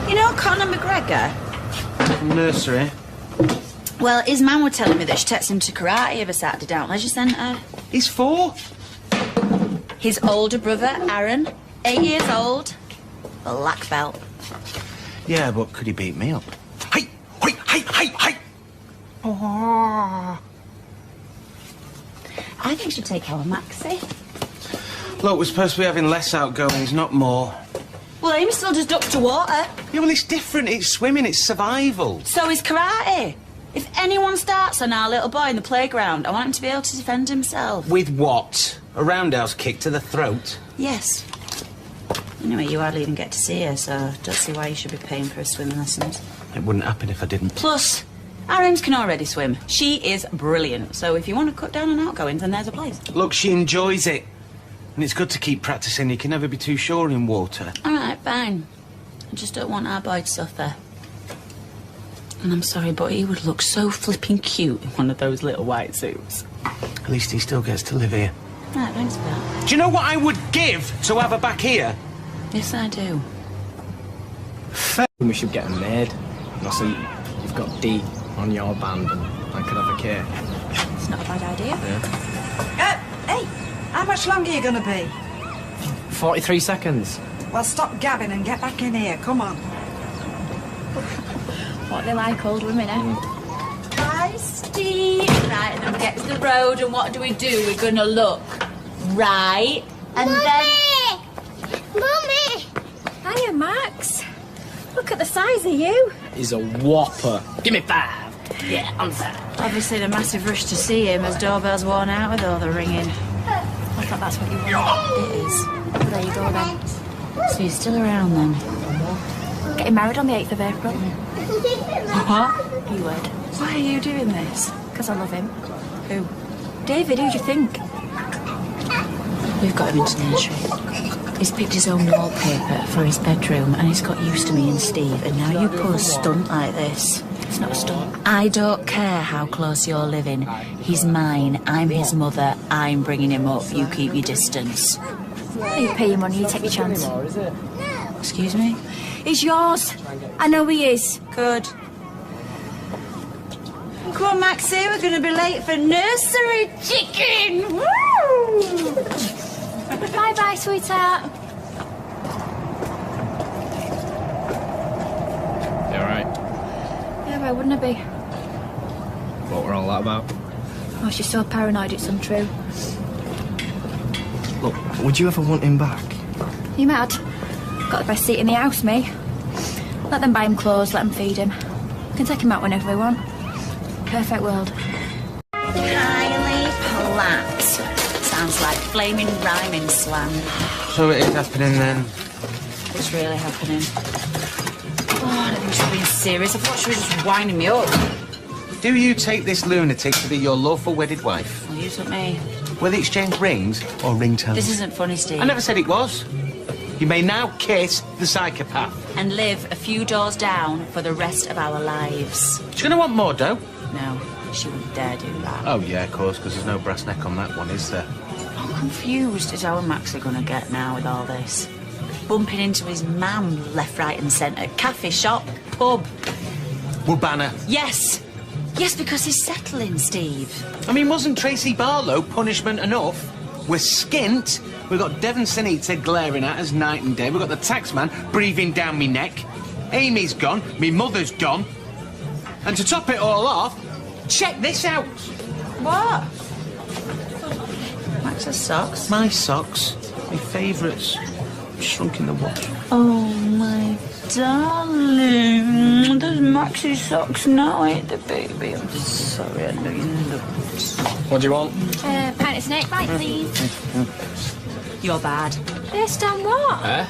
You know Conor McGregor? From nursery. Well, his man were telling me that she takes him to karate every Saturday down at Leisure Centre. He's 4. His older brother, Aaron, 8 years old, black belt. Yeah, but could he beat me up? Hey! Hey! Hey! Hey! Hey! Oh. I think you should take our Maxie. Look, we're supposed to be having less outgoings, not more. Well, Amy still just ducks to water. Yeah, well, it's different. It's swimming. It's survival. So is karate. If anyone starts on our little boy in the playground, I want him to be able to defend himself. With what? A roundhouse kick to the throat? Yes. Anyway, you hardly even get to see her, so I don't see why you should be paying for her swimming lessons. It wouldn't happen if I didn't. Plus, our Ames can already swim. She is brilliant. So if you want to cut down on outgoings, then there's a place. Look, she enjoys it. And it's good to keep practising. You can never be too sure in water. All right, fine. I just don't want our boy to suffer. And I'm sorry, but he would look so flipping cute in one of those little white suits. At least he still gets to live here. Right, thanks for that. Do you know what I would give to have her back here? Yes, I do. We should get them made. Also, you've got D on your band and I could have a K. It's not a bad idea. Yeah. Hey, how much longer are you going to be? 43 seconds. Well, stop gabbing and get back in here. Come on. What they like, old women, eh? Hi, Steve. Right, and then we get to the road, and what do? We're gonna look right, and Mummy! Hiya, Max. Look at the size of you. He's a whopper. Give me 5. Yeah, on 5. Obviously, in a massive rush to see him as doorbell's worn out with all the ringing. I thought that's what you wanted. It is. Well, there you go, then. So you're still around, then? Getting married on the 8th of April. What? You would. Why are you doing this? Because I love him. Who? David, who do you think? We've got him into nursery. He's picked his own wallpaper for his bedroom, and he's got used to me and Steve, and now you pull a stunt like this. It's not a stunt. I don't care how close you're living. He's mine. I'm his mother. I'm bringing him up. You keep your distance. You pay your money, you take your chance. Excuse me? He's yours. I know he is. Good. Come on, Maxie, we're going to be late for nursery chicken. Woo! Bye-bye, sweetheart. You alright? Yeah, why wouldn't I be? What were all that about? Oh, she's so paranoid it's untrue. Look, would you ever want him back? You mad? Got the best seat in the house, me. Let them buy him clothes, let them feed him. Can take him out whenever we want. Perfect world. Kylie Platt. Sounds like flaming rhyming slang. So it is happening then? It's really happening. Oh, I don't think she's being serious. I thought she was just winding me up. Do you take this lunatic to be your lawful wedded wife? Well, you took me. Will they exchange rings or ringtones? This isn't funny, Steve. I never said it was. You may now kiss the psychopath. And live a few doors down for the rest of our lives. She's going to want more dough. No, she wouldn't dare do that. Oh, yeah, of course, because there's no brass neck on that one, is there? I'm confused as how Max are going to get now with all this. Bumping into his man left, right and centre. Cafe, shop, pub. Wood banner. Yes. Yes, because he's settling, Steve. I mean, wasn't Tracy Barlow punishment enough? We're skint. We've got Devon Sinita glaring at us night and day. We've got the taxman breathing down me neck. Amy's gone. Me mother's gone. And to top it all off, check this out. What? Max's socks. My socks. My favourites. Shrunk in the wash. Oh, my darling. Those Max's socks now, ain't the baby? I'm sorry, I know you look. What do you want? Pint of snake bite, please. You're bad. Based on what? Eh?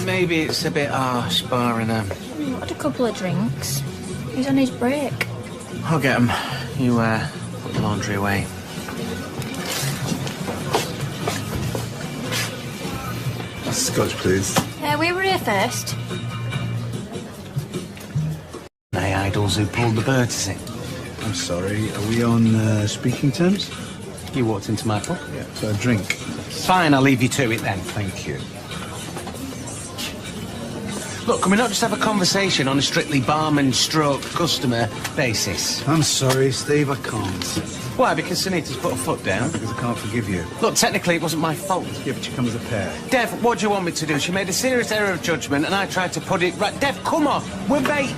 Maybe it's a bit harsh, barring him. Had a couple of drinks. He's on his break. I'll get him. You, put the laundry away. Scotch, please. We were here first. Hey, idols who pulled the bird, is it? I'm sorry, are we on speaking terms? You walked into my pub. Yeah, so a drink. Fine, I'll leave you to it then. Thank you. Look, can we not just have a conversation on a strictly barman stroke customer basis? I'm sorry, Steve, I can't. Why? Because Sunita's put a foot down? Because I can't forgive you. Look, technically it wasn't my fault. Yeah, but you come as a pair. Dev, what do you want me to do? She made a serious error of judgment and I tried to put it right. Dev, come on, we're bait.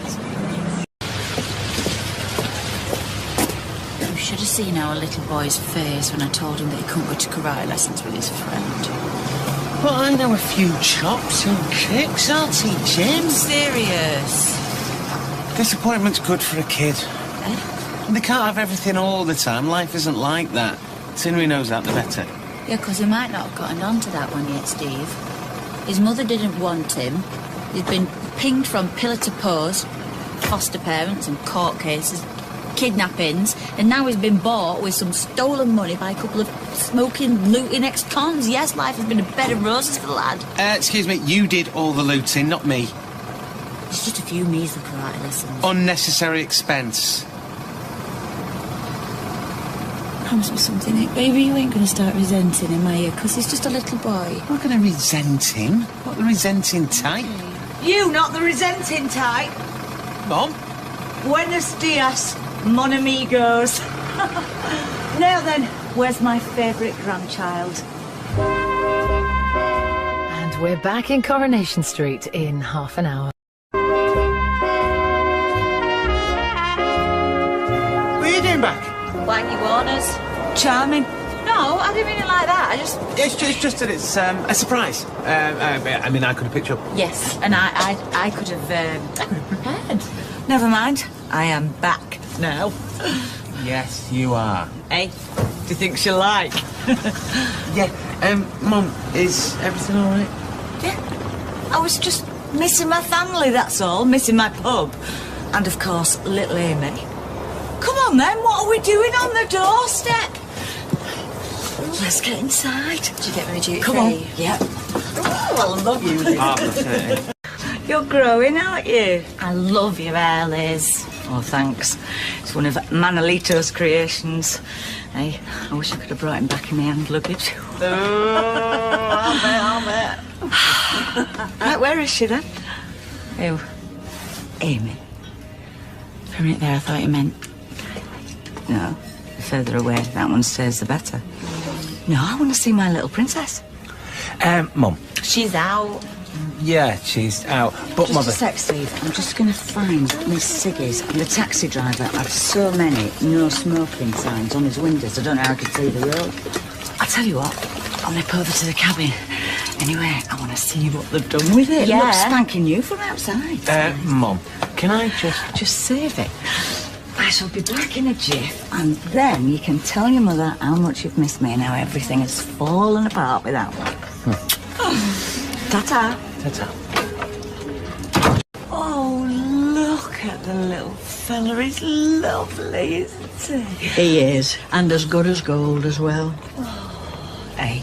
You should have seen our little boy's face when I told him that he couldn't go to karate lessons with his friend. Well, I know a few chops and kicks. I'll teach him. Serious? Disappointment's good for a kid. They can't have everything all the time. Life isn't like that. The sooner he knows that, the better. Yeah, because he might not have gotten on to that one yet, Steve. His mother didn't want him. He's been pinged from pillar to post, foster parents and court cases, kidnappings, and now he's been bought with some stolen money by a couple of smoking, looting ex-cons. Yes, life has been a bed of roses for the lad. Excuse me, you did all the looting, not me. It's just a few measly karate lessons. Unnecessary expense. Promise me something, Nick, baby. You ain't going to start resenting him, are you? Because he's just a little boy. I'm not going to resent him. Not the resenting type. You, not the resenting type. Mom? Buenos dias, mon amigos. Now then, where's my favourite grandchild? And we're back in Coronation Street in half an hour. What are you doing back? Wanky Warners. Charming. No, I didn't mean it like that. I just... It's just that it's a surprise. I mean, I could have picked you up. Yes, and I could have prepared. Never mind. I am back now. Yes, you are. Hey, do you think she'll like? Yeah, Mum, is everything all right? Yeah. I was just missing my family, that's all. Missing my pub. And, of course, little Amy. Come on, then. What are we doing on the doorstep? Let's get inside. Did you get me a duty Come free? on. Yeah. Oh, I love you, Liz. Absolutely. You're growing, aren't you? I love your hair, Liz. Oh, thanks. It's one of Manolito's creations. Hey, I wish I could have brought him back in my hand luggage. Oh, I'll bet. Right, where is she, then? Who? Amy. For a minute there, I thought you meant... No, the further away that one stays, the better. No, I want to see my little princess. Mum. She's out. Yeah, she's out. But Just Mother... a sec, Steve. I'm just going to find Miss Siggy's. And the taxi driver had so many no smoking signs on his windows, I don't know how I could see the road. I tell you what, I'll nip over to the cabin. Anyway, I want to see what they've done with it. Yeah. It looks spanking new from outside. Mum, can I just... Just save it. I shall be back in a jiff, and then you can tell your mother how much you've missed me and how everything has fallen apart without me. Ta-ta. Ta-ta. Oh, look at the little fella. He's lovely, isn't he? He is, and as good as gold as well. Oh. Hey,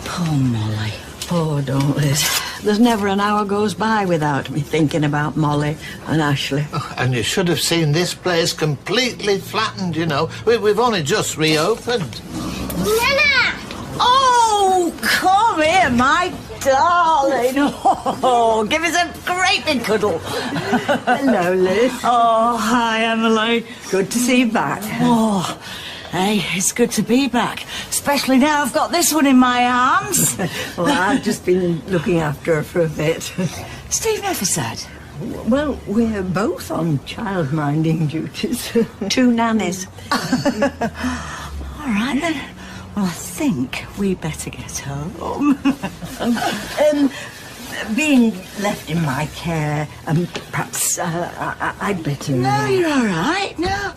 poor Molly. Poor don't Liz. There's never an hour goes by without me thinking about Molly and Ashley. Oh, and you should have seen this place completely flattened, you know. We've only just reopened. Nana! Oh, come here, my darling. Oh, give us a great big cuddle. Hello, Liz. Oh, hi, Emily. Good to see you back. Oh, hey, it's good to be back, especially now I've got this one in my arms. Well, I've just been looking after her for a bit. Steve never said. Well, we're both on child-minding duties. Two nannies. All right, then. Well, I think we better get home. Being left in my care, perhaps I'd better... No, you're all right. No.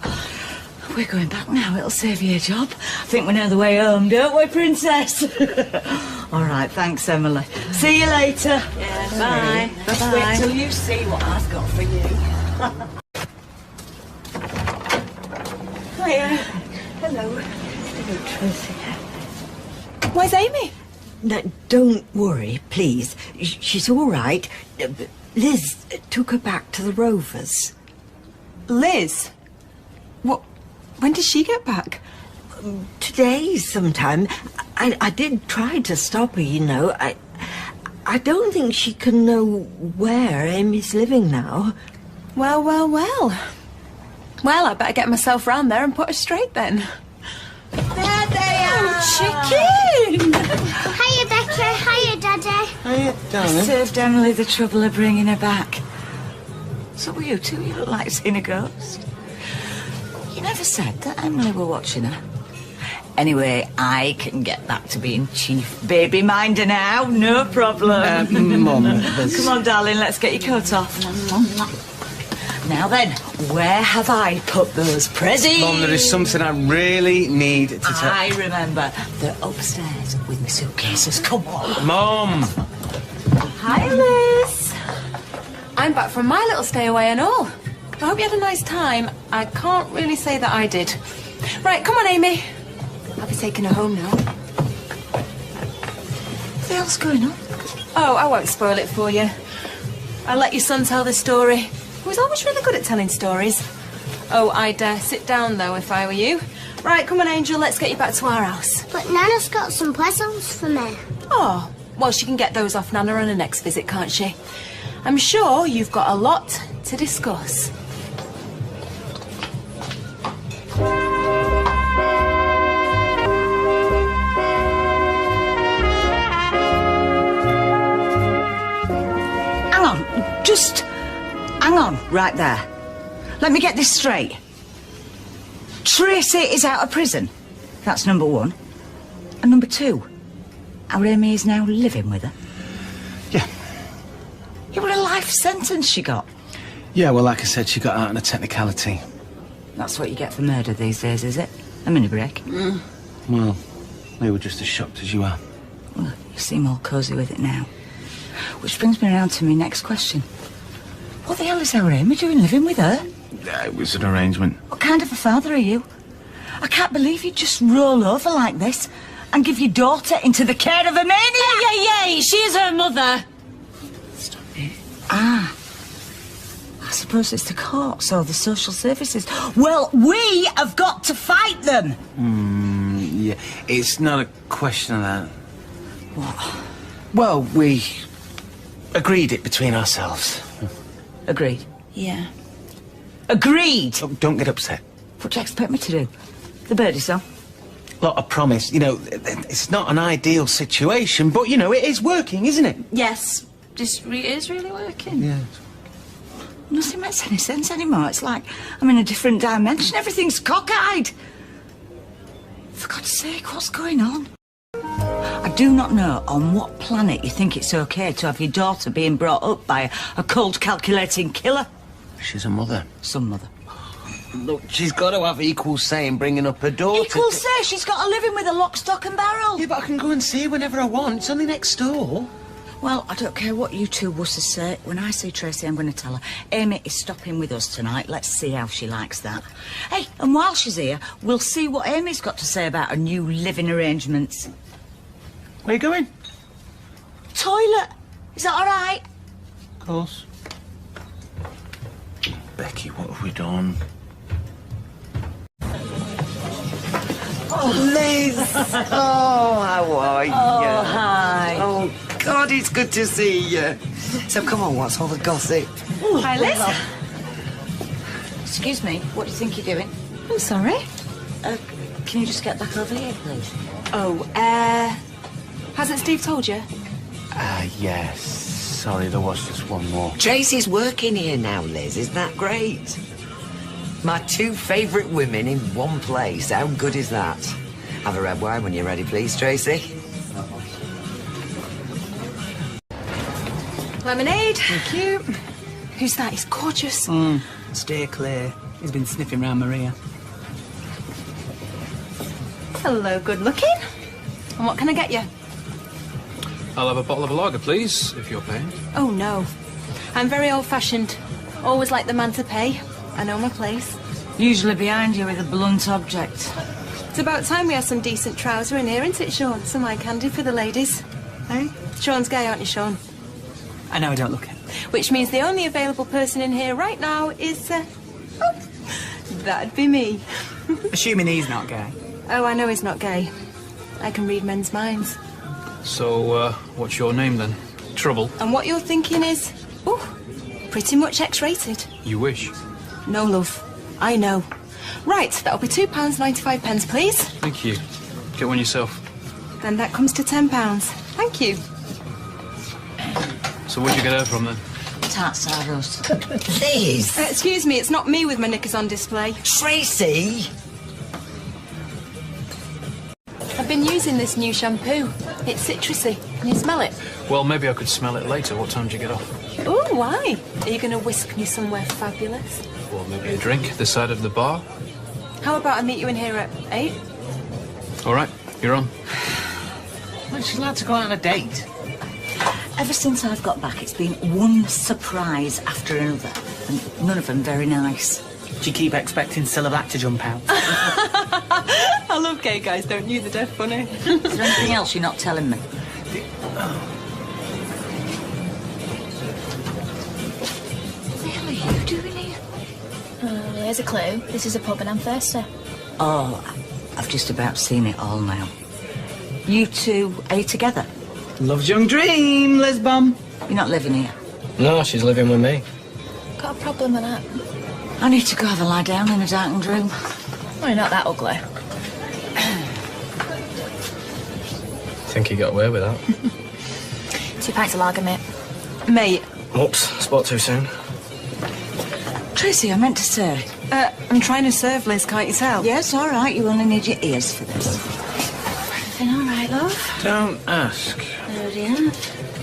We're going back now. It'll save you a job. I think we know the way home, don't we, Princess? All right, thanks, Emily. See you later. Yeah, bye. Bye-bye. Wait till you see what I've got for you. Hiya. Hello. Hello, Tracy. Where's Amy? No, don't worry, please. She's all right. Liz took her back to the Rovers. Liz? What? When did she get back? Today, sometime. I did try to stop her, you know. I don't think she can know where Amy's living now. Well, well, well. Well, I better get myself round there and put her straight then. There they are! Chicken! Hiya, Becky. Hiya, Daddy. Hiya, darling. Saved Emily the trouble of bringing her back. So were you two? You look like seeing a ghost. You never said that Emily were watching her. Anyway, I can get back to being chief baby minder now. No problem. Mum, Come on, darling, let's get your coat off. Now then, where have I put those presents? Mum, there is something I really need to tell. I remember. They're upstairs with my suitcases. Come on. Mum! Hi, Liz. I'm back from my little stay away and all. I hope you had a nice time. I can't really say that I did. Right, come on, Amy. I'll be taking her home now. What the hell's going on? Oh, I won't spoil it for you. I'll let your son tell the story. He was always really good at telling stories. Oh, I'd sit down, though, if I were you. Right, come on, Angel, let's get you back to our house. But Nana's got some presents for me. Oh, well, she can get those off Nana on her next visit, can't she? I'm sure you've got a lot to discuss. Just hang on right there. Let me get this straight. Tracy is out of prison. That's number one. And number two, our Amy is now living with her. Yeah. It was a life sentence she got. Yeah, well, like I said, she got out on a technicality. That's what you get for murder these days, is it? A mini break. Well, we were just as shocked as you are. Well, you seem all cosy with it now. Which brings me around to my next question. What the hell is our Amy doing living with her? It was an arrangement. What kind of a father are you? I can't believe you'd just roll over like this and give your daughter into the care of a maniac. Yay! She's her mother. Stop it. Ah. I suppose it's the courts or the social services. Well, we have got to fight them. Yeah, it's not a question of that. What? Well, we agreed it between ourselves. Agreed. Yeah. Agreed. Oh, don't get upset. What do you expect me to do? The birdie song? Look, I promise, you know, it's not an ideal situation, but, you know, it is working, isn't it? Yes. This is really working. Yeah. Nothing makes any sense anymore. It's like I'm in a different dimension. Everything's cockeyed. For God's sake, what's going on? I do not know on what planet you think it's okay to have your daughter being brought up by a cold, calculating killer. She's a mother. Some mother. Look, she's got to have equal say in bringing up her daughter. Equal say? She's got to live in with a lock, stock and barrel. Yeah, but I can go and see her whenever I want. It's only next door. Well, I don't care what you two wusses say. When I see Tracy, I'm going to tell her. Amy is stopping with us tonight. Let's see how she likes that. Hey, and while she's here, we'll see what Amy's got to say about her new living arrangements. Where are you going? Toilet. Is that all right? Of course. Becky, what have we done? Oh, Liz! Oh, how are you? Oh, hi. Oh, God, it's good to see you. So, come on, what's all the gossip? Hi, Liz. Excuse me, what do you think you're doing? I'm sorry. Can you just get back over here, please? Oh, hasn't Steve told you? Yes. Sorry, there was just one more. Tracy's working here now, Liz. Isn't that great? My two favourite women in one place. How good is that? Have a red wine when you're ready, please, Tracy. Lemonade. Thank you. Who's that? He's gorgeous. Steer clear. He's been sniffing round Maria. Hello, good looking. And what can I get you? I'll have a bottle of lager, please, if you're paying. Oh, no. I'm very old-fashioned. Always like the man to pay. I know my place. Usually behind you with a blunt object. It's about time we have some decent trouser in here, isn't it, Sean? Some eye candy for the ladies. Hey? Sean's gay, aren't you, Sean? I know I don't look it. Which means the only available person in here right now is, that'd be me. Assuming he's not gay. Oh, I know he's not gay. I can read men's minds. So, what's your name, then? Trouble? And what you're thinking is, ooh, pretty much X-rated. You wish. No, love. I know. Right, that'll be £2.95, please. Thank you. Get one yourself. Then that comes to £10. Thank you. So where'd you get her from, then? Tart Saros. Liz! Excuse me, it's not me with my knickers on display. Tracy! I've been using this new shampoo. It's citrusy. Can you smell it? Well, maybe I could smell it later. What time do you get off? Oh, why? Are you going to whisk me somewhere fabulous? Well, maybe a drink this side of the bar. How about I meet you in here at 8? All right, you're on. Well, she's allowed to go out on a date. Ever since I've got back, it's been one surprise after another, and none of them very nice. Do you keep expecting Cilla Black to jump out? I love gay guys, don't you? They're dead funny. Is there anything else you're not telling me? What the hell are you doing here? Here's a clue. This is a pub and I'm thirsty. Oh, I've just about seen it all now. You two, are you together? Love's young dream, Lisbon. You're not living here? No, she's living with me. Got a problem with that? I need to go have a lie down in a darkened room. Well, you're not that ugly. Think he got away with that. 2 pints of lager, mate. Mate. Oops, spoke too soon. Tracy, I meant to say. I'm trying to serve, Liz, can't you tell? Yes, all right. You only need your ears for this. Everything all right, love? Don't ask. Oh, dear.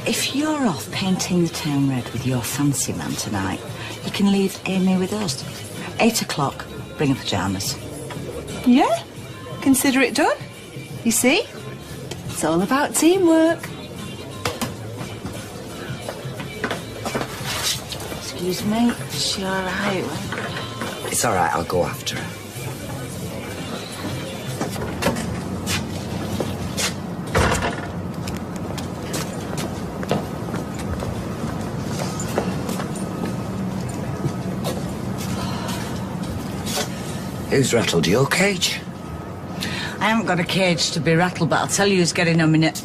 If you're off painting the town red with your fancy man tonight, you can leave Amy with us. 8 o'clock. Bring her pyjamas. Yeah? Consider it done. You see? It's all about teamwork. Excuse me. Is she all right? It's all right, I'll go after her. Who's rattled your cage? I haven't got a cage to be rattled, but I'll tell you who's getting on in it.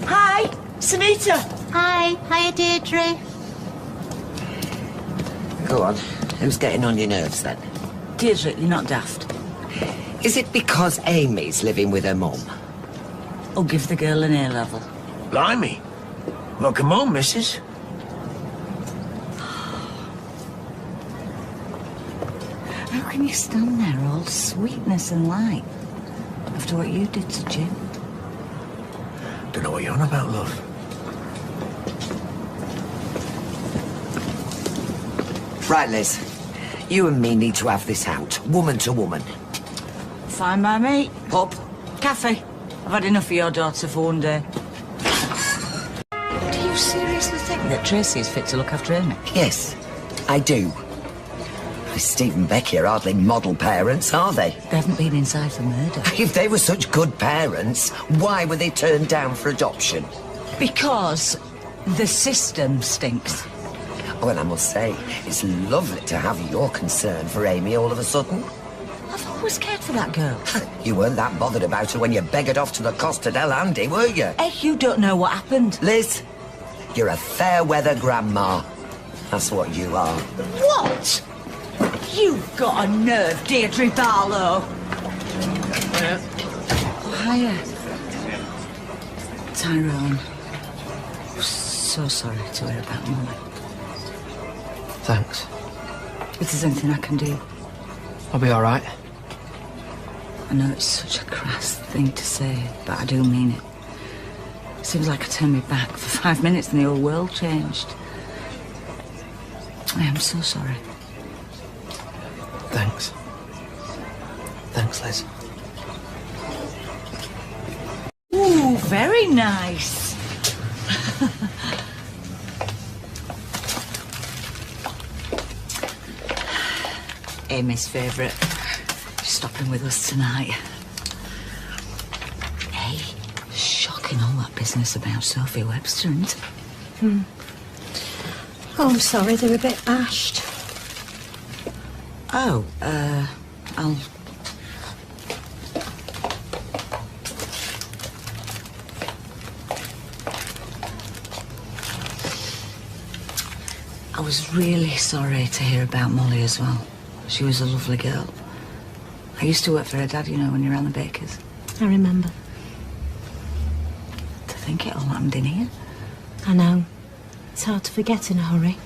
Hi, Sunita. Hi. Hiya, Deirdre. Go on. Who's getting on your nerves, then? Deirdre, you're not daft. Is it because Amy's living with her mum? Or give the girl an A-level. Blimey. Well, come on, missus. How can you stand there all sweetness and light after what you did to Jim? Don't know what you're on about, love. Right, Liz. You and me need to have this out, woman to woman. Fine by me. Pub. Cafe. I've had enough of your daughter for one day. Do you seriously think that Tracy is fit to look after Amy? Yes, I do. Steve and Becky are hardly model parents, are they? They haven't been inside for murder. If they were such good parents, why were they turned down for adoption? Because the system stinks. Oh, and I must say, it's lovely to have your concern for Amy all of a sudden. I've always cared for that girl. You weren't that bothered about her when you beggared off to the Costa del Ande, were you? Hey, you don't know what happened. Liz, you're a fair-weather grandma. That's what you are. What? You've got a nerve, Deirdre Barlow. Yeah. Oh, hiya. Tyrone. So sorry to hear about Mummy. Thanks. If there's anything I can do. I'll be all right. I know it's such a crass thing to say, but I do mean it. Seems like I turned my back for 5 minutes and the whole world changed. I am so sorry. Thanks. Thanks, Liz. Ooh, very nice. Amy's favourite. She's stopping with us tonight. Hey, shocking all that business about Sophie Webster, isn't it? Oh, I'm sorry, they're a bit bashed. Oh, I'll... I was really sorry to hear about Molly as well. She was a lovely girl. I used to work for her dad, you know, when you were around the bakers. I remember. To think it all happened in here. I know. It's hard to forget in a hurry.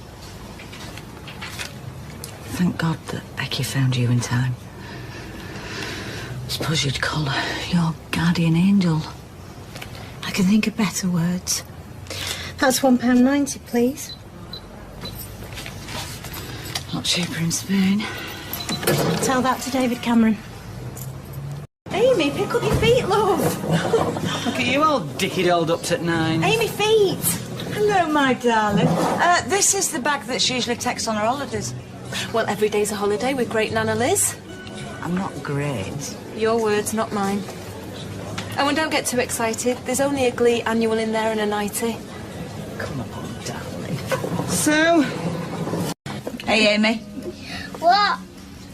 Thank God that Becky found you in time. I suppose you'd call her your guardian angel. I can think of better words. That's £1.90, please. Lot cheaper in Spain. Tell that to David Cameron. Amy, pick up your feet, love. Look at you all dicky-dolled up at 9. Amy, feet. Hello, my darling. This is the bag that she usually takes on her holidays. Well, every day's a holiday with great Nana Liz. I'm not great. Your words, not mine. Oh, and don't get too excited. There's only a Glee annual in there and a 90. Come on, darling. So? Hey, Amy. What?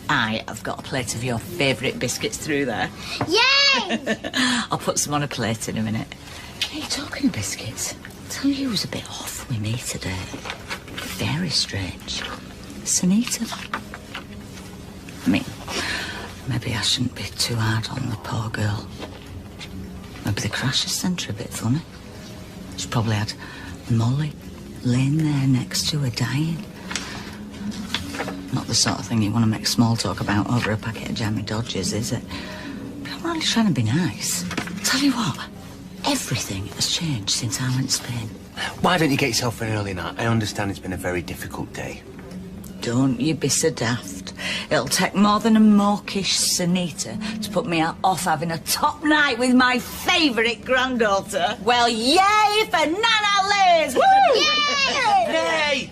I have got a plate of your favourite biscuits through there. Yay! I'll put some on a plate in a minute. Hey, talking of biscuits, I tell you who was a bit off with me today. Very strange. Sunita. I mean, maybe I shouldn't be too hard on the poor girl. Maybe the crash has sent her a bit funny. She probably had Molly laying there next to her dying. Not the sort of thing you want to make small talk about over a packet of jammy Dodgers, is it? But I'm really trying to be nice. Tell you what, everything has changed since I went to Spain. Why don't you get yourself an early night? I understand it's been a very difficult day. Don't you be so daft. It'll take more than a mawkish Sunita to put me off having a top night with my favourite granddaughter. Well, yay for Nana Liz! Woo! Yay!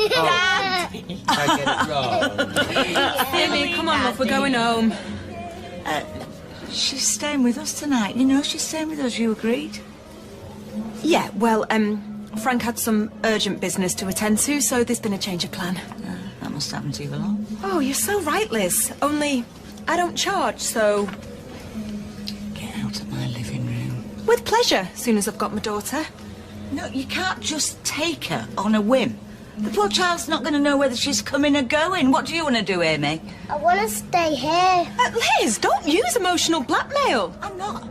I get it wrong. Amy, come on, love, we're going home. She's staying with us tonight. You know, she's staying with us, you agreed? Yeah, well, Frank had some urgent business to attend to, so there's been a change of plan. That must happen to you a lot. Oh, you're so right, Liz. Only, I don't charge, so... Get out of my living room. With pleasure, as soon as I've got my daughter. No, you can't just take her on a whim. The poor child's not going to know whether she's coming or going. What do you want to do, Amy? I want to stay here. Liz, don't use emotional blackmail. I'm not.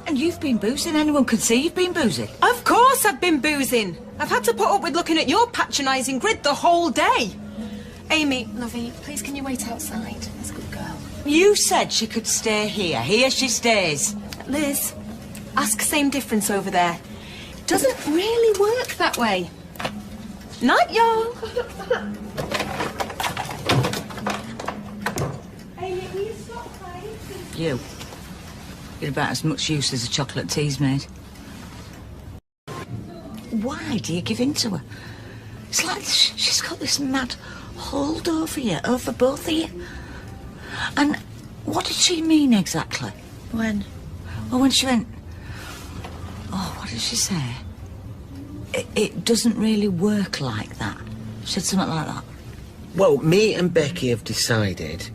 And you've been boozing. Anyone can see you've been boozing. Of course I've been boozing. I've had to put up with looking at your patronising grid the whole day. Amy, lovey, please can you wait outside? That's a good girl. You said she could stay here. Here she stays. Liz, ask same difference over there. Doesn't really work that way. Night, y'all. Amy, will you stop crying? You're about as much use as a chocolate tea's made. Why do you give in to her? It's like she's got this mad hold over you, over both of you. And what did she mean exactly? When? Well, when she went... Oh, what did she say? It doesn't really work like that. She said something like that. Well, me and Becky have decided,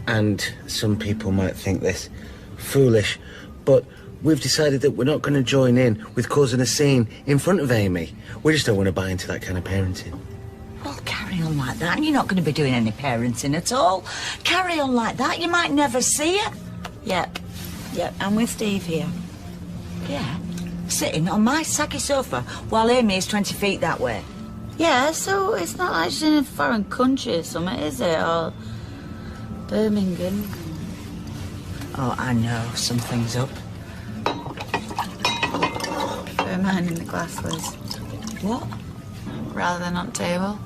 and some people might think this foolish, but we've decided that we're not going to join in with causing a scene in front of Amy. We just don't want to buy into that kind of parenting. Well, carry on like that, and you're not going to be doing any parenting at all. Carry on like that, you might never see her. Yep, I'm with Steve here. Yeah, sitting on my saggy sofa while Amy is 20 feet that way. Yeah, so it's not like she's in a foreign country or something, is it? Or Birmingham. Oh, I know, something's up. Bear mine in the glass, Liz. What? Rather than on table.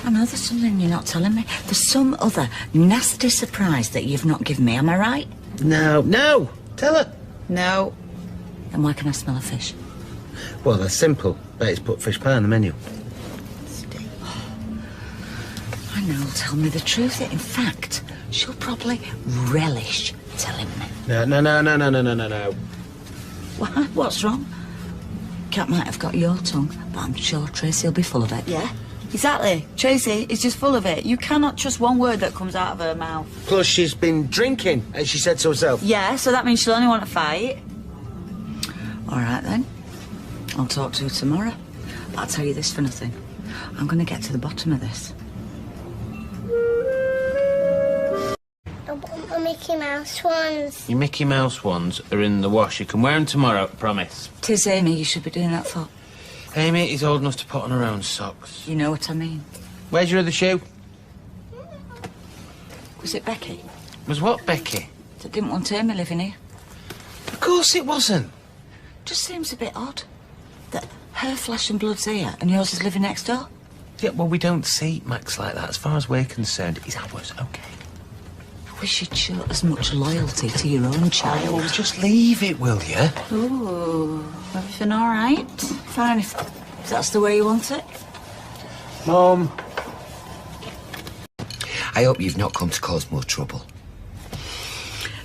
I know there's something you're not telling me. There's some other nasty surprise that you've not given me, am I right? No, tell her. No. Then why can I smell a fish? Well, that's simple. Betty's put fish pie on the menu. I know, tell me the truth. In fact, she'll probably relish telling me. No. What's wrong? Cat might have got your tongue, but I'm sure Tracy'll be full of it. Yeah, exactly. Tracy is just full of it. You cannot trust one word that comes out of her mouth. Plus, she's been drinking, as she said so herself. Yeah, so that means she'll only want to fight. All right, then. I'll talk to her tomorrow. I'll tell you this for nothing. I'm going to get to the bottom of this. I want my Mickey Mouse ones. Your Mickey Mouse ones are in the wash. You can wear them tomorrow, promise. 'Tis Amy you should be doing that for. Amy is old enough to put on her own socks. You know what I mean. Where's your other shoe? Was it Becky? Was what, Becky? That didn't want Amy living here? Of course it wasn't. Just seems a bit odd that her flesh and blood's here and yours is living next door. Yeah, well, we don't see Max like that. As far as we're concerned, he's ours, OK? I wish you'd show as much loyalty to your own child. Well, just leave it, will you? Ooh, everything all right? Fine, if that's the way you want it. Mum. I hope you've not come to cause more trouble.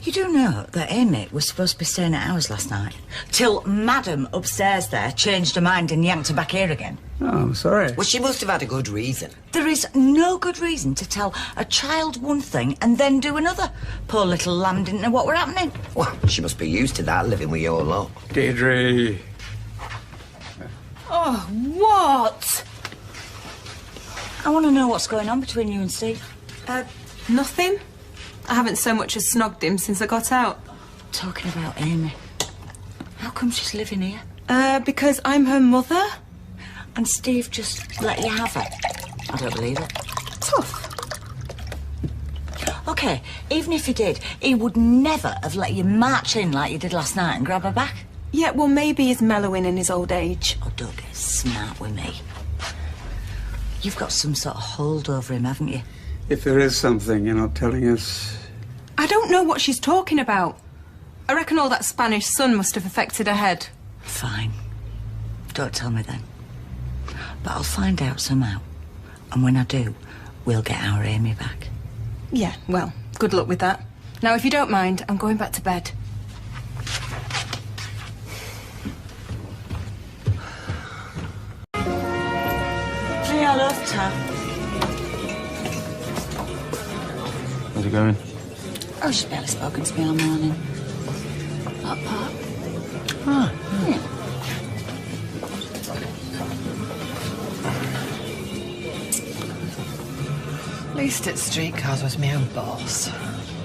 You do know that Amy was supposed to be staying at ours last night, till Madam upstairs there changed her mind and yanked her back here again. Oh, I'm sorry. Well, she must have had a good reason. There is no good reason to tell a child one thing and then do another. Poor little lamb didn't know what were happening. Well, she must be used to that, living with your lot. Deirdre. Oh, what? I want to know what's going on between you and Steve. Nothing. I haven't so much as snogged him since I got out. Talking about Amy. How come she's living here? Because I'm her mother. And Steve just let you have it? I don't believe it. Tough. OK, even if he did, he would never have let you march in like you did last night and grab her back. Yeah, well, maybe he's mellowing in his old age. Oh, don't get smart with me. You've got some sort of hold over him, haven't you? If there is something you're not telling us... I don't know what she's talking about. I reckon all that Spanish sun must have affected her head. Fine. Don't tell me then. But I'll find out somehow. And when I do, we'll get our Amy back. Yeah, well, good luck with that. Now, if you don't mind, I'm going back to bed. Hey, I love Tam. How's it going? Oh, she's barely spoken to me all morning. What part? Ah. Yeah. At least at streetcars was my own boss.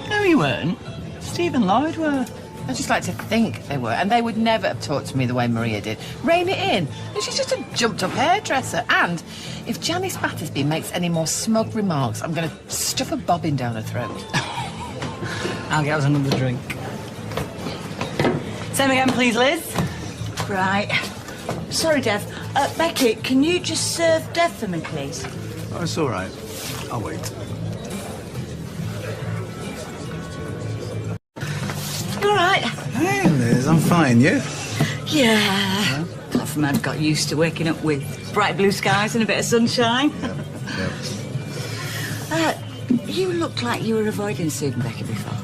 No, you weren't. Steve and Lloyd were. I just like to think they were, and they would never have talked to me the way Maria did. Rein it in. And she's just a jumped-up hairdresser. And if Janice Battersby makes any more smug remarks, I'm going to stuff a bobbin down her throat. I'll get us another drink. Same again, please, Liz. Right. Sorry, Dev. Becky, can you just serve Dev for me, please? Oh, it's all right. I'll wait. All right. Hey, Liz, I'm fine, you? Yeah. Apart from I'd got used to waking up with bright blue skies and a bit of sunshine. Yep. You looked like you were avoiding Steve and Becky before.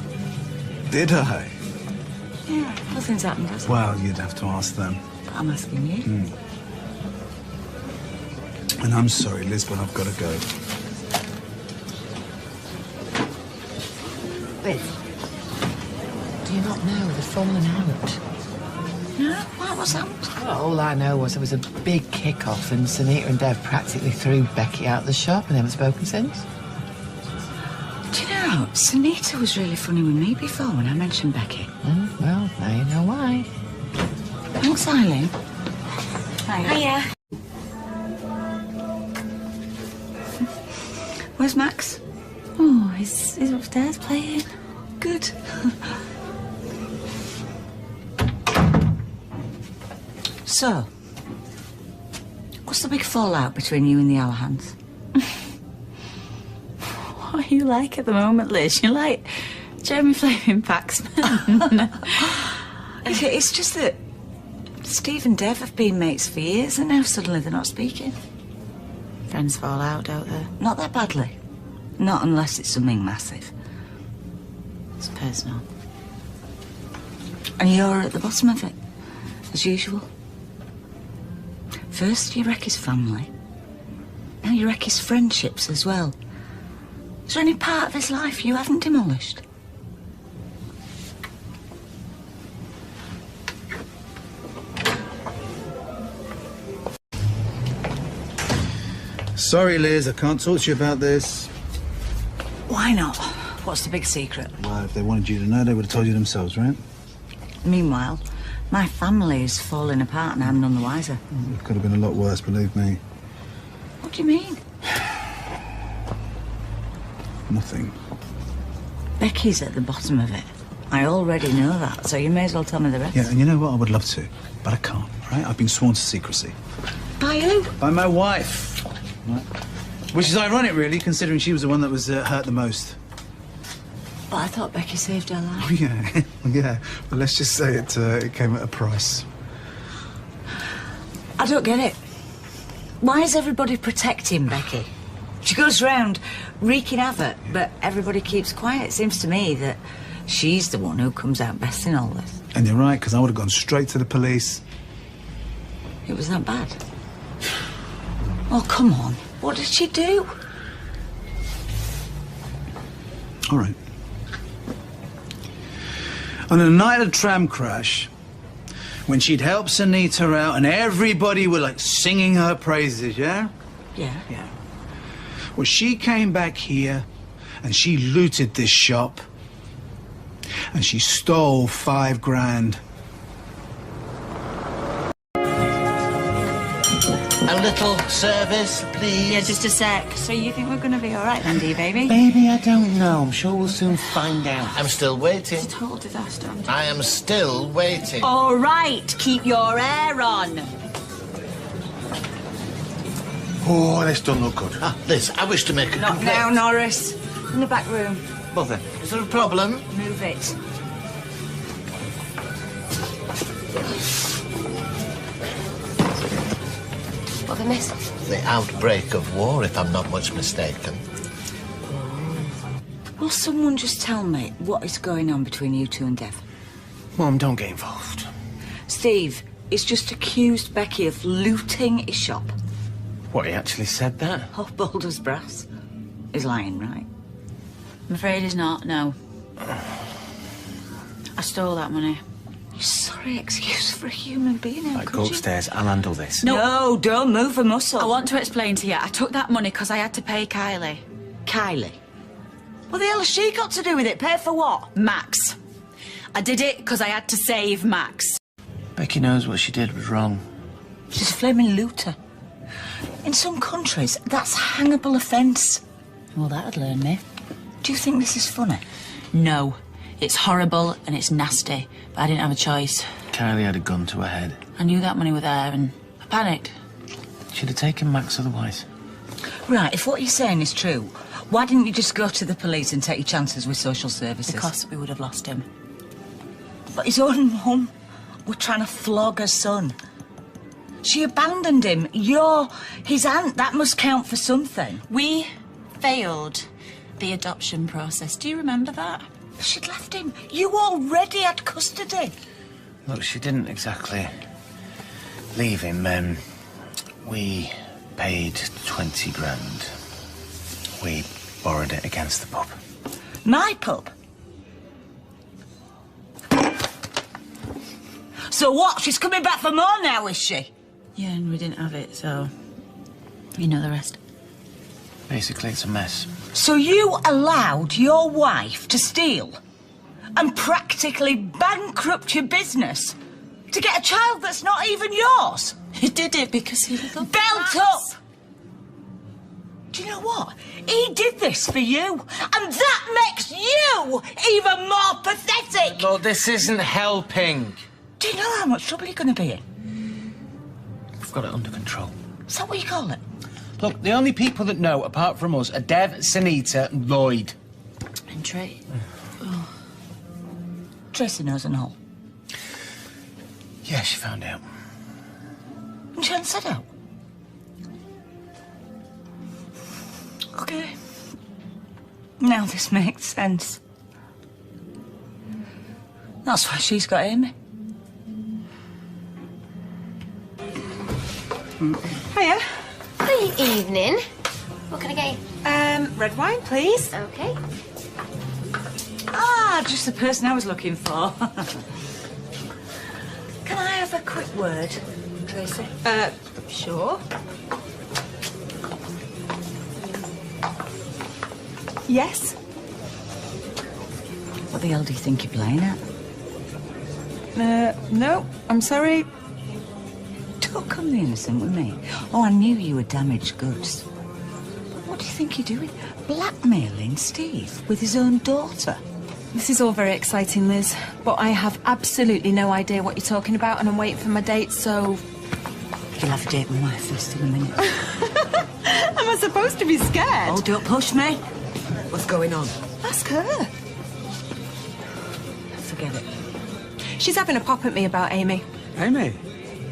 Did I? Yeah, nothing's happened, has it? Well, you'd have to ask them. But I'm asking you. And I'm sorry, Liz, but I've got to go. Liz, do you not know they've fallen out? No? What's happened? Well, all I know was there was a big kick-off and Sunita and Dev practically threw Becky out of the shop and they haven't spoken since. Do you know, Sunita was really funny with me before when I mentioned Becky. Well, now you know why. Thanks, Eileen. Hiya. Where's Max? Oh, he's upstairs playing. Good. So, what's the big fallout between you and the Allahans? What are you like at the moment, Liz? You're like Jeremy Flaming Paxman. It's just that Steve and Dev have been mates for years and now suddenly they're not speaking. Friends fall out, don't they? Not that badly. Not unless it's something massive. It's personal. And you're at the bottom of it, as usual. First you wreck his family. Now you wreck his friendships as well. Is there any part of his life you haven't demolished? Sorry, Liz, I can't talk to you about this. Why not? What's the big secret? Well, if they wanted you to know, they would have told you themselves, right? Meanwhile, my family is falling apart and I'm none the wiser. It could have been a lot worse, believe me. What do you mean? Nothing. Becky's at the bottom of it. I already know that, so you may as well tell me the rest. Yeah, and you know what? I would love to, but I can't, right? I've been sworn to secrecy. By who? By my wife. Right. Which is ironic, really, considering she was the one that was hurt the most. But I thought Becky saved her life. Oh, yeah. Yeah. But let's just say it came at a price. I don't get it. Why is everybody protecting Becky? She goes round wreaking havoc, but everybody keeps quiet. It seems to me that she's the one who comes out best in all this. And you're right, because I would have gone straight to the police. It was that bad? Oh, come on. What did she do? All right. On a night of tram crash, when she'd helped Sunita out and everybody were, like, singing her praises, yeah? Yeah. Yeah. Well, she came back here and she looted this shop and she stole $5 grand. A little service, please. Yeah, just a sec. So you think we're going to be all right then, do you, baby? Baby, I don't know. I'm sure we'll soon find out. I'm still waiting. It's a total disaster. I am still waiting. All right, keep your hair on. Oh, this doesn't look good. Ah, Liz, I wish to make a Not complaint. now, Norris. In the back room. Mother, is there a problem? Move it. What have I missed? The outbreak of war, if I'm not much mistaken. Will someone just tell me what is going on between you two and Dev? Mum, don't get involved. Steve is just accused Becky of looting his shop. What, he actually said that? Oh, bold as brass. He's lying, right? I'm afraid he's not, no. I stole that money. Sorry excuse for a human being, how Right, could go you? upstairs. I'll handle this. No, don't move a muscle. I want to explain to you. I took that money because I had to pay Kylie. Kylie? What the hell has she got to do with it? Pay for what? Max. I did it because I had to save Max. Becky knows what she did was wrong. She's a flaming looter. In some countries, that's hangable offence. Well, that'd learn me. Do you think this is funny? No. It's horrible and it's nasty, but I didn't have a choice. Kylie had a gun to her head. I knew that money was there and I panicked. She'd have taken Max otherwise. Right, if what you're saying is true, why didn't you just go to the police and take your chances with social services? Because we would have lost him. But his own mum were trying to flog her son. She abandoned him. You're his aunt. That must count for something. We failed the adoption process. Do you remember that? She'd left him. You already had custody. Look, she didn't exactly leave him. We paid 20 grand. We borrowed it against the pub. My pub? So what? She's coming back for more now, is she? Yeah, and we didn't have it, so you know the rest. Basically, it's a mess. So you allowed your wife to steal and practically bankrupt your business to get a child that's not even yours? He did it because he loved Belt up! Do you know what? He did this for you, and that makes you even more pathetic! Look, this isn't helping. Do you know how much trouble you're going to be in? We've got it under control. Is that what you call it? Look, the only people that know, apart from us, are Dev, Sunita and Lloyd. And Trey. Tracy knows and all. Yeah, she found out. And she hadn't said out. Okay. Now this makes sense. That's why she's got Amy. Hiya. Good evening. What can I get you? Red wine, please. Okay. Ah, just the person I was looking for. Can I have a quick word, Tracy? Sure. Yes? What the hell do you think you're playing at? No, I'm sorry. Don't come the innocent with me. Oh, I knew you were damaged goods. What do you think you're doing? Blackmailing Steve with his own daughter? This is all very exciting, Liz, but I have absolutely no idea what you're talking about, and I'm waiting for my date, so... You'll have a date with my first in a minute. Am I supposed to be scared? Oh, don't push me. What's going on? Ask her. Forget it. She's having a pop at me about Amy. Amy?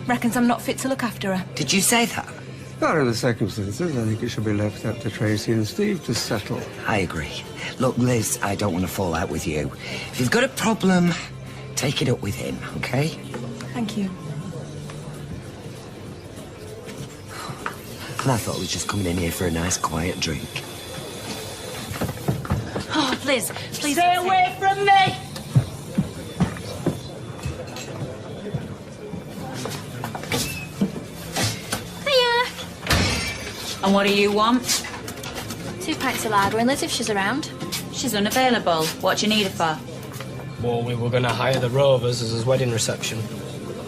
Reckons I'm not fit to look after her. Did you say that? Under the circumstances, I think it should be left up to Tracy and Steve to settle. I agree. Look, Liz, I don't want to fall out with you. If you've got a problem, take it up with him, OK? Thank you. And I thought I was just coming in here for a nice, quiet drink. Oh, Liz, please... Stay away from me! And what do you want? 2 pints of lager and Liz if she's around. She's unavailable. What do you need her for? Well, we were going to hire the Rovers as his wedding reception.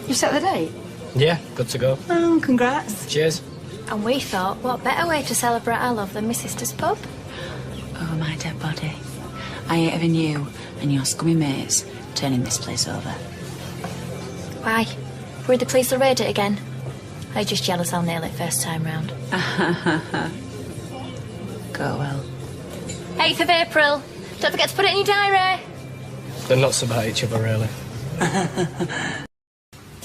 You set the date? Yeah, good to go. Oh, congrats. Cheers. And we thought, what better way to celebrate our love than my sister's pub? Over my dead body. I ain't having you and your scummy mates turning this place over. Why? Worried the police will raid it again? I'm just jealous I'll nail it first time round. Go well. 8th of April. Don't forget to put it in your diary. They're nuts about each other, really.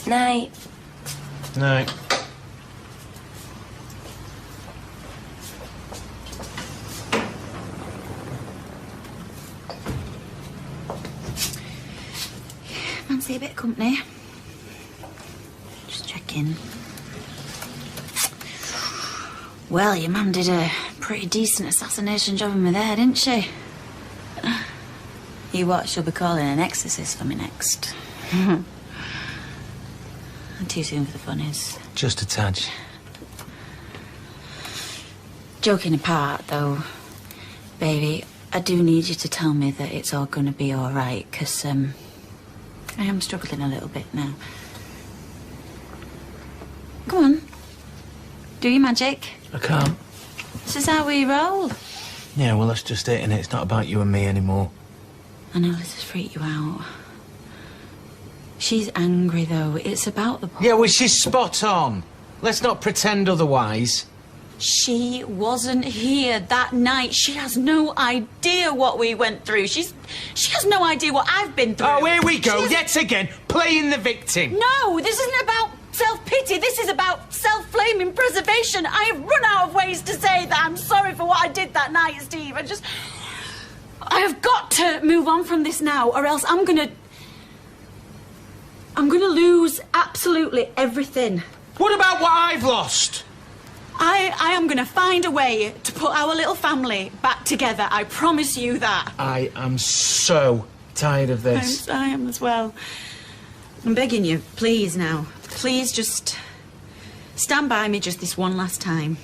Night. Night. Fancy a bit of company? Just checking. Well, your mum did a pretty decent assassination job of me there, didn't she? You what, she'll be calling an exorcist for me next. Too soon for the funnies. Just a touch. Joking apart, though, baby, I do need you to tell me that it's all gonna be all right, 'cause I am struggling a little bit now. Come on. Do your magic. I can't. This is how we roll. Yeah, well, that's just it, and it's not about you and me anymore. I know this has freaked you out. She's angry, though. It's about the... Yeah, well, she's spot on. Let's not pretend otherwise. She wasn't here that night. She has no idea what we went through. She has no idea what I've been through. Oh, here we go, yet again, playing the victim. No, this isn't about self-pity. This is about self-blaming preservation. I have run out of ways to say that I'm sorry for what I did that night, Steve. I have got to move on from this now, or else I'm gonna lose absolutely everything. What about what I've lost? I am gonna find a way to put our little family back together. I promise you that. I am so tired of this. I am as well. I'm begging you, please now. Please just stand by me just this one last time.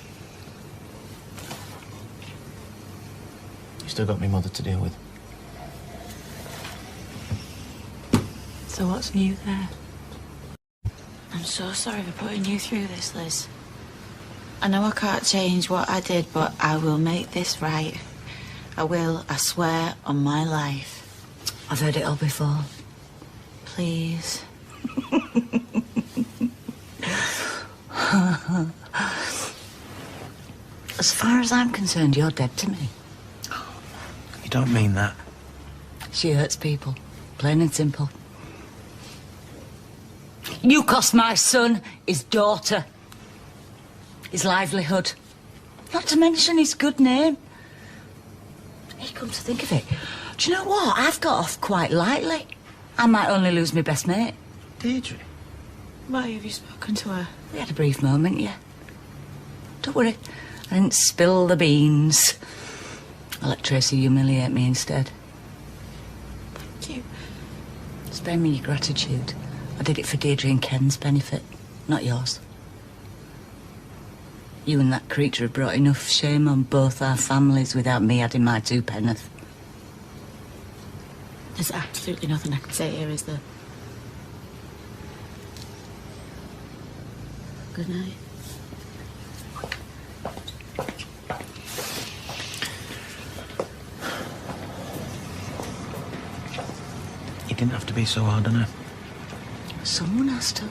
You still got me mother to deal with. So what's new there? I'm so sorry for putting you through this, Liz. I know I can't change what I did, but I will make this right. I will, I swear on my life. I've heard it all before. Please. As far as I'm concerned, you're dead to me. You don't mean that. She hurts people, plain and simple. You cost my son his daughter, his livelihood, not to mention his good name. He come to think of it, do you know what? I've got off quite lightly. I might only lose my best mate. Deirdre? Why have you spoken to her? We had a brief moment, yeah. Don't worry, I didn't spill the beans. I'll let Tracy humiliate me instead. Thank you. Spare me your gratitude. I did it for Deirdre and Ken's benefit, not yours. You and that creature have brought enough shame on both our families without me adding my 2 penneth. There's absolutely nothing I can say here, is there? Good night. You didn't have to be so hard on her. Someone has to.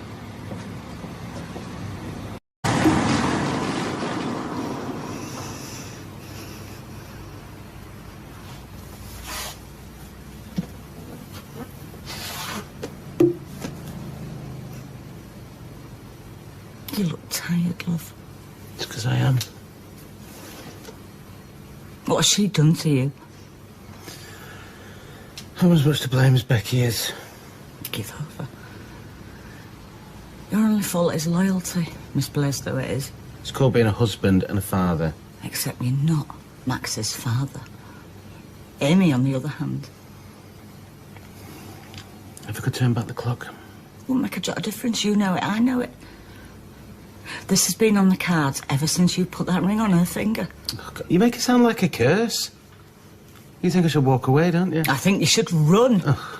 You look tired, love. It's because I am. What has she done to you? I'm as much to blame as Becky is. Give over. Your only fault is loyalty, misplaced though it is. It's called being a husband and a father. Except you're not Max's father. Amy, on the other hand. If I could turn back the clock. Won't make a jot of difference. You know it, I know it. This has been on the cards ever since you put that ring on her finger. Oh, God, you make it sound like a curse. You think I should walk away, don't you? I think you should run. Ugh.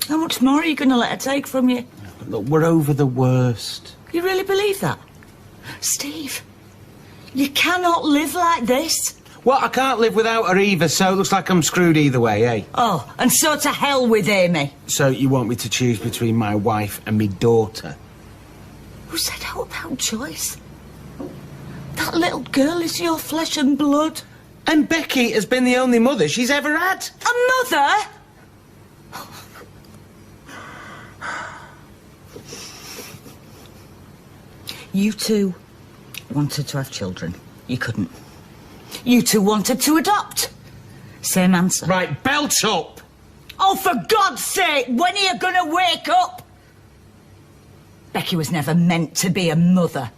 How much more are you going to let her take from you? Look, we're over the worst. You really believe that? Steve, you cannot live like this. Well, I can't live without her either, so it looks like I'm screwed either way, eh? Oh, and so to hell with Amy. So you want me to choose between my wife and me daughter? Who said how about choice? That little girl is your flesh and blood. And Becky has been the only mother she's ever had. A mother? You two wanted to have children. You couldn't. You two wanted to adopt. Same answer. Right, belt up! Oh, for God's sake, when are you gonna wake up? Becky was never meant to be a mother.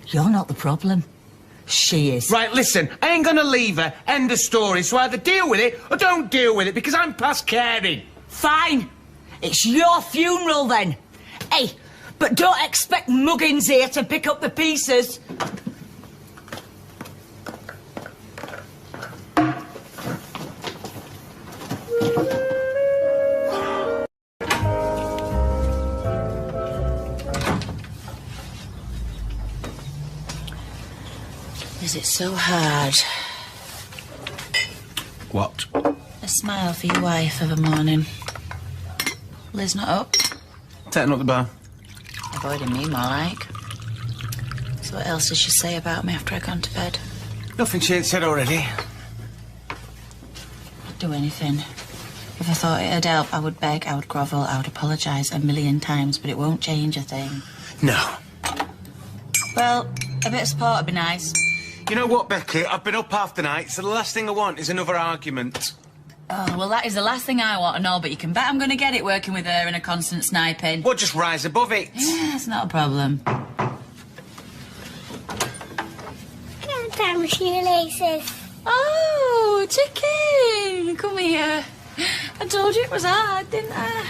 You're not the problem. She is. Right, listen, I ain't gonna leave her. End of story. So either deal with it or don't deal with it, because I'm past caring. Fine. It's your funeral then. Hey, but don't expect Muggins here to pick up the pieces. Is it so hard? What? A smile for your wife of a morning. Liz not up? Setting up the bar. Avoiding me, more like. So what else did she say about me after I'd gone to bed? Nothing she ain't said already. I'd do anything. If I thought it'd help, I would beg, I would grovel, I would apologise 1,000,000 times, but it won't change a thing. No. Well, a bit of support would be nice. You know what, Becky? I've been up half the night, so the last thing I want is another argument. Oh, well, that is the last thing I want to know, but you can bet I'm going to get it working with her in a constant sniping. Well, just rise above it. Yeah, it's not a problem. Time shoelaces. Oh, chicken! Come here. I told you it was hard, didn't I?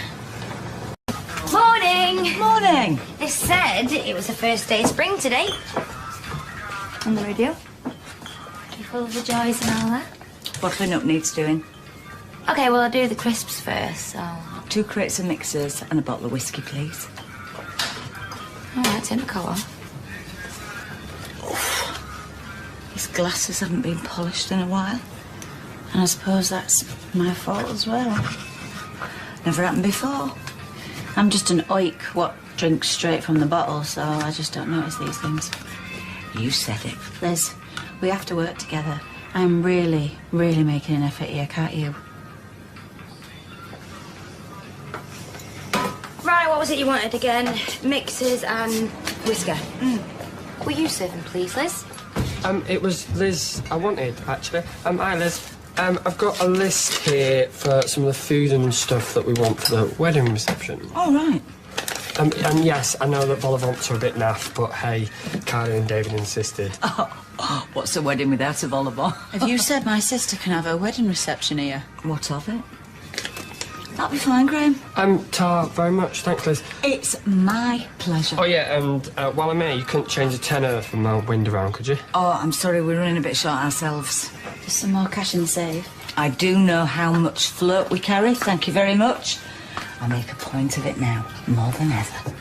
Morning! Morning. They said it was the first day of spring today. On the radio. You full of the joys and all that? Bottling up needs doing. Okay, well, I'll do the crisps first, so... 2 crates of mixers and a bottle of whiskey, please. All right, take the coat off. His glasses haven't been polished in a while. And I suppose that's my fault as well. Never happened before. I'm just an oik what drinks straight from the bottle, so I just don't notice these things. You said it. Liz, we have to work together. I'm really, really making an effort here, can't you? Right, what was it you wanted again? Mixers and whisker. Will you serve them, please, Liz? It was Liz I wanted, actually. Hi, Liz. I've got a list here for some of the food and stuff that we want for the wedding reception. All right. And yes, I know that vol au vents are a bit naff, but hey, Carly and David insisted. Oh, what's a wedding without a vol au vent? Have you said my sister can have her wedding reception here? What of it? That'll be fine, Graham. Ta very much. Thanks, Liz. It's my pleasure. Oh, yeah, and while I'm here, you couldn't change the tenner from my wind around, could you? Oh, I'm sorry, we're running a bit short ourselves. Just some more cash in the safe. I do know how much float we carry, thank you very much. I'll make a point of it now, more than ever.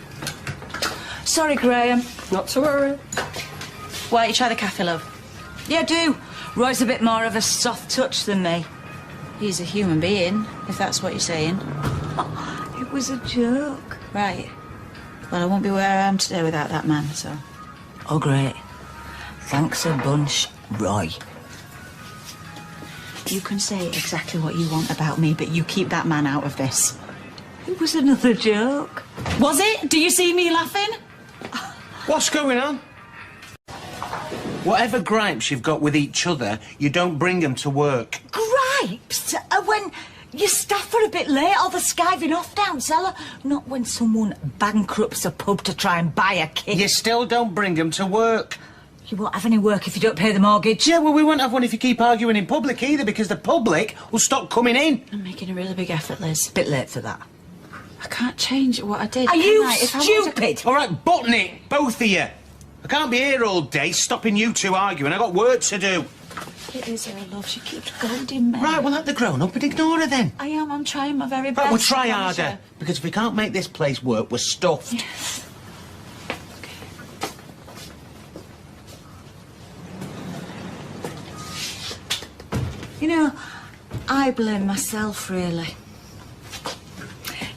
Sorry, Graham. Not to worry. Why don't you try the cafe, love? Yeah, do. Roy's a bit more of a soft touch than me. He's a human being, if that's what you're saying. It was a joke. Right. Well, I won't be where I am today without that man, so... Oh, great. Thanks a bunch, Roy. You can say exactly what you want about me, but you keep that man out of this. It was another joke. Was it? Do you see me laughing? What's going on? Whatever gripes you've got with each other, you don't bring them to work. Gripes? When your staff are a bit late or they're skiving off down cellar. Not when someone bankrupts a pub to try and buy a kid. You still don't bring them to work. You won't have any work if you don't pay the mortgage. Yeah, well, we won't have one if you keep arguing in public either, because the public will stop coming in. I'm making a really big effort, Liz. Bit late for that. I can't change what I did. Are you If I stupid? All right, button it, both of you. I can't be here all day stopping you two arguing. I've got work to do. It is her, love. She keeps goading me. Right, well, let the grown up and ignore her then. I am. I'm trying my very best. Right, we'll try harder, because if we can't make this place work, we're stuffed. Yes. You know, I blame myself, really.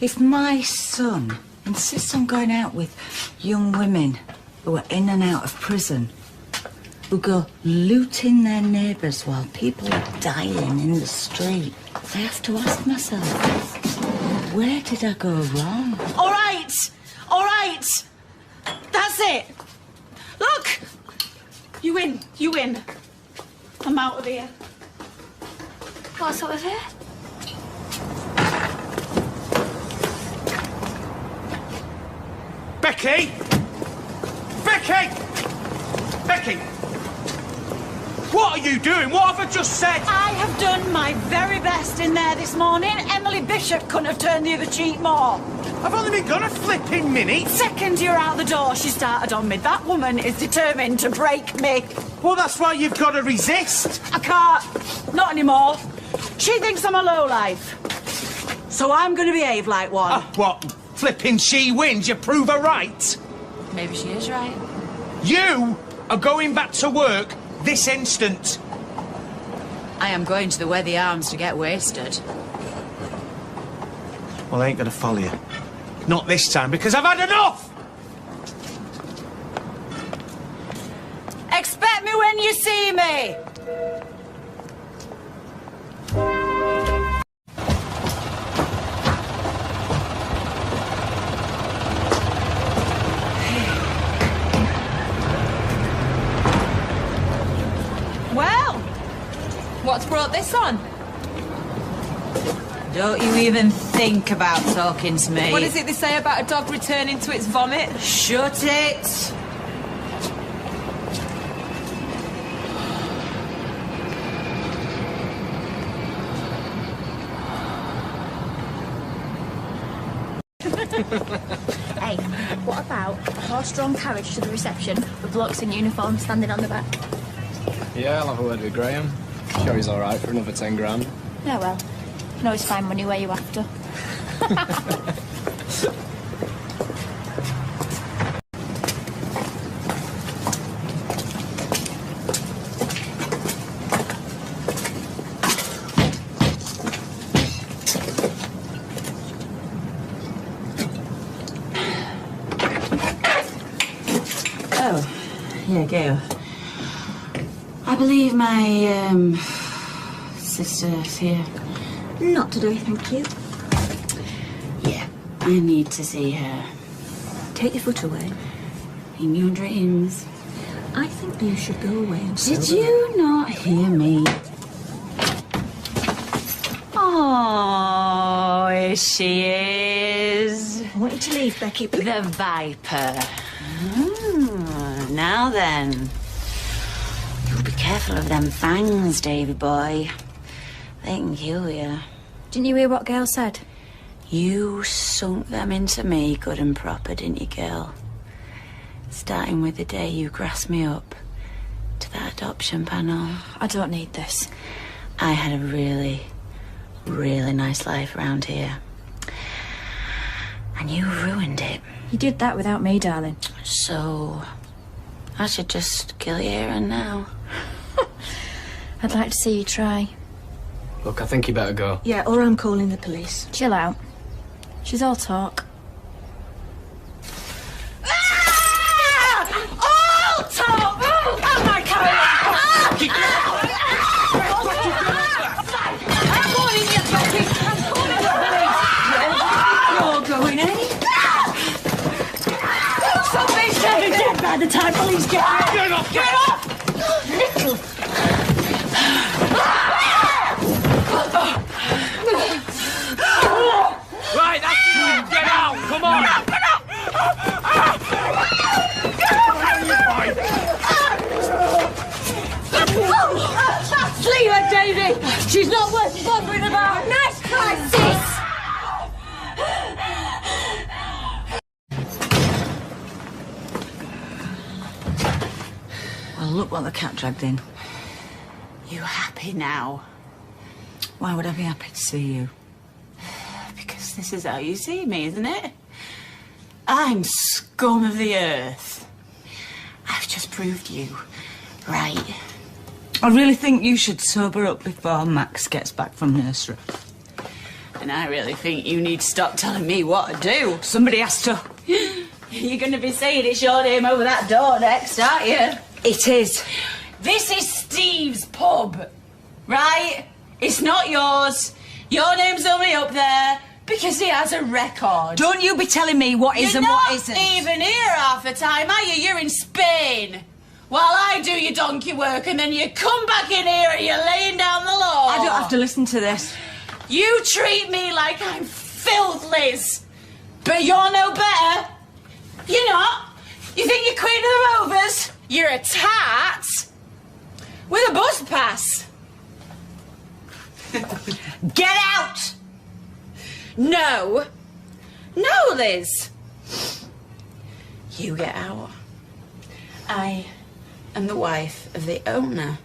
If my son insists on going out with young women who are in and out of prison, who go looting their neighbours while people are dying in the street, I have to ask myself, where did I go wrong? All right! All right! That's it! Look! You win. You win. I'm out of here. What's up with here? Becky! Becky! Becky! What are you doing? What have I just said? I have done my very best in there this morning. Emily Bishop couldn't have turned the other cheek more. I've only been gone a flipping minute. Second you're out the door, she started on me. That woman is determined to break me. Well, that's why you've got to resist. I can't. Not anymore. She thinks I'm a lowlife. So I'm going to behave like one. What? Flipping she wins, you prove her right. Maybe she is right. You are going back to work this instant. I am going to the Weathy Arms to get wasted. Well, I ain't going to follow you. Not this time, because I've had enough! Expect me when you see me. Well, what's brought this on? Don't you even think about talking to me. What is it they say about a dog returning to its vomit? Shut it. Hey, what about a horse-drawn carriage to the reception with blokes in uniform standing on the back? Yeah, I'll have a word with Graham. Sure he's all right for another 10 grand. Yeah, well, you can always find money where you're after. Oh, here you go. I believe my, sister's here. Not today, thank you. Yeah, I need to see her. Take your foot away. In your dreams. I think you should go away and Did you not hear me? Oh, here she is. I want you to leave, Becky, please. The Viper. Now then. You'll be careful of them fangs, Davy boy. They can kill you. Didn't you hear what Gail said? You sunk them into me good and proper, didn't you, girl? Starting with the day you grasped me up to that adoption panel. I don't need this. I had a really, really nice life around here. And you ruined it. You did that without me, darling. So, I should just kill you here and now. I'd like to see you try. Look, I think you better go. Yeah, or I'm calling the police. Chill out. She's all talk. All talk! Oh, my God! I'm going in your pocket. I'm calling the police. You're going in. Somebody's going to dead by the time police get here. Get off! Get off! Little. Right, that's it. Get out. Come on. Leave her, Davy. She's not worth bothering about. Nice try, sis. Well, look what the cat dragged in. You happy now? Why would I be happy to see you? Because this is how you see me, isn't it? I'm scum of the earth. I've just proved you right. I really think you should sober up before Max gets back from nursery. And I really think you need to stop telling me what to do. Somebody has to. You're going to be saying it's your name over that door next, aren't you? It is. This is Steve's pub, right? It's not yours. Your name's only up there because he has a record. Don't you be telling me what is You're and what not isn't. even here half the time, are you? You're in Spain. While I do your donkey work and then you come back in here and you're laying down the law. I don't have to listen to this. You treat me like I'm filth, Liz. But you're no better. You're not. You think you're Queen of the Rovers? You're a tat with a bus pass. Get out! No. No, Liz. You get out. I am the wife of the owner.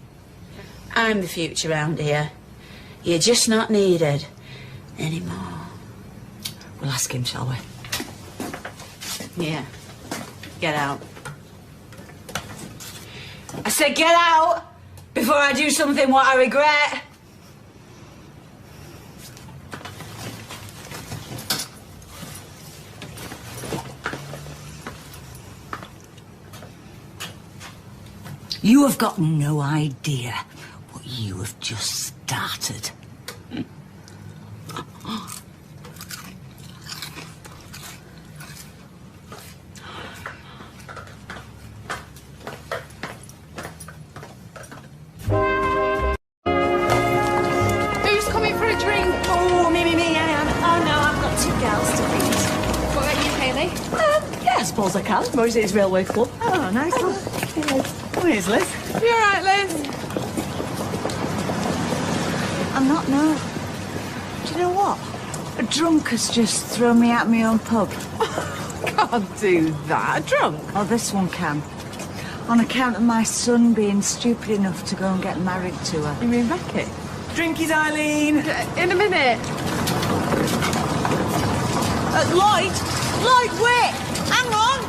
I'm the future round here. You're just not needed anymore. We'll ask him, shall we? Yeah. Get out. I said get out before I do something what I regret. You have got no idea what you have just started. Who's coming for a drink? Oh, me, I am. Oh, no, I've got 2 girls to feed. What about you, Hayley? Yeah, I suppose I can. Mosey's Railway Club. Oh, nice one. Oh, here's Liz. You all right, Liz? I'm not, no. Do you know what? A drunk has just thrown me out of my own pub. Can't do that. Drunk? Oh, this one can. On account of my son being stupid enough to go and get married to her. You mean Becky? Drinkies, Eileen. In a minute. Lloyd! Lloyd, wait! Hang on!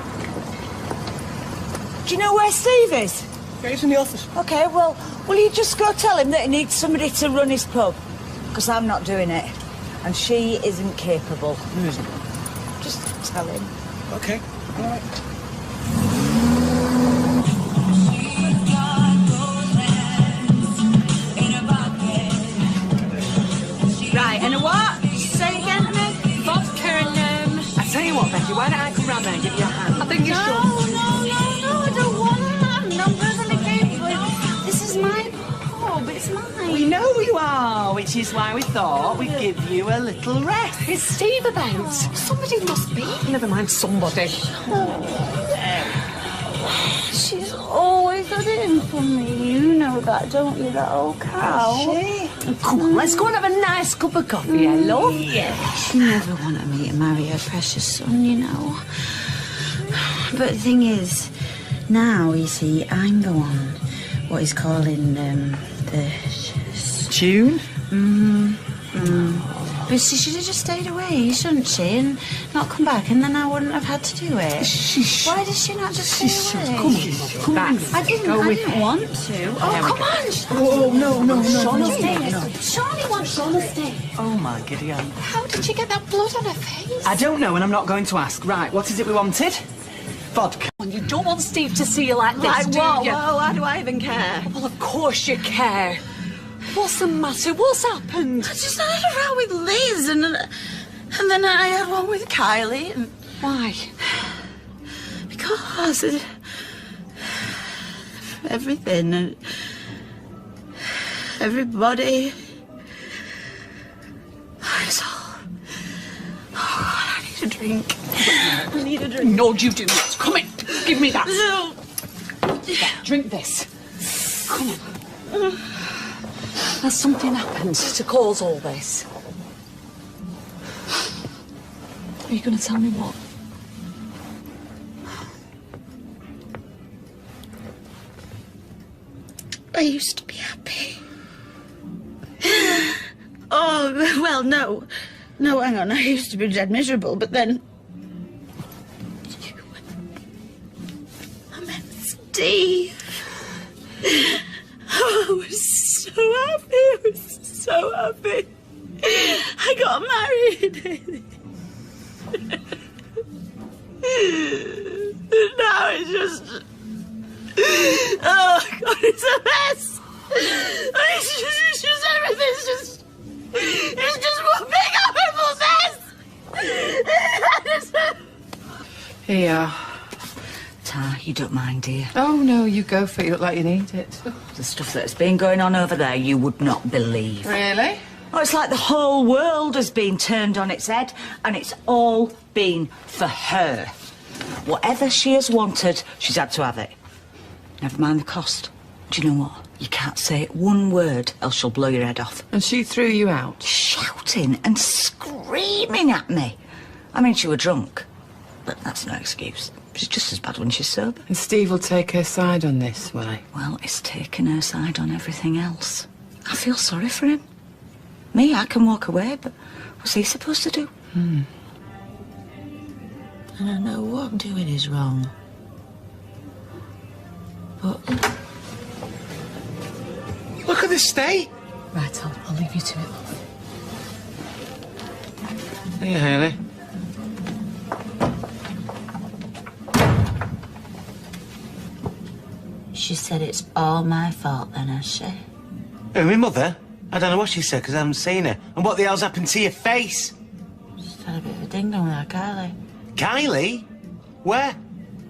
Do you know where Steve is? Yeah, he's in the office. OK, well, will you just go tell him that he needs somebody to run his pub? Because I'm not doing it. And she isn't capable. Who isn't? Just tell him. OK, all right. Right, and a what? Say it again to me. Vodka and I tell you what, Becky, why don't I come round there and give you a hand? I think you should. No, I don't want to have numbers on the game. This is my pub, it's mine. We know you are, which is why we thought we'd give you a little rest. Is Steve about? Somebody must be. Never mind somebody. She's always got it in for me. You know that, don't you, that old cow? Come on, let's go and have a nice cup of coffee, eh, love? Yeah. She never wanted me to marry her precious son, you know. But the thing is, now, you see, I'm the one what he's calling the... Tune? But she should have just stayed away, shouldn't she? And not come back, and then I wouldn't have had to do it. Why does she not just stay away? Come on. I didn't want to. Oh, come on. Oh, no. Shauna, stay. Shawnee wants Shauna to stay. Oh, my Gideon. How did she get that blood on her face? I don't know, and I'm not going to ask. Right, what is it we wanted? Vodka. You don't want Steve to see you like this, Like do what? you? Well, why do I even care? Well, of course you care. What's the matter? What's happened? I just had a row with Liz, and then I had one with Kylie. And why? Because of everything and everybody. It's all. Oh, God, I need a drink. I need a drink. No, you do not. Come in. Give me that. No. Drink this. Come on. Has something happened to cause all this? Are you going to tell me what? I used to be happy. Oh, well, no. No, hang on. I used to be dead miserable, but then... I met Steve. Oh, I was so happy. I was so happy. I got married. Now it's just... Oh, God, it's a mess. It's just everything's just... It's just one big horrible mess. Here. Ta, you don't mind, dear? Oh, no, you go for it. You look like you need it. The stuff that's been going on over there, you would not believe. Really? Oh, it's like the whole world has been turned on its head, and it's all been for her. Whatever she has wanted, she's had to have it. Never mind the cost. Do you know what? You can't say one word, else she'll blow your head off. And she threw you out? Shouting and screaming at me. I mean, she was drunk, but that's no excuse. She's just as bad when she's sober. And Steve will take her side on this, will he? Well, it's taken her side on everything else. I feel sorry for him. Me, I can walk away, but what's he supposed to do? And I know what I'm doing is wrong. But... Look at this state. Right, I'll leave you to it, love. Hey, Hayley. She said it's all my fault then, has she? Oh, my mother? I don't know what she said because I haven't seen her. And what the hell's happened to your face? She's had a bit of a ding-dong with her, Kylie. Kylie? Where?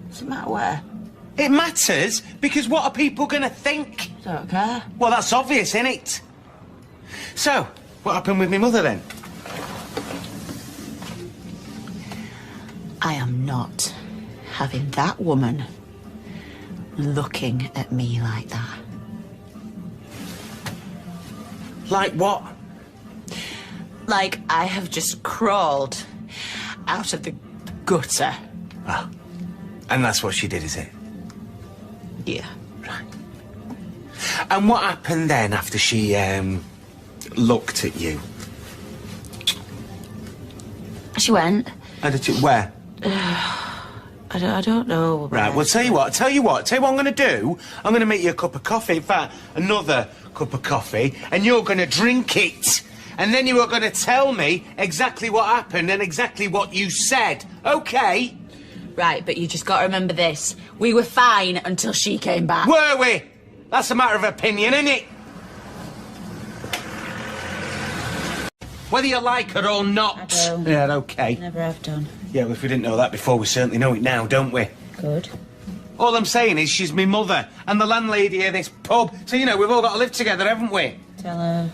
Does it matter where? It matters because what are people going to think? Don't care. Well, that's obvious, isn't it? So, what happened with my mother then? I am not having that woman looking at me like that. Like what? Like I have just crawled out of the gutter. Ah. And that's what she did, is it? Yeah. Right. And what happened then after she, looked at you? She went. How did you... Where? I don't know. Right, well, tell you what I'm going to do. I'm going to make you a cup of coffee. In fact, another cup of coffee, and you're going to drink it. And then you are going to tell me exactly what happened and exactly what you said. OK? Right, but you just got to remember this. We were fine until she came back. Were we? That's a matter of opinion, isn't it? Whether you like her or not. I don't. Yeah, OK. Never have done. Yeah, well, if we didn't know that before, we certainly know it now, don't we? Good. All I'm saying is she's my mother and the landlady of this pub. So, you know, we've all got to live together, haven't we? Tell her.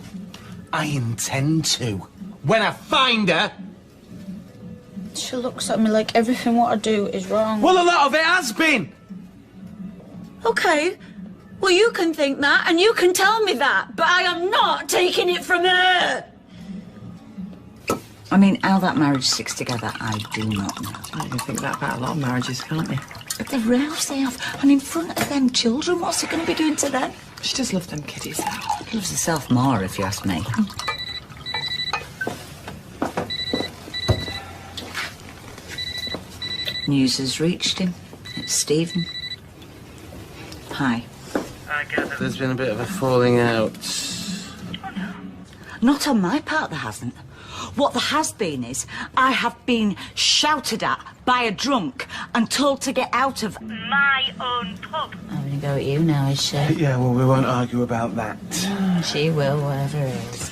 I intend to. When I find her... She looks at me like everything what I do is wrong. Well, a lot of it has been. OK. Well, you can think that, and you can tell me that, but I am not taking it from her. I mean, how that marriage sticks together, I do not know. You can think that about a lot of marriages, can't you? But the rows they have, and in front of them children, what's it going to be doing to them? She does love them kiddies. She loves herself more, if you ask me. News has reached him. It's Stephen. Hi. I gather there's been a bit of a falling out. Not on my part, there hasn't. What there has been is I have been shouted at by a drunk and told to get out of my own pub. Having a go at you now, is she? Yeah, well, we won't argue about that. She will, whatever it is.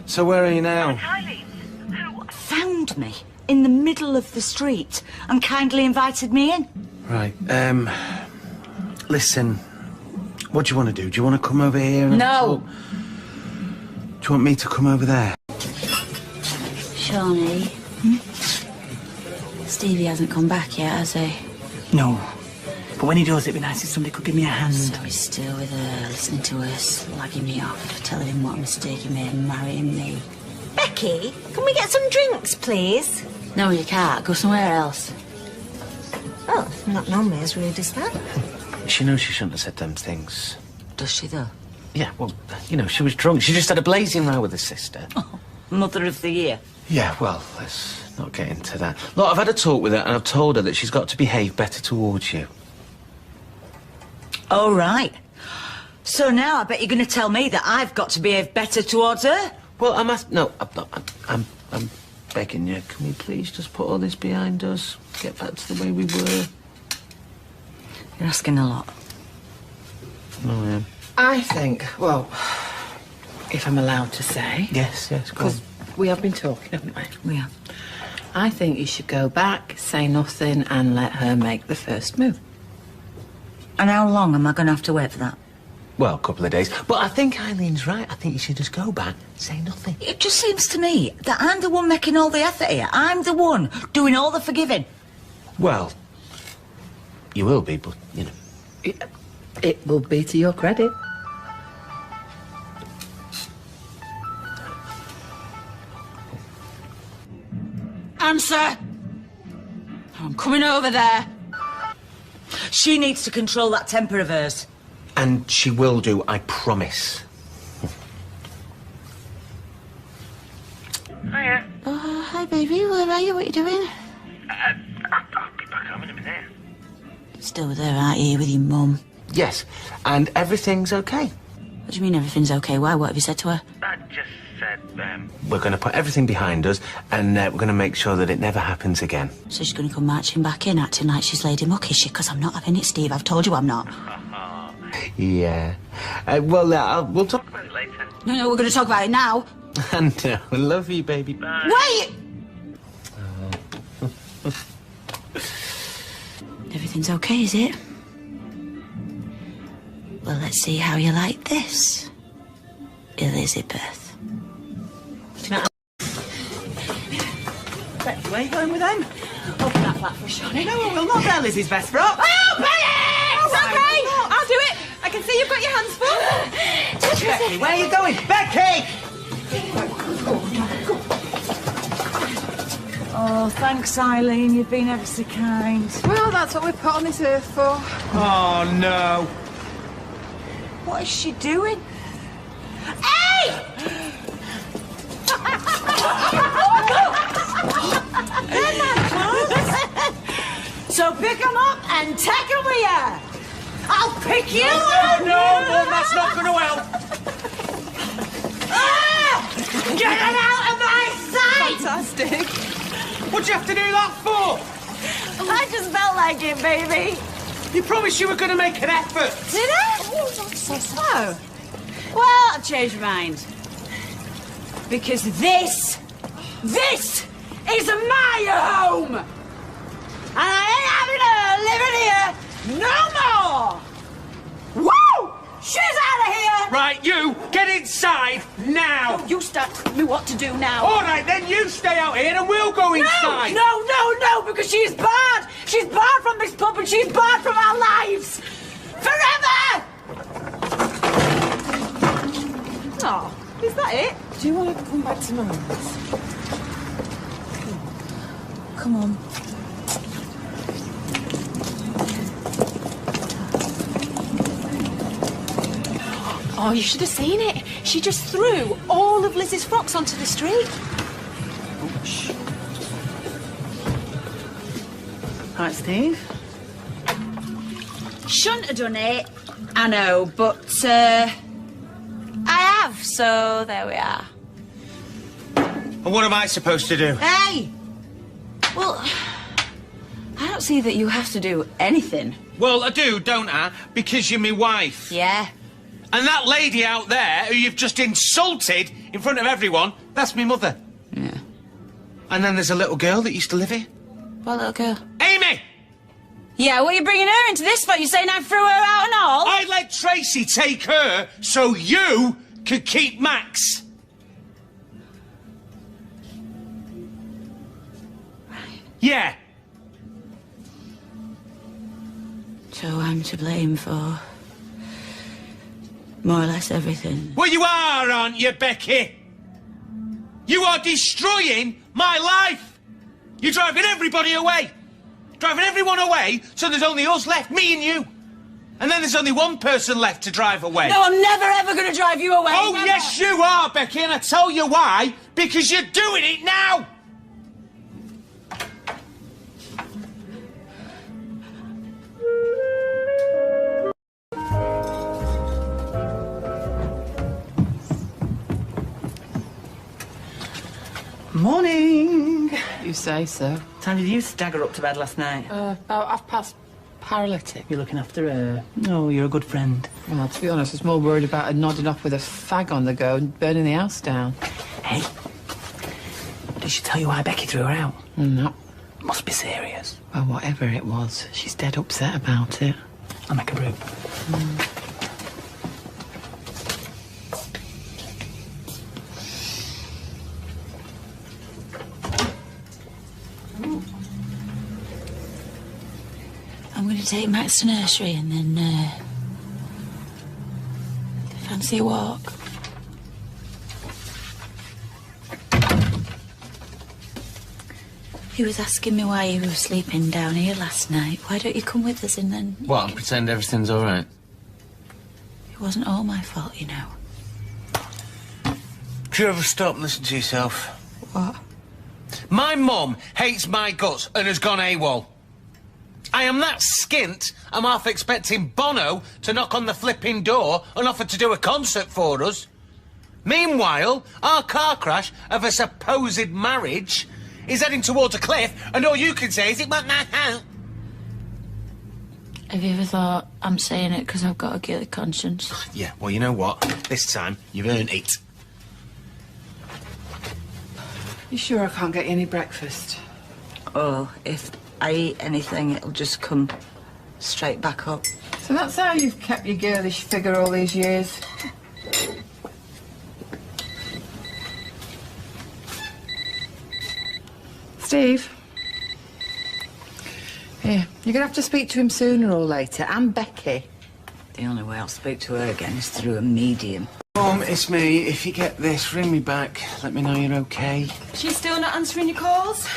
So where are you now? Who found me in the middle of the street and kindly invited me in. Right, listen, what do you want to do? Do you want to come over here and No. talk? Do you want me to come over there? Shawnee. Stevie hasn't come back yet, has he? No. But when he does, it'd be nice if somebody could give me a hand. So he's still with her, listening to her, slagging me off, telling him what a mistake he made in marrying me. Becky, can we get some drinks, please? No, you can't. Go somewhere else. Oh, not normally as rude as that. She knows she shouldn't have said them things. Does she, though? Yeah, well, you know, she was drunk. She just had a blazing row with her sister. Oh, Mother of the Year. Yeah, well, let's not get into that. Look, I've had a talk with her and I've told her that she's got to behave better towards you. Oh, right. So now I bet you're going to tell me that I've got to behave better towards her? Well, no, I'm not. I'm begging you. Can we please just put all this behind us? Get back to the way we were? You're asking a lot. No, I am. I think, well, if I'm allowed to say. Yes, go on. Because we have been talking, haven't we? We have. I think you should go back, say nothing, and let her make the first move. And how long am I going to have to wait for that? Well, a couple of days. But I think Eileen's right. I think you should just go back, say nothing. It just seems to me that I'm the one making all the effort here. I'm the one doing all the forgiving. Well, you will be, but, you know. It will be to your credit. Answer! I'm coming over there. She needs to control that temper of hers. And she will do, I promise. Hiya. Oh, hi, baby. Where are you? What are you doing? I'll be back home in a minute. Still there, aren't you, with your mum? Yes, and everything's okay. What do you mean everything's okay? Why? What have you said to her? I just said, We're going to put everything behind us, and we're going to make sure that it never happens again. So she's going to come marching back in, acting like she's Lady Muck, is she? Because I'm not having it, Steve. I've told you I'm not. Yeah. We'll talk about it later. No, we're going to talk about it now. And I love you, baby. Bye. Wait! Everything's okay, is it? Well, let's see how you like this, Elizabeth. Becky, where are you going with them? Open that flat for Shawnee. No, we will not. They're Lizzie's best frock. Oh, Benny! It's okay. I'll do it. I can see you've got your hands full. Becky, where are you going? Becky! Oh, thanks, Eileen. You've been ever so kind. Well, that's what we're put on this earth for. Oh, no. What is she doing? Hey! They're my clothes. So pick them up and take them with you. I'll pick you up. No, Mum, that's not going to help. Get them out of my sight! Fantastic. What'd you have to do that for? I just felt like it, baby. You promised you were going to make an effort. Did I? Oh, that's so slow. Well, I've changed my mind. Because this is my home. And I ain't having her living here no more. Woo! She's out of here. Right, you, get inside now. No, you start telling me what to do now. All right, then you stay out here and we'll go inside. No, because she's barred. She's barred from this pub and she's barred from our lives. Forever! Oh, is that it? Do you want to come back to Mum's? Come on. Oh, you should have seen it. She just threw all of Liz's frocks onto the street. Right, Steve. Shouldn't have done it. I know, but I have, so there we are. And what am I supposed to do? Hey! Well, I don't see that you have to do anything. Well, I do, don't I? Because you're my wife. Yeah. And that lady out there who you've just insulted in front of everyone, that's my mother. Yeah. And then there's a little girl that used to live here. What little girl? Amy! Yeah, what are you bringing her into this for? You saying I threw her out and all? I let Tracy take her so you could keep Max. Right. Yeah. So I'm to blame for more or less everything. Well, you are, aren't you, Becky? You are destroying my life. You're driving everybody away. Driving everyone away, so there's only us left, me and you. And then there's only one person left to drive away. No, I'm never ever going to drive you away. Oh, never. yes, you are, Becky, and I tell you why. Because you're doing it now. Morning. You say so. Time did you stagger up to bed last night? About half past paralytic. You're looking after her. Oh, you're a good friend. Well, to be honest, I was more worried about her nodding off with a fag on the go and burning the house down. Hey, did she tell you why Becky threw her out? No. Must be serious. Well, whatever it was, she's dead upset about it. I'll make a brew. I'm going to take Max to nursery and then, fancy a walk. He was asking me why you were sleeping down here last night. Why don't you come with us and then... What, and pretend everything's all right? It wasn't all my fault, you know. Do you ever stop and listen to yourself? What? My mum hates my guts and has gone AWOL. I am that skint, I'm half expecting Bono to knock on the flipping door and offer to do a concert for us. Meanwhile, our car crash of a supposed marriage is heading towards a cliff, and all you can say is it went my house. Have you ever thought I'm saying it because I've got a guilty conscience? Yeah, well, you know what? This time, you've earned it. You sure I can't get you any breakfast? Oh, if I eat anything, it'll just come straight back up. So that's how you've kept your girlish figure all these years? Steve? Here, you're going to have to speak to him sooner or later, and Becky. The only way I'll speak to her again is through a medium. Mum, it's me. If you get this, ring me back. Let me know you're okay. She's still not answering your calls?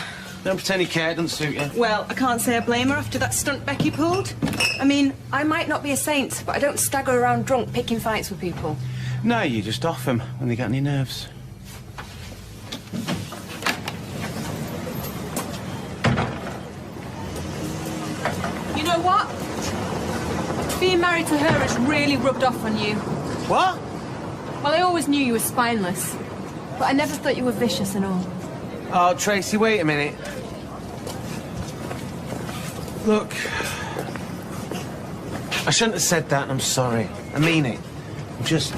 Don't pretend you care, it doesn't suit you. Well, I can't say I blame her after that stunt Becky pulled. I mean, I might not be a saint, but I don't stagger around drunk picking fights with people. No, you just off them when they get on your nerves. You know what? Being married to her has really rubbed off on you. What? Well, I always knew you were spineless, but I never thought you were vicious and all. Oh, Tracy, wait a minute. Look, I shouldn't have said that, and I'm sorry. I mean it. I'm just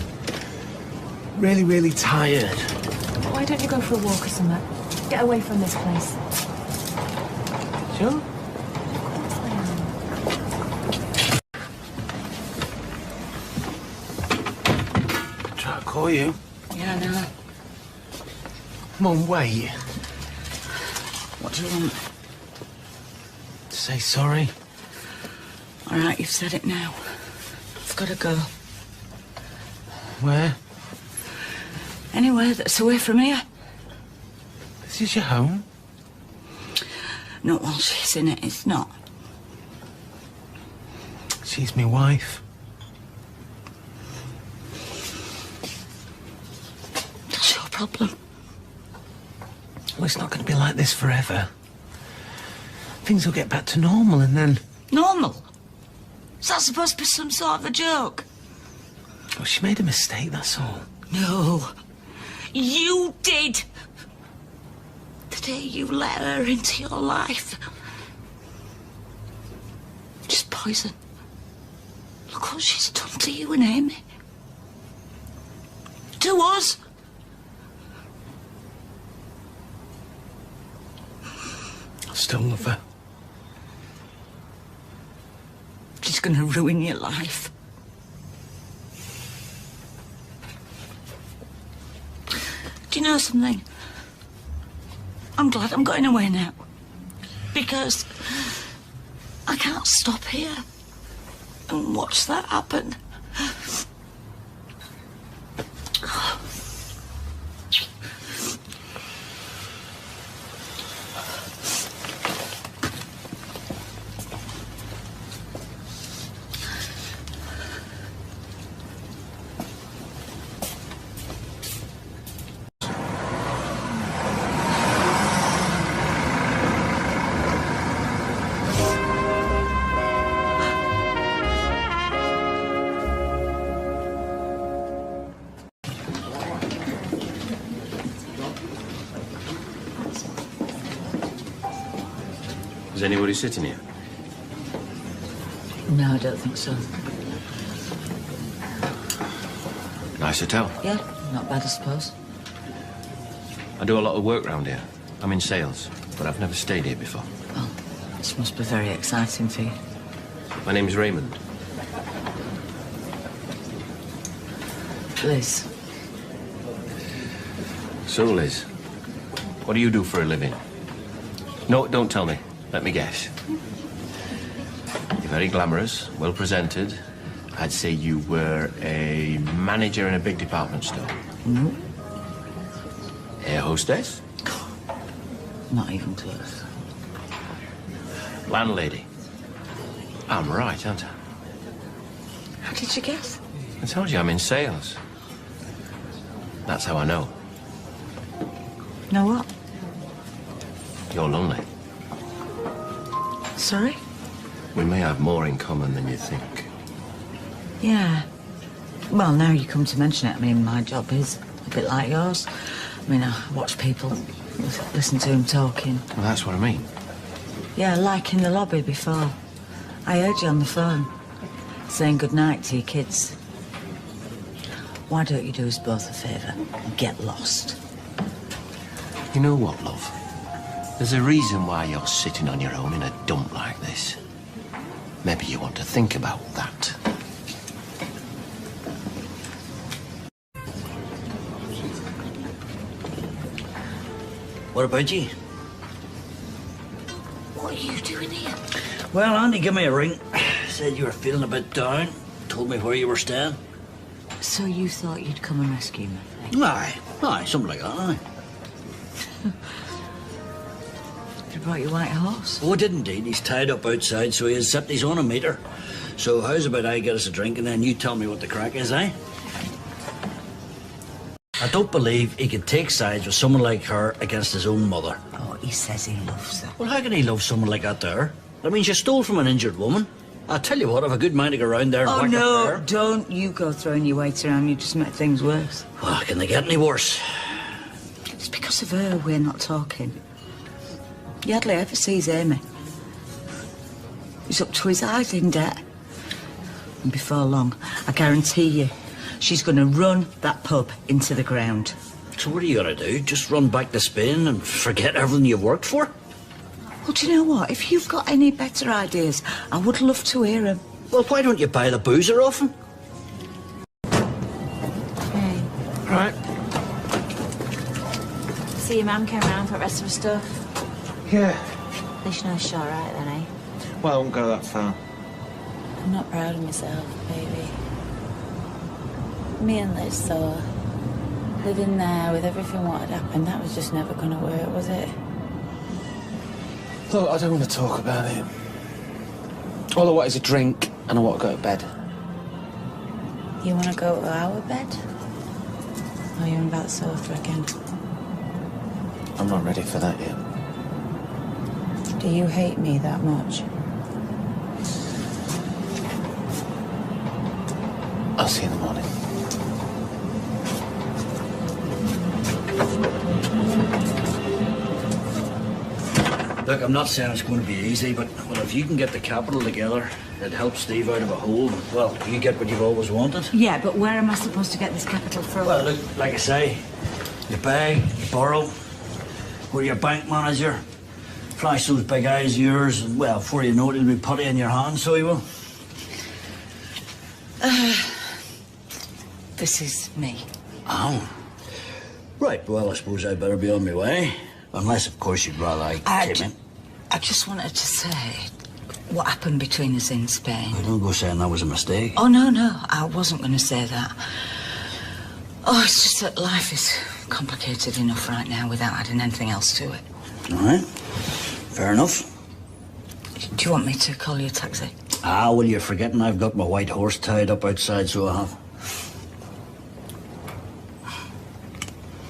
really, really tired. Why don't you go for a walk or something? Get away from this place. Sure? Try to call you. Yeah, I know. Mum, wait. What do you want? Say sorry. All right, you've said it now. I've got to go. Where? Anywhere that's away from here. This is your home? Not while she's in it, it's not. She's my wife. That's your problem. Well, it's not going to be like this forever. Things will get back to normal and then... Normal? Is that supposed to be some sort of a joke? Oh, she made a mistake, that's all. No. You did. The day you let her into your life. Just poison. Look what she's done to you and Amy. To us. I still love her. She's going to ruin your life. Do you know something? I'm glad I'm going away now. Because I can't stop here and watch that happen. Is anybody sitting here? No, I don't think so. Nice hotel. Yeah, not bad, I suppose. I do a lot of work round here. I'm in sales, but I've never stayed here before. Well, this must be very exciting for you. My name's Raymond. Liz. So, Liz, what do you do for a living? No, don't tell me. Let me guess. You're very glamorous, well presented. I'd say you were a manager in a big department store. No. Air hostess? Not even close. Landlady. I'm right, aren't I? How did you guess? I told you I'm in sales. That's how I know. Know what? You're lonely. Sorry? We may have more in common than you think. Yeah. Well, now you come to mention it, I mean, my job is a bit like yours. I mean, I watch people, listen to them talking. Well, that's what I mean. Yeah, like in the lobby before. I heard you on the phone, saying goodnight to your kids. Why don't you do us both a favour and get lost? You know what, love? There's a reason why you're sitting on your own in a dump like this. Maybe you want to think about that. What about you? What are you doing here? Well, Andy gave me a ring. Said you were feeling a bit down. Told me where you were staying. So you thought you'd come and rescue me? Aye, something like that, aye. You brought your white horse? Oh, I did indeed. He's tied up outside, so he has zipped. He's on a meter. So how's about I get us a drink and then you tell me what the crack is, eh? I don't believe he could take sides with someone like her against his own mother. Oh, he says he loves her. Well, how can he love someone like that there? I mean, she stole from an injured woman. I'll tell you what, I've a good mind to go around there and whack no, her. don't you go throwing your weight around. You just make things worse. Well, can they get any worse? It's because of her we're not talking. Yardley ever sees Amy. He's up to his eyes in debt. And before long, I guarantee you, she's going to run that pub into the ground. So what are you going to do? Just run back to Spain and forget everything you've worked for? Well, do you know what? If you've got any better ideas, I would love to hear them. Well, why don't you buy the boozer off him? Hey. Right. See your man came round for the rest of the stuff. Yeah. At least you know she's all right then, eh? Well, I won't go that far. I'm not proud of myself, baby. Me and Liz saw living there with everything what had happened, that was just never gonna work, was it? Look, I don't want to talk about it. All I want is a drink, and I want to go to bed. You wanna go to our bed? Or are you on about the sofa again? I'm not ready for that yet. Do you hate me that much? I'll see you in the morning. Look, I'm not saying it's going to be easy, but well, if you can get the capital together, it helps Steve out of a hole. Well, you get what you've always wanted. Yeah, but where am I supposed to get this capital from? Well, look, like I say, you beg, you borrow, go to your bank manager, flash those big eyes of yours, and well, before you know it, he'll be putty in your hand, so he will. This is me. Oh. Right, well, I suppose I'd better be on my way. Unless, of course, you'd rather I came in. I just wanted to say what happened between us in Spain. Well, don't go saying that was a mistake. Oh, no, I wasn't going to say that. Oh, it's just that life is complicated enough right now without adding anything else to it. All right. Fair enough. Do you want me to call you a taxi? Ah, well, you're forgetting I've got my white horse tied up outside, so I have.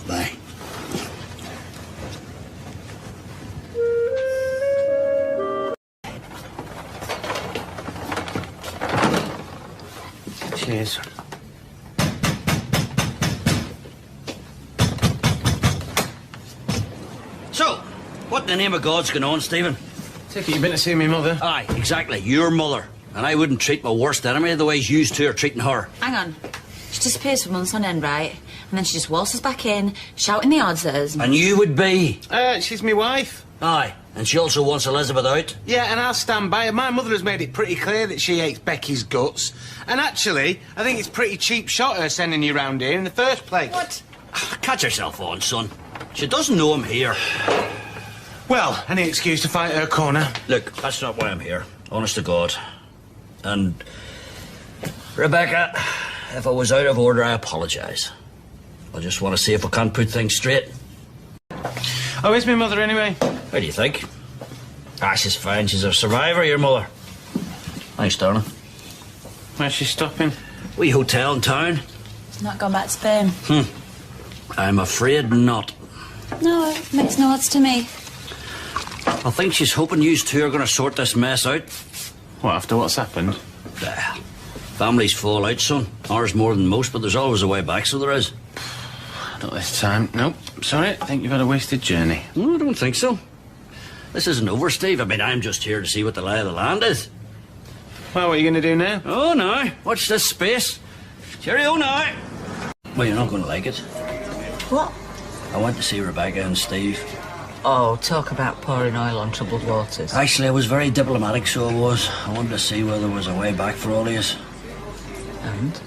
Bye. Cheers. So, what in the name of God's going on, Stephen? Take it you've been to see me mother? Aye, exactly. Your mother. And I wouldn't treat my worst enemy the way you two are treating her. Hang on. She disappears for months on end, right? And then she just waltzes back in, shouting the odds at us. And you would be? She's my wife. Aye. And she also wants Elizabeth out? Yeah, and I'll stand by her. My mother has made it pretty clear that she hates Becky's guts. And actually, I think it's pretty cheap shot her sending you round here in the first place. What? Catch yourself on, son. She doesn't know I'm here. Well, any excuse to fight her corner. Look, that's not why I'm here. Honest to God. And, Rebecca, if I was out of order, I apologise. I just want to see if I can't put things straight. Oh, where's my mother anyway? What do you think? Ah, she's fine. She's a survivor, your mother. Thanks, darling. Where's she stopping? Wee hotel in town. She's not gone back to Spain. I'm afraid not. No, it makes no odds to me. I think she's hoping you two are going to sort this mess out. What, after what's happened? Families fall out, son. Ours more than most, but there's always a way back, so there is. Not this time. Nope. Sorry, I think you've had a wasted journey. No, I don't think so. This isn't over, Steve. I mean, I'm just here to see what the lie of the land is. Well, what are you going to do now? Oh, no. Watch this space. Cheerio now. Well, you're not going to like it. What? I went to see Rebecca and Steve. Oh, talk about pouring oil on troubled waters. Actually, I was very diplomatic, so I was. I wanted to see whether there was a way back for all of us. And?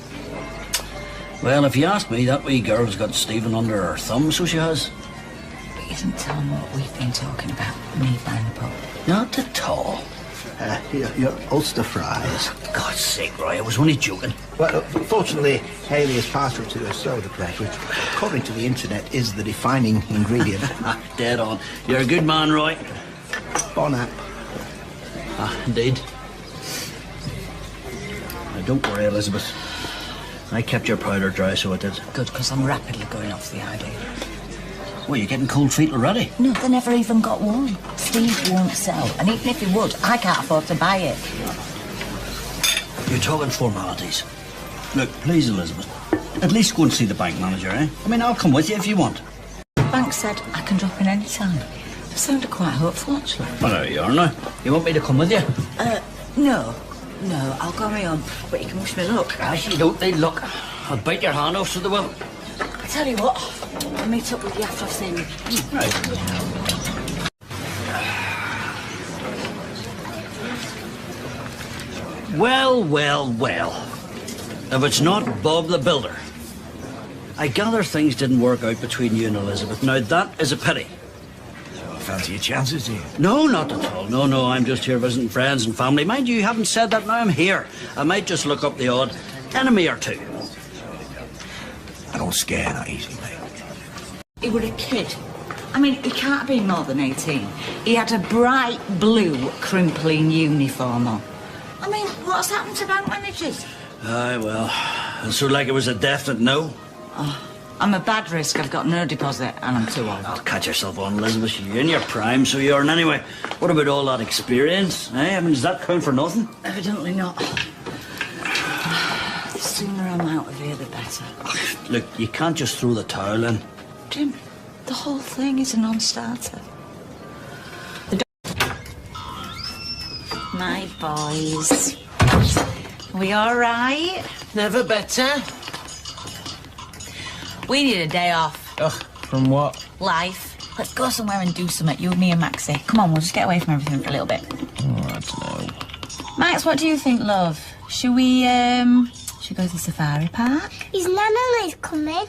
Well, if you ask me, that wee girl's got Stephen under her thumb, so she has. But isn't Tom what we've been talking about, me buying the pub? Not at all. Your Ulster fries. For God's sake, Roy, I was only joking. Well, fortunately, Hayley has passed her to a soda bread, which, according to the internet, is the defining ingredient. Dead on. You're a good man, Roy. Bon app. Indeed. Now, don't worry, Elizabeth. I kept your powder dry, so I did. Good, because I'm rapidly going off the idea. Well, you're getting cold feet already. No, they never even got one. Steve won't sell, and even if he would, I can't afford to buy it. You're talking formalities. Look, please, Elizabeth, at least go and see the bank manager, eh? I mean, I'll come with you if you want. The bank said I can drop in any time. It sounded quite hopeful, actually. Well, there you are now. You want me to come with you? No, I'll go on my own, but you can wish me luck. You don't need luck. I'll bite your hand off so they will. I tell you what, I'll meet up with you after I've seen you. Right. Well. If it's not Bob the Builder. I gather things didn't work out between you and Elizabeth. Now, that is a pity. fancy your chances, do you? No, not at all. No, I'm just here visiting friends and family. Mind you haven't said that now I'm here. I might just look up the odd enemy or two. I don't scare that easy, mate. He was a kid. I mean, he can't have been more than 18. He had a bright blue crimpling uniform on. I mean, what's happened to bank managers? Aye, well, and so like it was a definite no? Oh, I'm a bad risk. I've got no deposit and I'm too old. I'll catch yourself on, Elizabeth. You're in your prime, so you are. And anyway, what about all that experience? Eh? I mean, does that count for nothing? Evidently not. The sooner I'm out of here, the better. Look, you can't just throw the towel in. Jim, the whole thing is a non-starter. My boys. Are we all right? Never better. We need a day off. Ugh, from what? Life. Let's go somewhere and do something, you, me and Maxie. Come on, we'll just get away from everything for a little bit. Oh, I don't know. Max, what do you think, love? Should we go to the safari park? Is Nana Liz coming?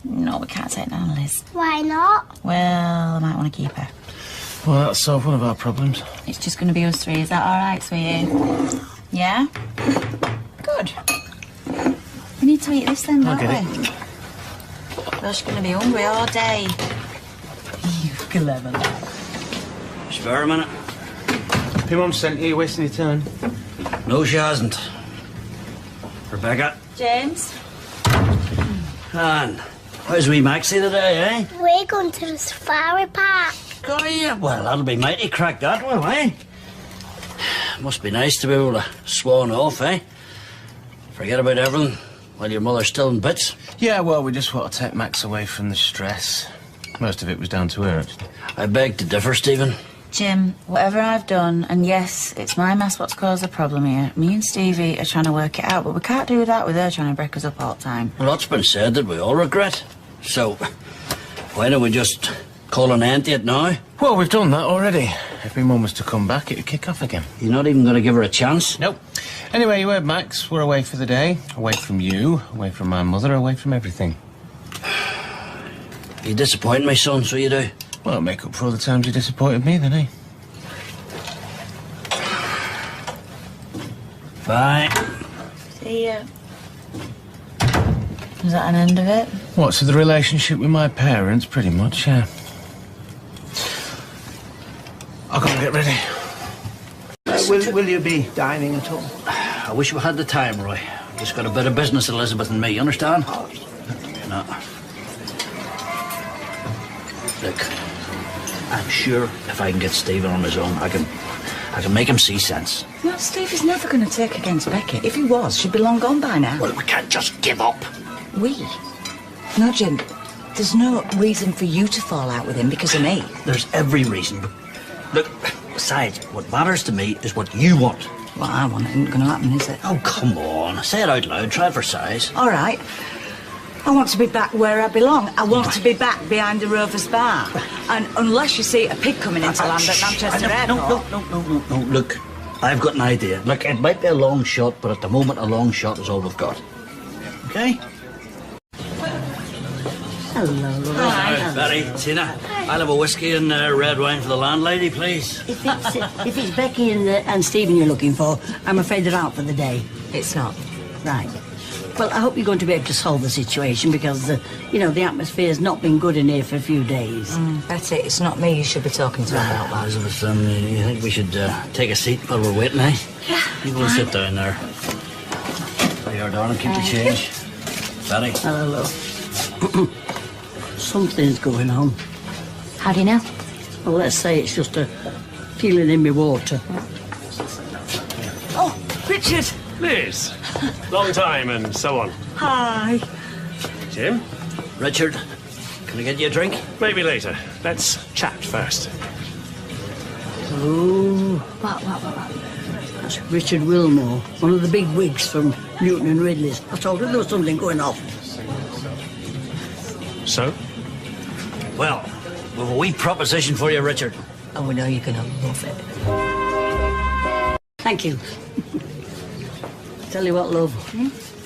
No, we can't take Nana Liz. Why not? Well, I might want to keep her. Well, that'll solve one of our problems. It's just going to be us three. Is that all right, sweetie? Yeah? Good. We need to eat this then, don't we? Well, she's going to be hungry all day. You clever lad. Spare a minute. Your mum sent you, wasting your time. No, she hasn't. Rebecca. James? And how's wee Maxie today, eh? We're going to the safari park. Oh, yeah, well, that'll be mighty crack, that will, eh? Must be nice to be able to swan off, eh? Forget about everything while your mother's still in bits. Yeah, well, we just want to take Max away from the stress. Most of it was down to her, actually. I beg to differ, Stephen. Jim, whatever I've done, and yes, it's my mess what's caused the problem here. Me and Stevie are trying to work it out, but we can't do that with her trying to break us up all the time. Well, that's been said that we all regret. So, why don't we just call an end to it now? Well, we've done that already. If my mum was to come back, it'd kick off again. You're not even going to give her a chance? Nope. Anyway, you heard Max. We're away for the day. Away from you, away from my mother, away from everything. You disappoint me, son, so you do. Well, make up for all the times you disappointed me, then, eh? Bye. See ya. Is that an end of it? What, so the relationship with my parents, pretty much, yeah. I'll go and get ready. Will you be dining at all? I wish we had the time, Roy. Just got a bit of business, Elizabeth and me, you understand? No. Look, I'm sure if I can get Stephen on his own, I can make him see sense. No, Steve is never going to take against Becky. If he was, she'd be long gone by now. Well, we can't just give up. We? No, Jim. There's no reason for you to fall out with him because of me. There's every reason. But look, besides, what matters to me is what you want. What I want ain't going to happen, is it? Oh, come on. Say it out loud. Try it for size. All right. I want to be back where I belong. I want to be back behind the Rovers Bar. And unless you see a pig coming into land at Manchester Airport... No. Look, I've got an idea. Look, it might be a long shot, but at the moment, a long shot is all we've got. Okay? Hello. Hi, Betty, Tina. I'll have a whiskey and red wine for the landlady, please. If it's Becky and Stephen you're looking for, I'm afraid they're out for the day. It's not. Right. Well, I hope you're going to be able to solve the situation because, the atmosphere's not been good in here for a few days. Betty, it's not me you should be talking to about that. Elizabeth, you think we should take a seat while we're waiting, eh? Yeah. You go and sit down there. There you are, darling. Keep the change. Betty. Hello. Something's going on. How do you know? Well, let's say it's just a feeling in my water. Oh, Richard. Liz, long time and so on. Hi. Jim? Richard, can I get you a drink? Maybe later. Let's chat first. Oh. What? That's Richard Wilmore, one of the big wigs from Newton and Ridley's. I told her there was something going off. So? Well, we've a wee proposition for you, Richard. And we know you're going to love it. Thank you. Tell you what, love.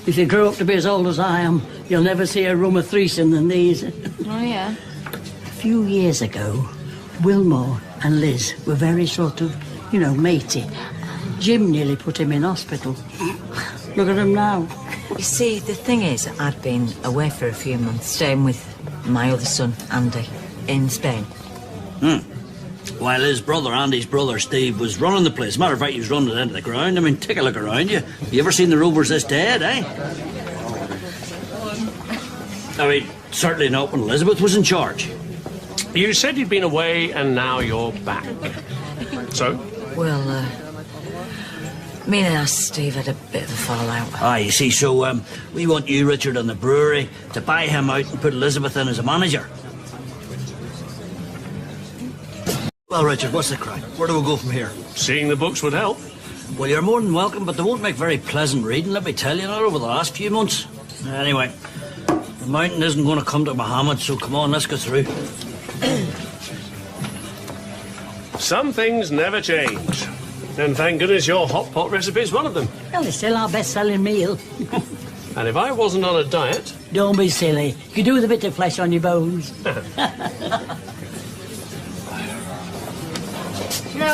If you grow up to be as old as I am, you'll never see a rummer threesome than these. Oh, yeah? A few years ago, Wilmore and Liz were very sort of, you know, matey. Jim nearly put him in hospital. Look at him now. You see, the thing is, I'd been away for a few months, staying with my other son, Andy, in Spain. While his brother, Andy's brother, Steve, was running the place. Matter of fact, he was running it into the ground. I mean, take a look around you. You ever seen the Rovers this dead, eh? I mean, certainly not when Elizabeth was in charge. You said you'd been away and now you're back. So? Well, me and Steve had a bit of a fallout. Ah, you see, so we want you, Richard, and the brewery to buy him out and put Elizabeth in as a manager. Well, Richard, what's the crack? Where do we go from here? Seeing the books would help. Well, you're more than welcome, but they won't make very pleasant reading, let me tell you, not over the last few months. Anyway, the mountain isn't going to come to Mohammed, so come on, let's go through. Some things never change. And thank goodness your hot pot recipe is one of them. Well, it's still our best-selling meal. And if I wasn't on a diet... Don't be silly. You could do with a bit of flesh on your bones. No,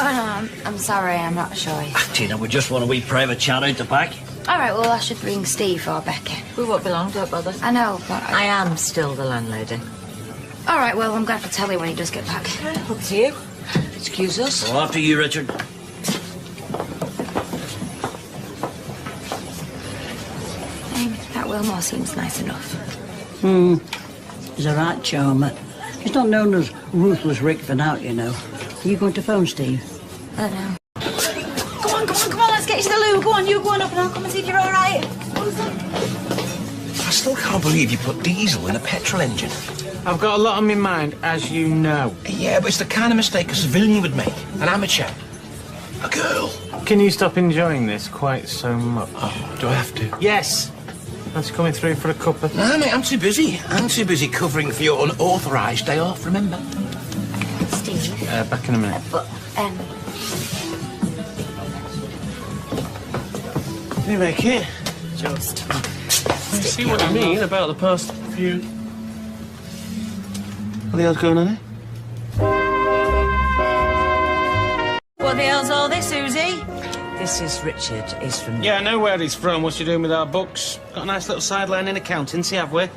I'm sorry, I'm not sure. Tina, we just want a wee private chat out the back. All right, well, I should bring Steve or Becky. We won't be long, don't bother. I know, but... I am still the landlady. All right, well, I'm glad to tell you when he does get back. Up to you. Excuse us. Well, after you, Richard. That Wilmore seems nice enough. He's a right charmer. He's not known as Ruthless Rick for now, you know. Are you going to phone Steve? I don't know. Come on, let's get you to the loo. Go on, you go on up and I'll come and see if you're all right. I still can't believe you put diesel in a petrol engine. I've got a lot on my mind, as you know. Yeah, but it's the kind of mistake a civilian would make. An amateur. A girl. Can you stop enjoying this quite so much? Oh, do I have to? Yes. That's coming through for a cuppa. No, mate, I'm too busy. I'm too busy covering for your unauthorised day off, remember? Steve. Back in a minute. Can you make it? Just... I see what you mean about the past few... What the hell's going on here? What the hell's all this, Susie? This is Richard. He's from... Yeah, I know where he's from. What's he doing with our books? Got a nice little sideline in accountancy, have we?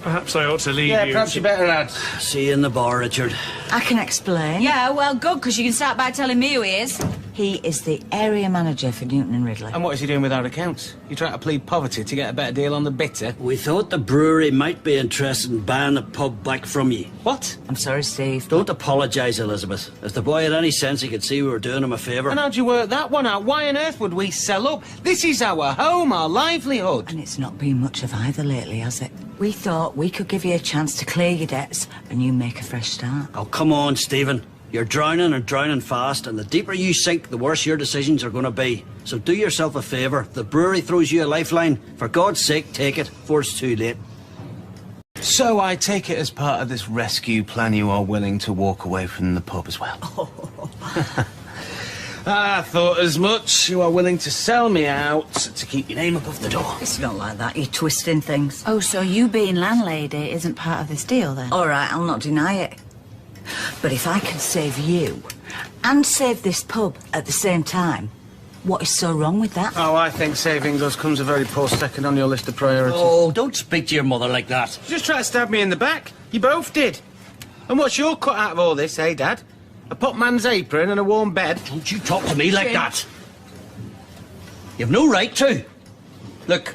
Perhaps I ought to leave you... Yeah, perhaps you better, lad. See you in the bar, Richard. I can explain. Yeah, well, good, because you can start by telling me who he is. He is the area manager for Newton and Ridley. And what is he doing with our accounts? You trying to plead poverty to get a better deal on the bitter? We thought the brewery might be interested in buying the pub back from you. What? I'm sorry, Steve. Don't apologise, Elizabeth. If the boy had any sense, he could see we were doing him a favour. And how'd you work that one out? Why on earth would we sell up? This is our home, our livelihood. And it's not been much of either lately, has it? We thought we could give you a chance to clear your debts and you make a fresh start. Oh, come on, Stephen. You're drowning and drowning fast, and the deeper you sink, the worse your decisions are going to be. So do yourself a favour. If the brewery throws you a lifeline, for God's sake, take it, before it's too late. So I take it as part of this rescue plan you are willing to walk away from the pub as well? I thought as much. You are willing to sell me out to keep your name above the door. It's not like that. You're twisting things. Oh, so you being landlady isn't part of this deal, then? All right, I'll not deny it. But if I can save you and save this pub at the same time, what is so wrong with that? Oh, I think saving us comes a very poor second on your list of priorities. Oh, don't speak to your mother like that. You just try to stab me in the back. You both did. And what's your cut out of all this, eh, Dad? A potman's apron and a warm bed? Don't you talk to me like that. You've no right to. Look,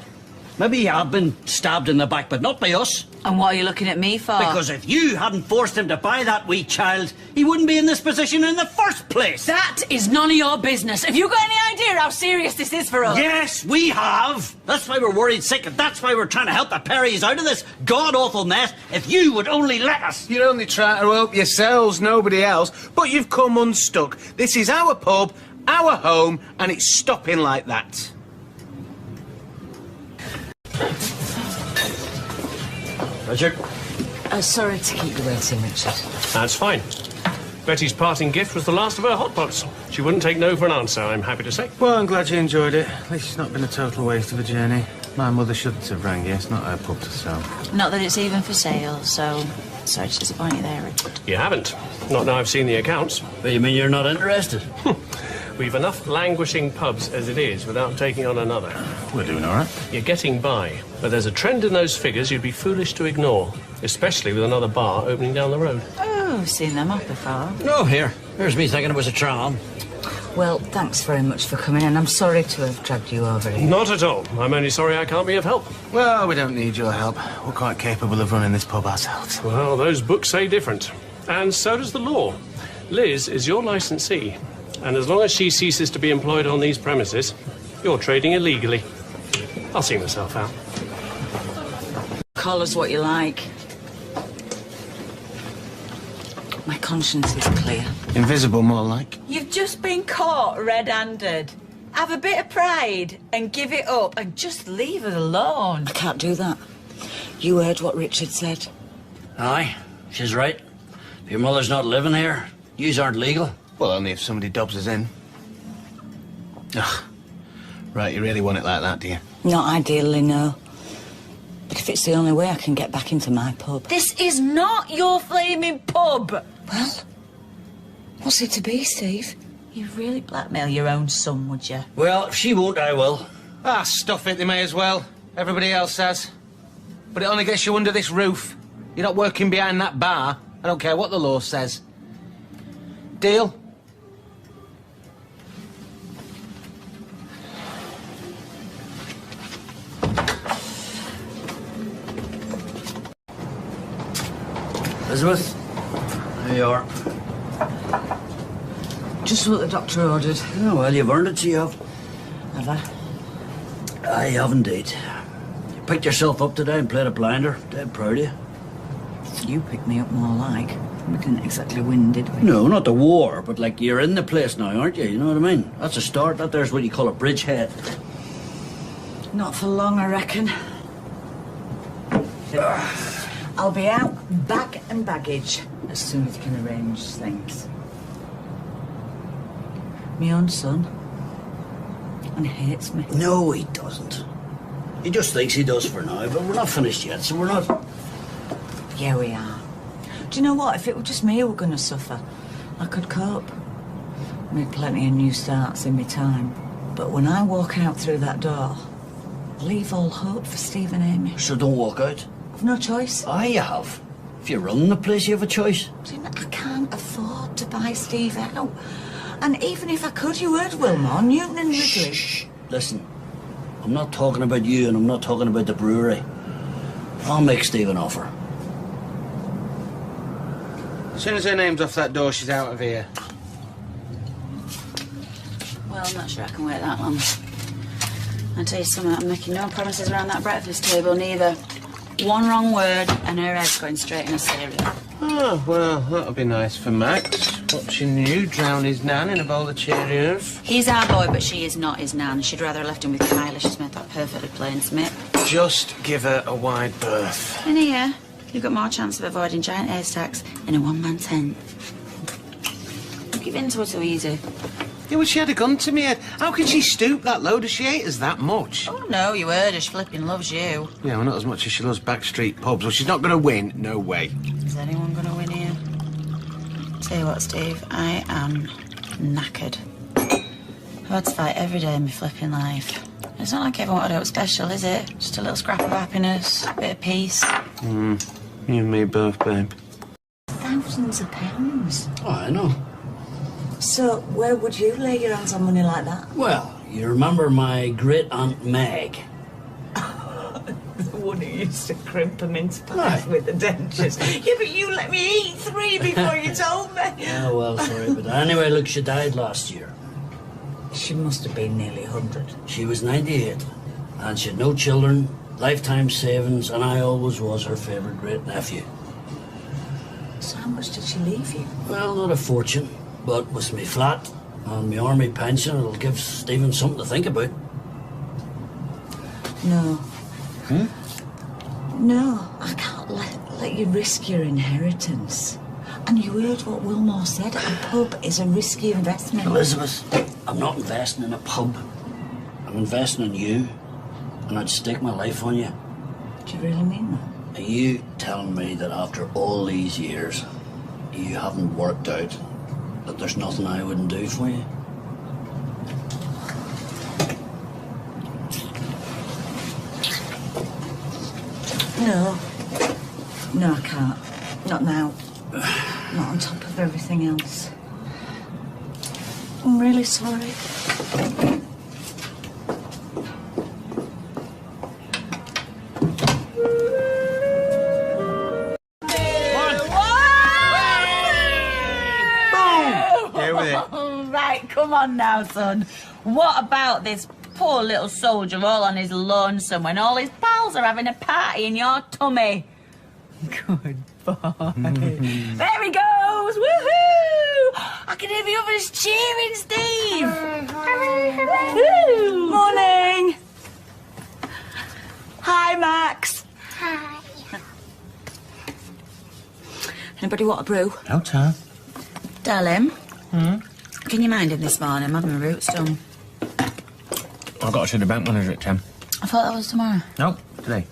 maybe you have been stabbed in the back, but not by us. And what are you looking at me for? Because if you hadn't forced him to buy that wee child, he wouldn't be in this position in the first place. That is none of your business. Have you got any idea how serious this is for us? Yes, we have. That's why we're worried sick, and that's why we're trying to help the Perrys out of this god-awful mess. If you would only let us. You're only trying to help yourselves, nobody else. But you've come unstuck. This is our pub, our home, and it's stopping like that. Richard? Sorry to keep you waiting, Richard. That's fine. Betty's parting gift was the last of her hot pots. She wouldn't take no for an answer, I'm happy to say. Well, I'm glad you enjoyed it. At least it's not been a total waste of a journey. My mother shouldn't have rang you. It's not her pub to sell. Not that it's even for sale, so sorry to disappoint you there, Richard. You haven't. Not now I've seen the accounts. But you mean you're not interested? We've enough languishing pubs as it is without taking on another. We're doing all right. You're getting by, but there's a trend in those figures you'd be foolish to ignore, especially with another bar opening down the road. Oh, I've seen them up before. Oh, here's me thinking it was a tram. Well, thanks very much for coming, and I'm sorry to have dragged you over here. Not at all. I'm only sorry I can't be of help. Well, we don't need your help. We're quite capable of running this pub ourselves. Well, those books say different. And so does the law. Liz is your licensee, and as long as she ceases to be employed on these premises, you're trading illegally. I'll see myself out. Call us what you like. My conscience is clear. Invisible, more like. You've just been caught red-handed. Have a bit of pride and give it up and just leave it alone. I can't do that. You heard what Richard said. Aye, she's right. If your mother's not living here, yous aren't legal. Well, only if somebody dobs us in. Ugh. Right, you really want it like that, do you? Not ideally, no. But if it's the only way I can get back into my pub. This is not your flaming pub! Well, what's it to be, Steve? You'd really blackmail your own son, would you? Well, if she won't, I will. Ah, stuff it, they may as well. Everybody else has. But it only gets you under this roof. You're not working behind that bar. I don't care what the law says. Deal? Elizabeth, there you are. Just what the doctor ordered. Oh, well, you've earned it, so you have. Have I? I have indeed. You picked yourself up today and played a blinder. Dead proud of you. You picked me up more like. We didn't exactly win, did we? No, not the war, but like you're in the place now, aren't you? You know what I mean? That's a start. That there's what you call a bridgehead. Not for long, I reckon. I'll be out, bag and baggage, as soon as you can arrange things. My own son. And he hates me. No, he doesn't. He just thinks he does for now, but we're not finished yet, so we're not... Yeah, we are. Do you know what? If it were just me who were going to suffer, I could cope. Made plenty of new starts in my time. But when I walk out through that door, I leave all hope for Steve and Amy. So don't walk out. I've no choice. Aye, you have. If you run the place, you have a choice. I can't afford to buy Steve out. And even if I could, you heard Wilmore, Newton and Ridley. Shh. Listen, I'm not talking about you and I'm not talking about the brewery. I'll make Steve an offer. As soon as her name's off that door, she's out of here. Well, I'm not sure I can wait that long. I'll tell you something, I'm making no promises around that breakfast table, neither. One wrong word and her head's going straight in a cereal. Oh, well, that'll be nice for Max. Watching you drown his nan in a bowl of Cheerios. He's our boy, but she is not his nan. She'd rather have left him with Kyla. She's made that perfectly plain to me. Just give her a wide berth. In here, you've got more chance of avoiding giant haystacks in a one-man tent. Don't give in to her so easy. Yeah, well, she had a gun to me head. How can she stoop that low? Does she hate us that much? Oh, no, you heard her. She flipping loves you. Yeah, well, not as much as she loves backstreet pubs. Well, she's not going to win. No way. Is anyone going to win here? Tell you what, Steve, I am knackered. I've had to fight every day in my flipping life. It's not like everyone wanted out special, is it? Just a little scrap of happiness, a bit of peace. You and me both, babe. Thousands of pounds. Oh, I know. So, where would you lay your hands on money like that? Well, you remember my great-aunt Meg? The one who used to crimp them into pies with the dentures. Yeah, but you let me eat 3 before you told me. Yeah, well, sorry, but anyway, look, she died last year. She must have been nearly 100. She was 98, and she had no children, lifetime savings, and I always was her favourite great-nephew. So how much did she leave you? Well, not a fortune, but with me flat and my army pension, it'll give Stephen something to think about. No. No, I can't let you risk your inheritance. And you heard what Wilmore said, a pub is a risky investment. Elizabeth, I'm not investing in a pub. I'm investing in you. and I'd stake my life on you. Do you really mean that? Are you telling me that after all these years, you haven't worked out that there's nothing I wouldn't do for you? No. No, I can't. Not now. Not on top of everything else. I'm really sorry. Right, come on now, son. What about this poor little soldier all on his lonesome when all his pals are having a party in your tummy? Good boy. There he goes! Woohoo! I can hear the others cheering, Steve! Woo! Morning! Hi, Max. Hi. Anybody want a brew? No, Tom. Darling, can you mind him this morning? I'm having my roots done. I've got to see the bank manager at 10. I thought that was tomorrow. No, today.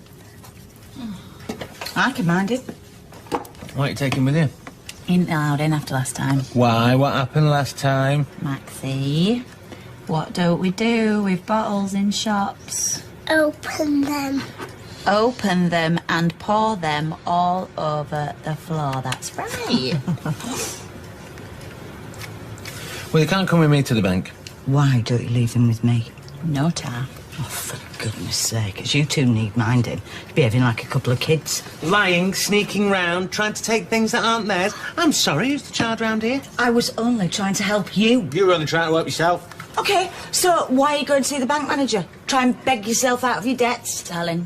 I can mind it. Why don't you take him with you? He ain't allowed in after last time. Why? What happened last time? Maxie, what don't we do with bottles in shops? Open them. Open them and pour them all over the floor. That's right. Well, you can't come with me to the bank. Why don't you leave him with me? No, Tar. Oh, for goodness sake, as you two need minding. You're behaving like a couple of kids. Lying, sneaking round, trying to take things that aren't theirs. I'm sorry, who's the child round here? I was only trying to help you. You were only trying to help yourself. OK, so why are you going to see the bank manager? Try and beg yourself out of your debts? Darling,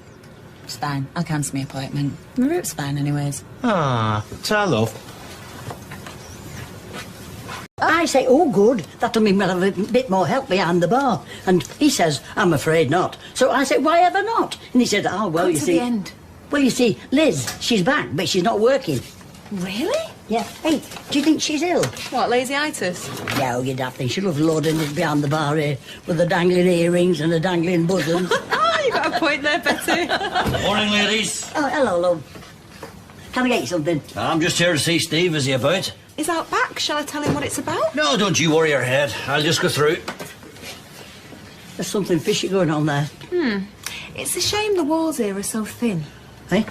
it's fine. I'll cancel my appointment. My route's fine anyways. Ah, Tar, love. I say, oh, good, that'll mean we'll have a bit more help behind the bar. And he says, I'm afraid not. So I said, why ever not? And he said, oh, well, Come you to see... the end. Well, you see, Liz, she's back, but she's not working. Really? Yeah. Hey, do you think she's ill? What, lazy-itis? No, you daft thing. She loves loading it behind the bar here with the dangling earrings and the dangling bosoms. You got a point there, Betty. Morning, ladies. Oh, hello, love. Can I get you something? I'm just here to see Steve. Is he about? He's out back. Shall I tell him what it's about? No, don't you worry your head. I'll just go through. There's something fishy going on there. It's a shame the walls here are so thin. Eh?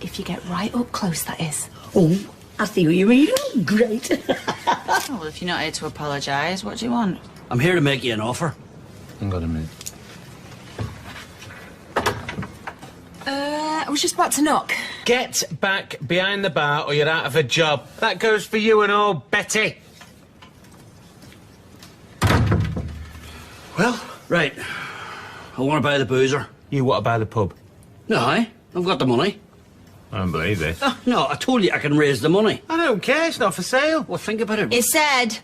If you get right up close, that is. Oh, I see what you mean. Great. Well, if you're not here to apologise, what do you want? I'm here to make you an offer. Hang on a minute. I was just about to knock. Get back behind the bar or you're out of a job. That goes for you and all, Betty. Well, right. I want to buy the boozer. You want to buy the pub? No, I've got the money. I don't believe this. Oh, no, I told you I can raise the money. I don't care, it's not for sale. Well, think about it. He said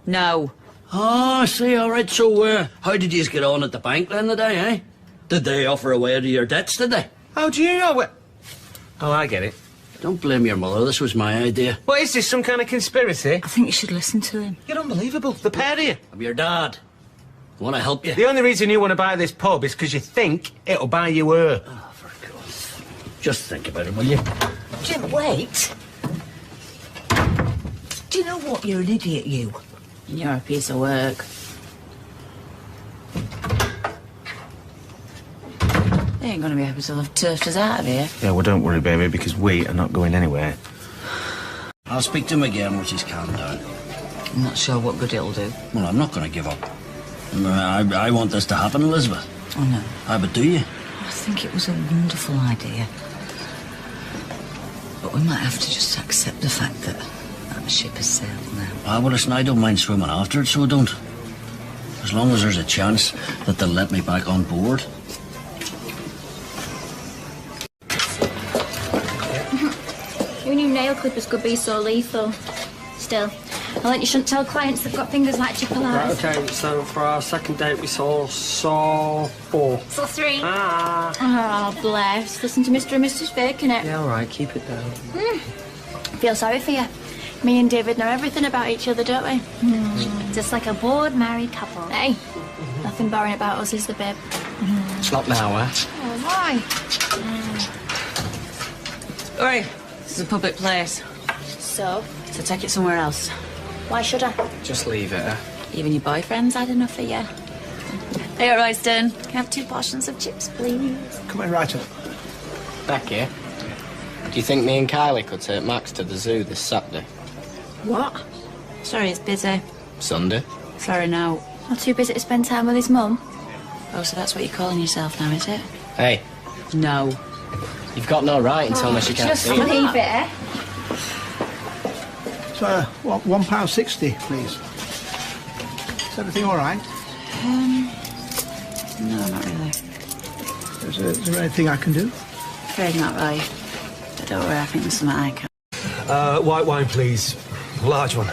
no. Oh, I see, all right. So, how did you get on at the bank then today, eh? Did they offer away to your debts, did they? How do you know it? Oh, I get it. Don't blame your mother. This was my idea. What is this, some kind of conspiracy? I think you should listen to him. You're unbelievable, the pair of you. I'm your dad. I want to help you. The only reason you want to buy this pub is because you think it'll buy you her. Oh, for God's sake. Just think about it, will you? Jim, wait. Do you know what? You're an idiot, you. You're a piece of work. They ain't gonna be able to have turfed us out of here. Yeah, well, don't worry, baby, because we are not going anywhere. I'll speak to him again once he's calmed down. I'm not sure what good it'll do. Well, I'm not going to give up. I want this to happen, Elizabeth. Oh, no. But do you? I think it was a wonderful idea. But we might have to just accept the fact that that ship has sailed now. Well, listen, I don't mind swimming after it, so I don't. As long as there's a chance that they'll let me back on board. Who knew nail clippers could be so lethal? Still, I like you shouldn't tell clients they've got fingers like chicken Right, eyes. okay, so for our second date we saw 4. So 3. Ah. Oh, bless. Listen to Mr. and Mrs. Fake, innit? Yeah, all right, keep it down. I feel sorry for you. Me and David know everything about each other, don't we? Just like a bored married couple. Hey, I nothing boring about us, is there, babe? It's not now, eh? Oh, why? Oi, this is a public place. So? So take it somewhere else. Why should I? Just leave it, eh? Even your boyfriend's had enough of you. Hey, Royston, can I have 2 portions of chips, please? Come in right up. Becky, do you think me and Kylie could take Max to the zoo this Saturday? What? Sorry, it's busy. Sunday? Sorry, no. Not too busy to spend time with his mum? Oh, so that's what you're calling yourself now, is it? Hey, No. you've got no right until unless you can't Just see it. leave it, eh? So, £1.60, please. Is everything all right? No, not really. Is there anything I can do? Afraid not, Roy. But don't worry, I think there's something I can. White wine, please. Large one.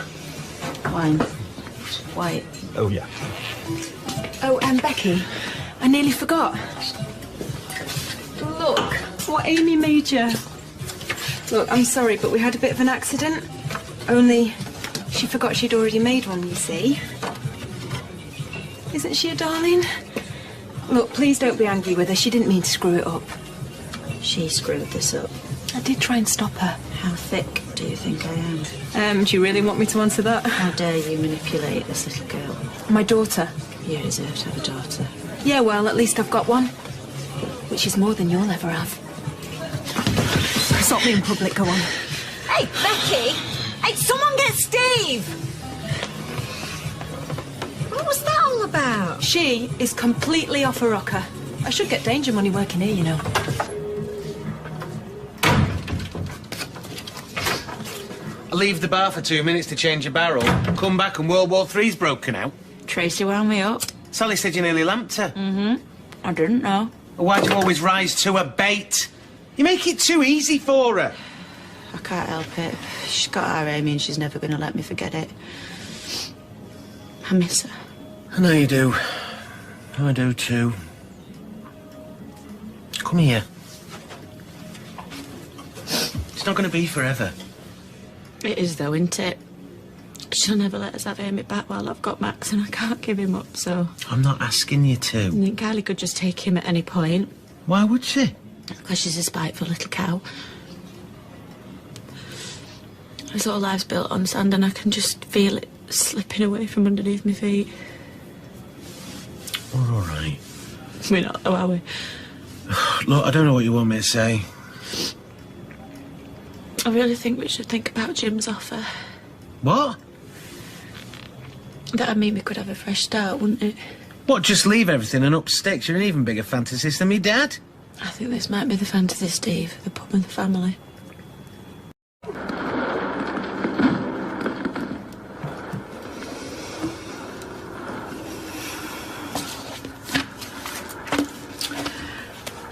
Wine. White. Oh, yeah. Oh, Becky, I nearly forgot. Look, what Amy made you. Look, I'm sorry, but we had a bit of an accident. Only she forgot she'd already made one, you see. Isn't she a darling? Look, please don't be angry with her. She didn't mean to screw it up. She screwed this up. I did try and stop her. How thick do you think I am? Do you really want me to answer that? How dare you manipulate this little girl? My daughter. You deserve to have a daughter. Yeah, well, at least I've got one. Which is more than you'll ever have. Stop me in public, go on. Hey, Becky! Hey, someone get Steve! What was that all about? She is completely off a rocker. I should get danger money working here, you know. I leave the bar for 2 minutes to change a barrel. Come back and World War III's broken out. Tracy wound me up. Sally said you nearly lamped her. Mm-hmm. I didn't know. Why do you always rise to a bait? You make it too easy for her. I can't help it. She's got our Amy and she's never going to let me forget it. I miss her. I know you do. I do too. Come here. It's not going to be forever. It is though, isn't it? She'll never let us have Amy back while I've got Max and I can't give him up, so... I'm not asking you to. I think Kylie could just take him at any point. Why would she? Because she's a spiteful little cow. His whole life's built on sand and I can just feel it slipping away from underneath my feet. We're all right. We're not, though, are we? Look, I don't know what you want me to say. I really think we should think about Jim's offer. What? That'd mean we could have a fresh start, wouldn't it? What, just leave everything and up sticks? You're an even bigger fantasist than me dad. I think this might be the fantasy, Steve. The pub and the family.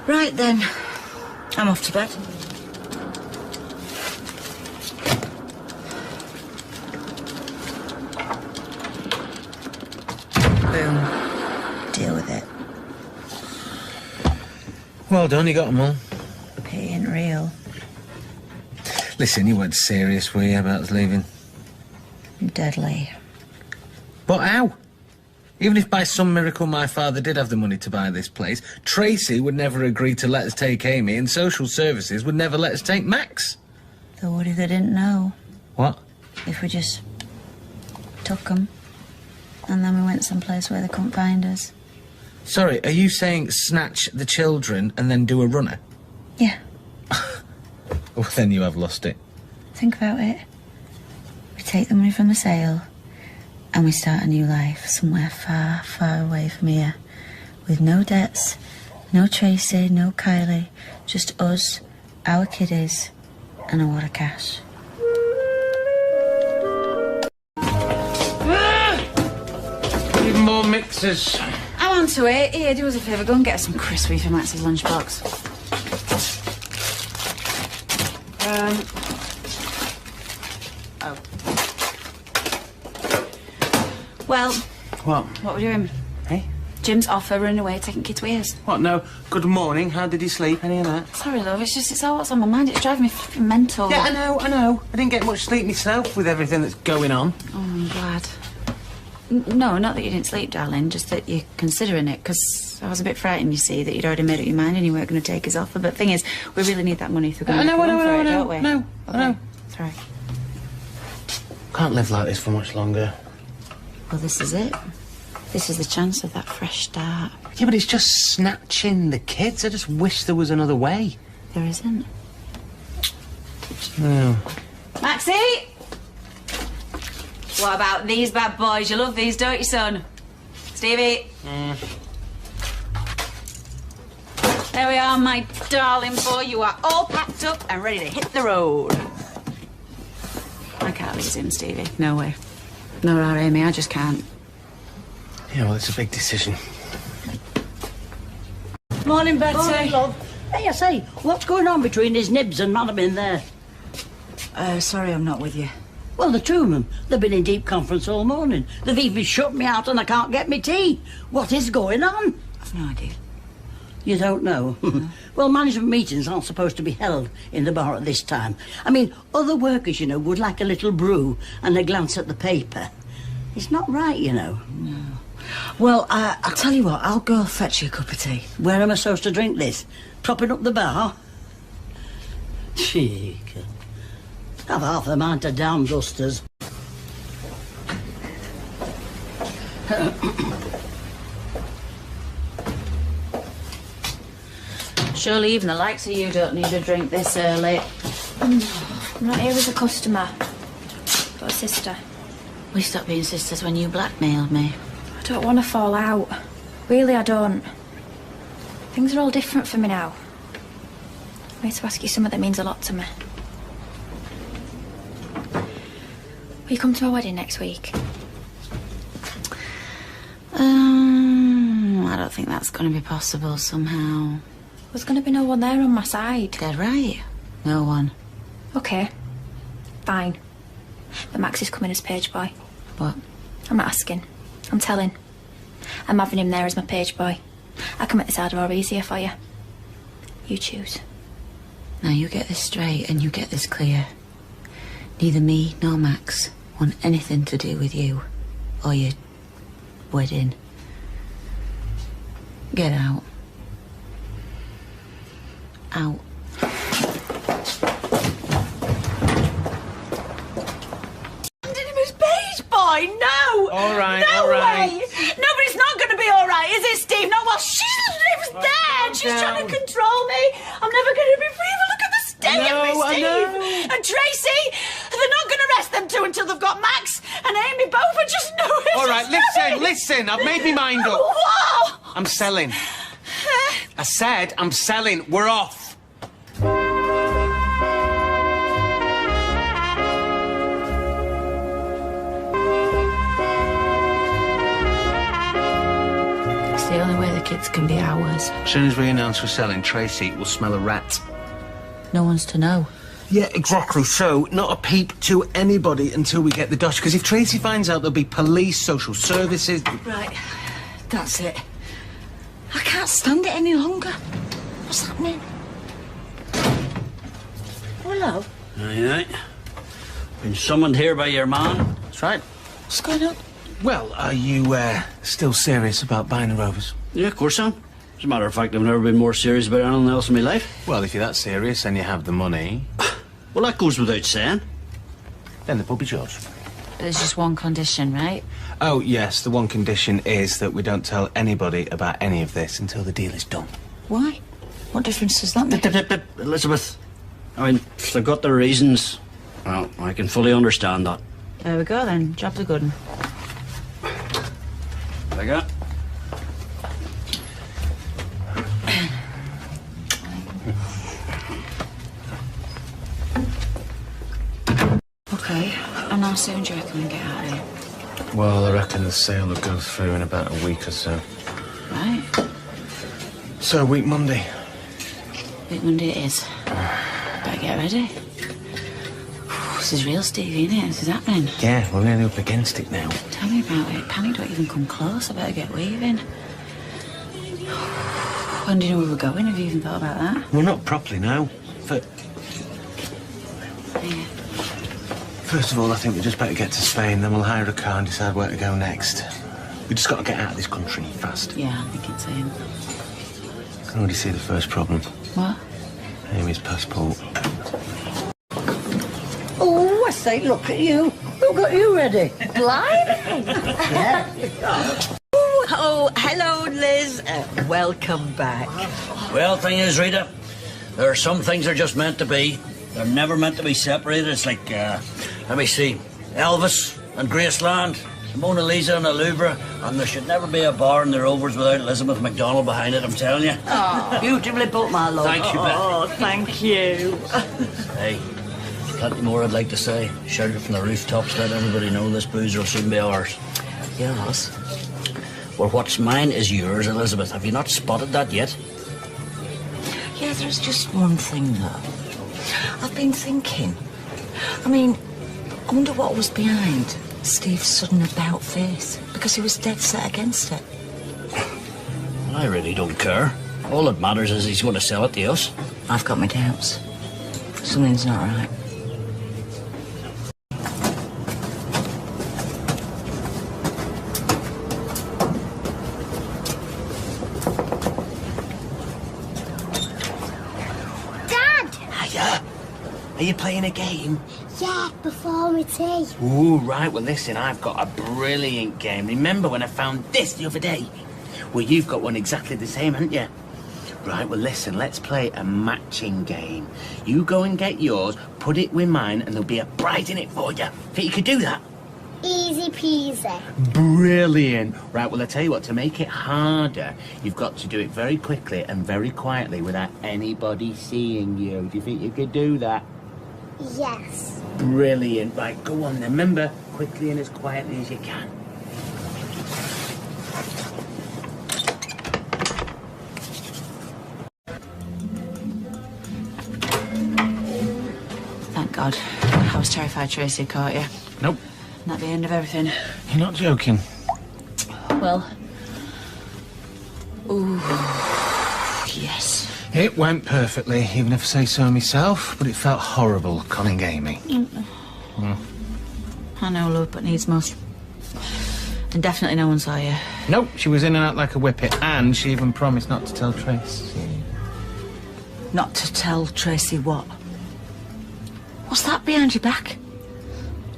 Right then. I'm off to bed. Boom. Deal with it. Well done, you got them all. It ain't real. Listen, you weren't serious, were you, about us leaving? Deadly. But how? Even if by some miracle my father did have the money to buy this place, Tracy would never agree to let us take Amy and social services would never let us take Max. Though what if they didn't know? What? If we just took them and then we went someplace where they couldn't find us. Sorry, are you saying snatch the children and then do a runner? Yeah. Well, then you have lost it. Think about it. We take the money from the sale and we start a new life somewhere far, far away from here. With no debts, no Tracy, no Kylie. Just us, our kiddies, and a wad of cash. Even more mixers. I'm on to it. Here, do us a favour. Go and get us some crispy for Max's lunchbox. Oh. Well. What? What we're doing? Hey? Jim's offer, running away, taking kids with us. What, no? Good morning, how did he sleep? Any of that? Sorry, love, it's all what's on my mind. It's driving me flipping mental. Yeah, I know. I didn't get much sleep myself with everything that's going on. Oh, I'm glad. No, not that you didn't sleep, darling, just that you're considering it, because I was a bit frightened, you see, that you'd already made up your mind and you weren't going to take his offer. But the thing is, we really need that money if we're going to make a run for it, don't we? No, no. Sorry. Can't live like this for much longer. Well, this is it. This is the chance of that fresh start. Yeah, but it's just snatching the kids. I just wish there was another way. There isn't. No. Maxie! What about these bad boys? You love these, don't you, son? Stevie? There we are, my darling boy. You are all packed up and ready to hit the road. I can't lose him, Stevie. No way. Nor are Amy. I just can't. Yeah, well, it's a big decision. Morning, Betsy. Morning, love. Hey, I say, what's going on between his nibs and Madam in there? Sorry I'm not with you. Well, the two of them, they've been in deep conference all morning. They've even shut me out and I can't get me tea. What is going on? I've no idea. You don't know? No. Well, management meetings aren't supposed to be held in the bar at this time. I mean, other workers, you know, would like a little brew and a glance at the paper. It's not right, you know. No. Well, I'll tell you what, I'll go fetch you a cup of tea. Where am I supposed to drink this? Propping up the bar? Cheek. Have half the amount of damn dusters. Surely even the likes of you don't need a drink this early. I'm not here as a customer, but a sister. We stopped being sisters when you blackmailed me. I don't want to fall out. Really, I don't. Things are all different for me now. I need to ask you something that means a lot to me. Will you come to my wedding next week? I don't think that's going to be possible somehow. There's going to be no one there on my side. Dead right. No one. Okay. Fine. But Max is coming as page boy. What? I'm not asking. I'm telling. I'm having him there as my page boy. I can make this harder or easier for you. You choose. Now you get this straight and you get this clear. Neither me nor Max want anything to do with you or your wedding. Get out. Out. Page boy, no! All right, no all right. way! No, but it's not going to be all right, is it, Steve? No, well, she lives there and she's trying to control me. I'm never going to be free. Look at the state of me, Steve. And Tracy, they're not going to arrest them two until they've got Max and Amy both. I just know it. All right, listen. I've made my mind up. What? I'm selling. I said I'm selling. We're off. It's the only way the kids can be ours. As soon as we announce we're selling, Tracy will smell a rat. No one's to know. Yeah, exactly. So, not a peep to anybody until we get the dosh. Because if Tracy finds out, there'll be police, social services. Right, that's it. I can't stand it any longer. What's happening? Hello. Aye. Been summoned here by your man. That's right. What's going on? Well, are you still serious about buying the Rovers? Yeah, of course I am. As a matter of fact, I've never been more serious about anything else in my life. Well, if you're that serious and you have the money... Well, that goes without saying. Then the pub is yours. There's just one condition, right? Oh, yes, the one condition is that we don't tell anybody about any of this until the deal is done. Why? What difference does that make? Elizabeth, I mean, if they've got their reasons, well, I can fully understand that. There we go then. Job's a good one. There you go. Okay, and how soon do you reckon we get out of here? Well, I reckon the sale will go through in about a week or so. Right. So, week Monday. Week Monday it is. Better get ready. This is real, Stevie, isn't it? This is happening. Yeah, we're really up against it now. Tell me about it. Panic don't even come close. I better get weaving. When do you know where we're going? Have you even thought about that? Well, not properly now. First of all, I think we just better get to Spain, then we'll hire a car and decide where to go next. We just got to get out of this country fast. Yeah, I think it's him. I can already see the first problem. What? Amy's passport. Oh, I say, look at you. Who got you ready? Blimey. Yeah. Oh, hello, Liz. Welcome back. Well, thing is, Rita, there are some things that are just meant to be. They're never meant to be separated. It's like, let me see, Elvis and Graceland, the Mona Lisa and the Louvre, and there should never be a bar in the Rovers without Elizabeth McDonald behind it, I'm telling you. Oh, beautifully put, my love. Thank you, Beth. Oh, thank you. Hey, plenty more I'd like to say. Shout it from the rooftops, let everybody know this boozer will soon be ours. Yours? Well, what's mine is yours, Elizabeth. Have you not spotted that yet? Yeah, there's just one thing, though. I've been thinking. I mean, I wonder what was behind Steve's sudden about-face, because he was dead set against it. I really don't care. All that matters is he's going to sell it to us. I've got my doubts. Something's not right. Are you playing a game? Yeah, before my tea. Ooh, right. Well, listen, I've got a brilliant game. Remember when I found this the other day? Well, you've got one exactly the same, haven't you? Right, well, listen, let's play a matching game. You go and get yours, put it with mine, and there'll be a prize in it for you. Think you could do that? Easy peasy. Brilliant. Right, well, I tell you what, to make it harder, you've got to do it very quickly and very quietly without anybody seeing you. Do you think you could do that? Yes. Brilliant. Right, go on then. Remember, quickly and as quietly as you can. Thank God. I was terrified Tracy had caught you. Nope. And at the end of everything. You're not joking. Well. Ooh. Yes. It went perfectly, even if I say so myself, but it felt horrible conning Amy. I know, love, but needs must. And definitely no one saw you. Nope, she was in and out like a whippet, and she even promised not to tell Tracy. Not to tell Tracy what? What's that behind your back?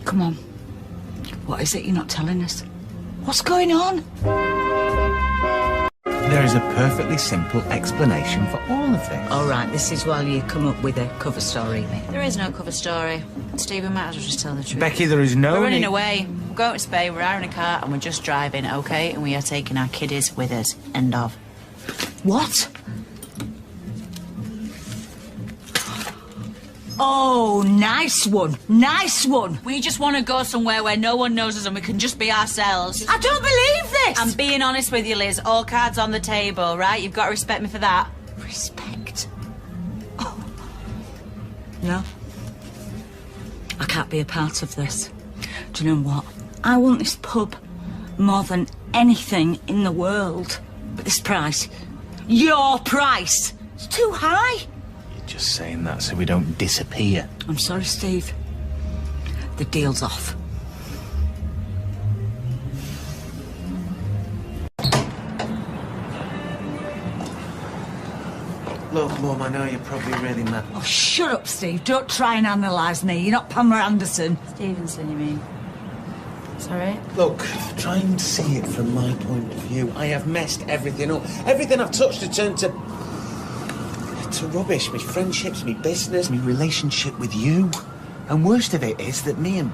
Come on. What is it you're not telling us? What's going on? There is a perfectly simple explanation for all of this. All right, this is while you come up with a cover story, mate. There is no cover story. Steve, we might as well just tell the truth. Becky, there is no... We're running away. We're going to Spain, we're hiring a car, and we're just driving, OK? And we are taking our kiddies with us. End of. What? Oh, nice one. Nice one. We just want to go somewhere where no one knows us and we can just be ourselves. I don't believe this. I'm being honest with you, Liz. All cards on the table, right? You've got to respect me for that. Respect? Oh. No. I can't be a part of this. Do you know what? I want this pub more than anything in the world. But this price, your price, it's too high. Just saying that so we don't disappear. I'm sorry, Steve. The deal's off. Look, Mum, I know you're probably really mad. Oh, shut up, Steve. Don't try and analyse me. You're not Pamela Anderson. Stevenson, you mean? Sorry? Look, try and see it from my point of view. I have messed everything up. Everything I've touched has turned to rubbish. My friendships, my business, my relationship with you. And worst of it is that me and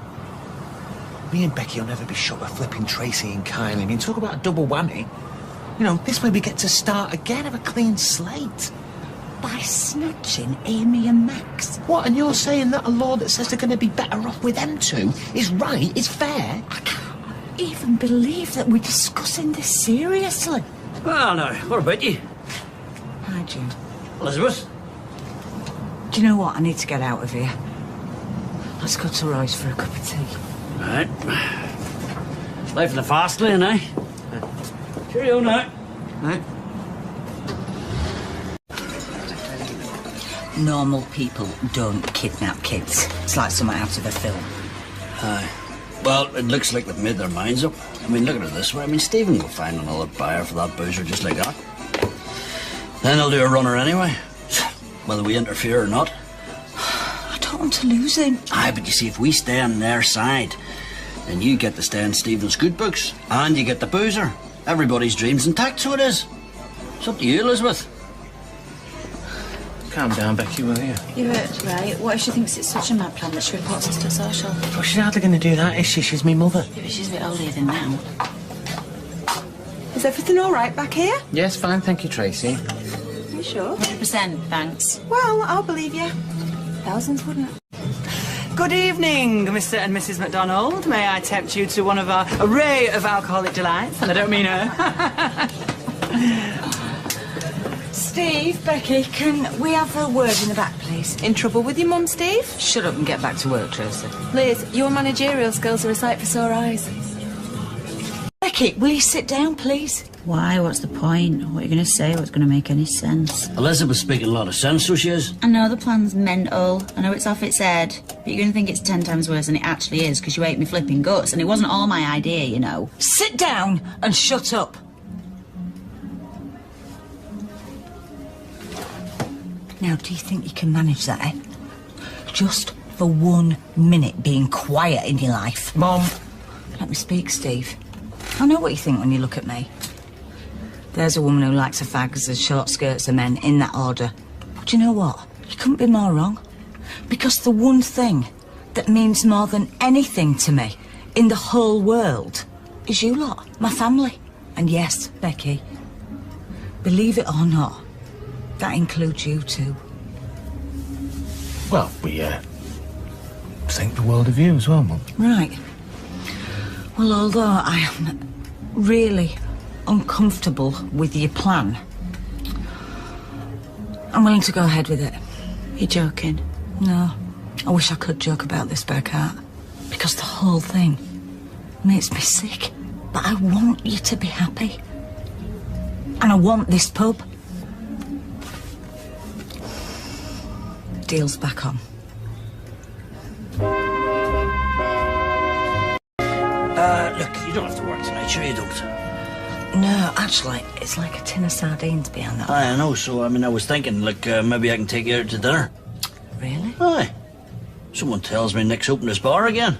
Becky will never be shut by flipping Tracy and Kylie. I mean, talk about a double whammy. You know, this way we get to start again, have a clean slate. By snatching Amy and Max. What, and you're saying that a law that says they're going to be better off with them two is right, is fair? I can't even believe that we're discussing this seriously. Well, now, what about you? Hi, Jude. Elizabeth? Do you know what? I need to get out of here. Let's go to Roy's for a cup of tea. Right. Life in the fast lane, eh? Cheerio now. Right. Normal people don't kidnap kids. It's like something out of a film. Aye. Well, it looks like they've made their minds up. I mean, look at it this way. I mean, Stephen will find another buyer for that boozer just like that. Then he'll do a runner anyway, whether we interfere or not. I don't want to lose him. Aye, but you see, if we stay on their side, then you get to stay in Stephen's good books, and you get the boozer. Everybody's dream's intact, so it is. It's up to you, Elizabeth. Calm down, Becky, will you? You're right. What if she thinks it's such a mad plan that she reports us to social? Well, she's hardly going to do that, is she? She's me mother. Yeah, but she's a bit older than now. Is everything all right back here? Yes, fine, thank you, Tracy. Are you sure? 100%, thanks. Well, I'll believe you. Thousands wouldn't. Good evening, Mr. and Mrs. McDonald. May I tempt you to one of our array of alcoholic delights? And I don't mean her. Steve, Becky, can we have a word in the back, please? In trouble with your mum, Steve? Shut up and get back to work, Tracy. Liz, your managerial skills are a sight for sore eyes. Becky, will you sit down, please? Why? What's the point? What are you going to say? What's going to make any sense? Elizabeth's speaking a lot of sense, so she is. I know the plan's mental. I know it's off its head. But you're going to think it's 10 times worse than it actually is because you ate me flipping guts. And it wasn't all my idea, you know. Sit down and shut up. Now, do you think you can manage that, eh? Just for 1 minute being quiet in your life. Mom. Let me speak, Steve. I know what you think when you look at me. There's a woman who likes her fags and short skirts of men in that order. But do you know what? You couldn't be more wrong. Because the one thing that means more than anything to me in the whole world is you lot, my family. And yes, Becky, believe it or not, that includes you too. Well, we, think the world of you as well, Mum. Right. Well, although I am really uncomfortable with your plan, I'm willing to go ahead with it. You're joking? No. I wish I could joke about this, but I can't. Because the whole thing makes me sick. But I want you to be happy. And I want this pub. Deal's back on. Look, you don't have to work tonight, sure you don't. No, actually, it's like a tin of sardines behind that. Aye, I know, so, I mean, I was thinking, like, maybe I can take you out to dinner. Really? Aye. Someone tells me Nick's opened his bar again.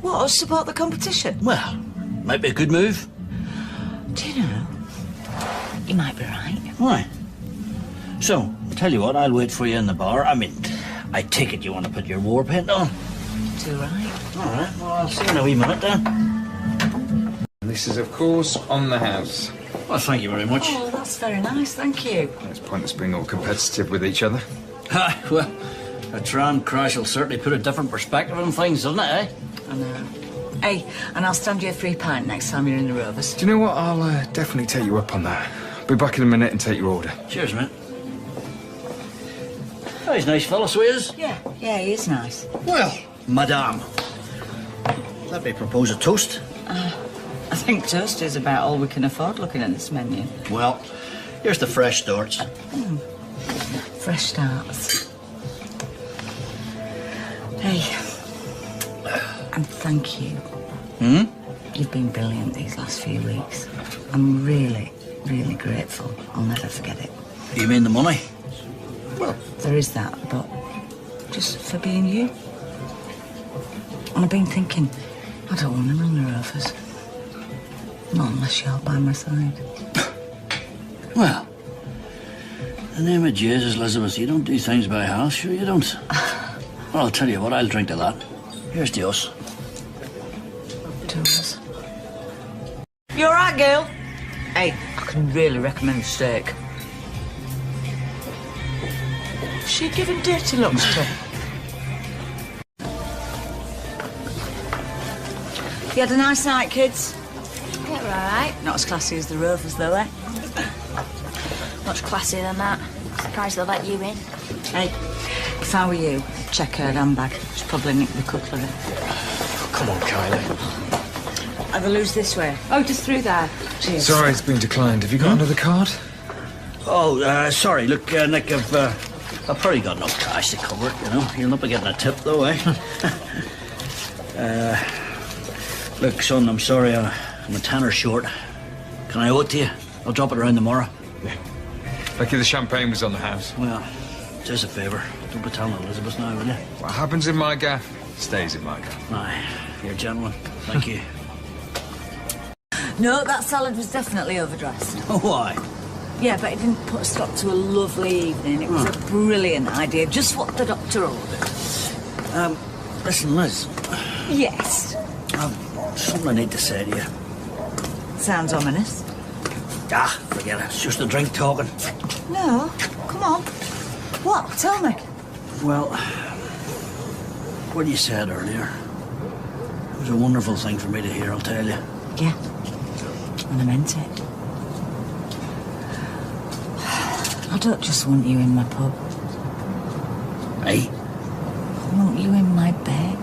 What, support the competition? Well, might be a good move. Do you know, you might be right. Why? So, tell you what, I'll wait for you in the bar. I mean, I take it you want to put your war paint on. Too right. All right, well, I'll see you in a wee minute then. This is, of course, on the house. Well, thank you very much. Oh, that's very nice, thank you. It's pointless being all competitive with each other. Aye, well, a tram crash will certainly put a different perspective on things, doesn't it, eh? I know. Hey, and I'll stand you a free pint next time you're in the Rovers. Do you know what? I'll definitely take you up on that. I'll be back in a minute and take your order. Cheers, mate. Oh, he's a nice fellow, so he is. Yeah, he is nice. Well, madame, let me propose a toast. I think toast is about all we can afford looking at this menu. Well, here's the fresh starts. Fresh starts. Hey, and thank you. Hmm? You've been brilliant these last few weeks. I'm really, really grateful. I'll never forget it. You mean the money? Well, there is that, but just for being you. And I've been thinking, I don't want to run the Rovers. Not unless you're by my side. Well, in the name of Jesus, Elizabeth, you don't do things by half, sure you don't. Well, I'll tell you what, I'll drink to that. Here's to us. To us. You all right, girl? Hey, I can really recommend the steak. She giving dirty looks to? You had a nice night, kids? Yeah, we're all right. Not as classy as the Rovers, though, eh? Much classier than that. Surprised they'll let you in. Hey, if I were you, I'd check her handbag. She's probably nicked the cutlery. Oh, come on, Kylie. Either lose this way. Oh, just through there. Cheers. Sorry, it's been declined. Have you got another card? Oh, sorry. Look, Nick, I've probably got enough cash to cover it, you know. You'll not be getting a tip, though, eh? Look, son, I'm sorry. I'm a tenner short. Can I owe it to you? I'll drop it around tomorrow. Lucky the champagne was on the house. Well, just a favour. Don't be telling Elizabeth now, will you? What happens in my gaff stays in my gaff. Aye, you're a gentleman. Thank you. No, that salad was definitely overdressed. Why? Yeah, but it didn't put a stop to a lovely evening. It was a brilliant idea, just what the doctor ordered. Listen, Liz. Yes. I've something I need to say to you. Sounds ominous. Ah, forget it. It's just a drink talking. No, come on. What? Tell me. Well, what you said earlier, it was a wonderful thing for me to hear, I'll tell you. Yeah. And I meant it. I don't just want you in my pub. Hey? I want you in my bed.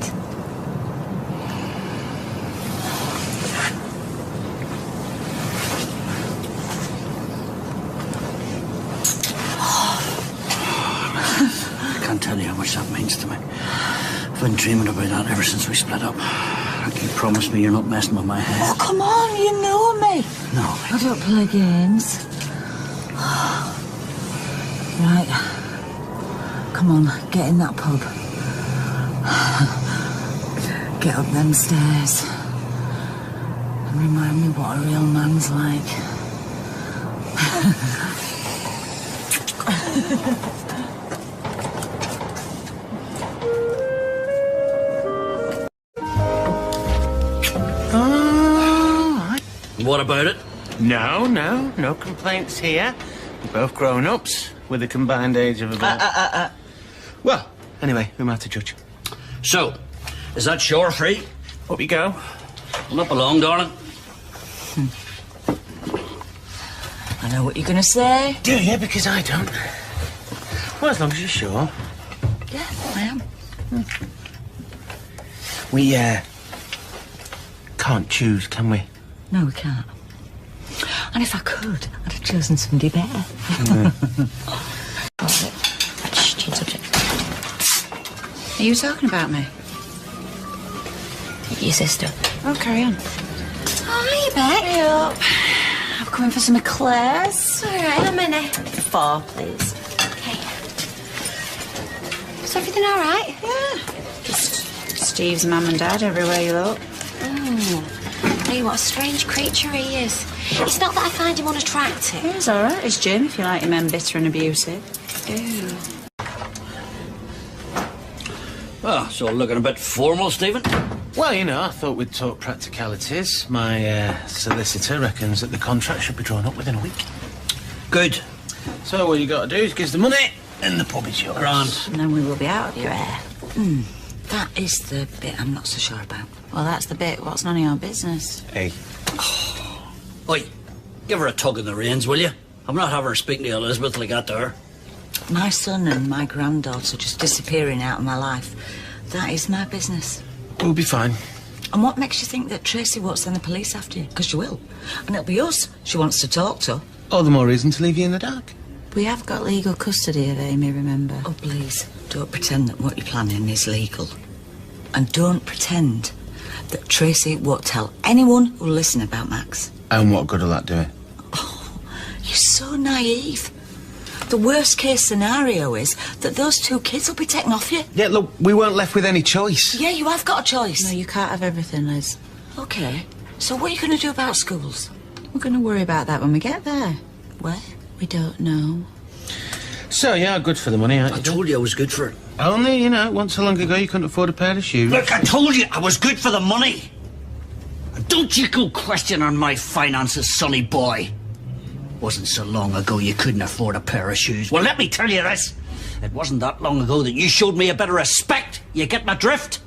I can't tell you how much that means to me. I've been dreaming about that ever since we split up. Can you promise me you're not messing with my head? Oh, come on, you know me. No. I don't play games. Right. Come on, get in that pub. Get up them stairs. And remind me what a real man's like. What about it? No complaints here. We're both grown-ups with a combined age of about... Well, anyway, who am I to judge? So, is that shore free? Up you go. Well, not belong, darling. I know what you're going to say. Do you? Because I don't. Well, as long as you're sure. Yeah, I am. We, can't choose, can we? No, we can't. And if I could, I'd have chosen somebody better. Are you talking about me? Your sister. Oh, carry on. Oh, hi, Beck. Hey up. I'm coming for some eclairs. All right, how many? 4, please. Okay. Is everything all right? Yeah. Just Steve's mum and dad everywhere you look. Oh. Hey, what a strange creature he is. It's not that I find him unattractive. He's all right. It's Jim, if you like your men bitter and abusive. Ooh. Ah, so looking a bit formal, Stephen? Well, you know, I thought we'd talk practicalities. My solicitor reckons that the contract should be drawn up within a week. Good. So all you got to do is give us the money and the pub is yours. Grand. And then we will be out of your hair. That is the bit I'm not so sure about. Well, that's the bit. What's none of your business? Hey. Oi, give her a tug in the reins, will you? I'm not having her speaking to Elizabeth like that to her. My son and my granddaughter just disappearing out of my life. That is my business. We'll be fine. And what makes you think that Tracy won't send the police after you? Because she will. And it'll be us she wants to talk to. All the more reason to leave you in the dark. We have got legal custody of Amy, remember? Oh, please, don't pretend that what you're planning is legal. And don't pretend that Tracy won't tell anyone who'll listen about Max. And what good will that do it? Oh, you're so naive. The worst case scenario is that those 2 kids will be taken off you. Yeah, look, we weren't left with any choice. Yeah, you have got a choice. No, you can't have everything, Liz. OK, so what are you going to do about schools? We're going to worry about that when we get there. Where? We don't know. So, yeah, good for the money, aren't you? I told you I was good for it. Only, you know, once so long ago you couldn't afford a pair of shoes. Look, I told you I was good for the money. Don't you go questioning my finances, sonny boy. Wasn't so long ago you couldn't afford a pair of shoes. Well, let me tell you this. It wasn't that long ago that you showed me a bit of respect. You get my drift?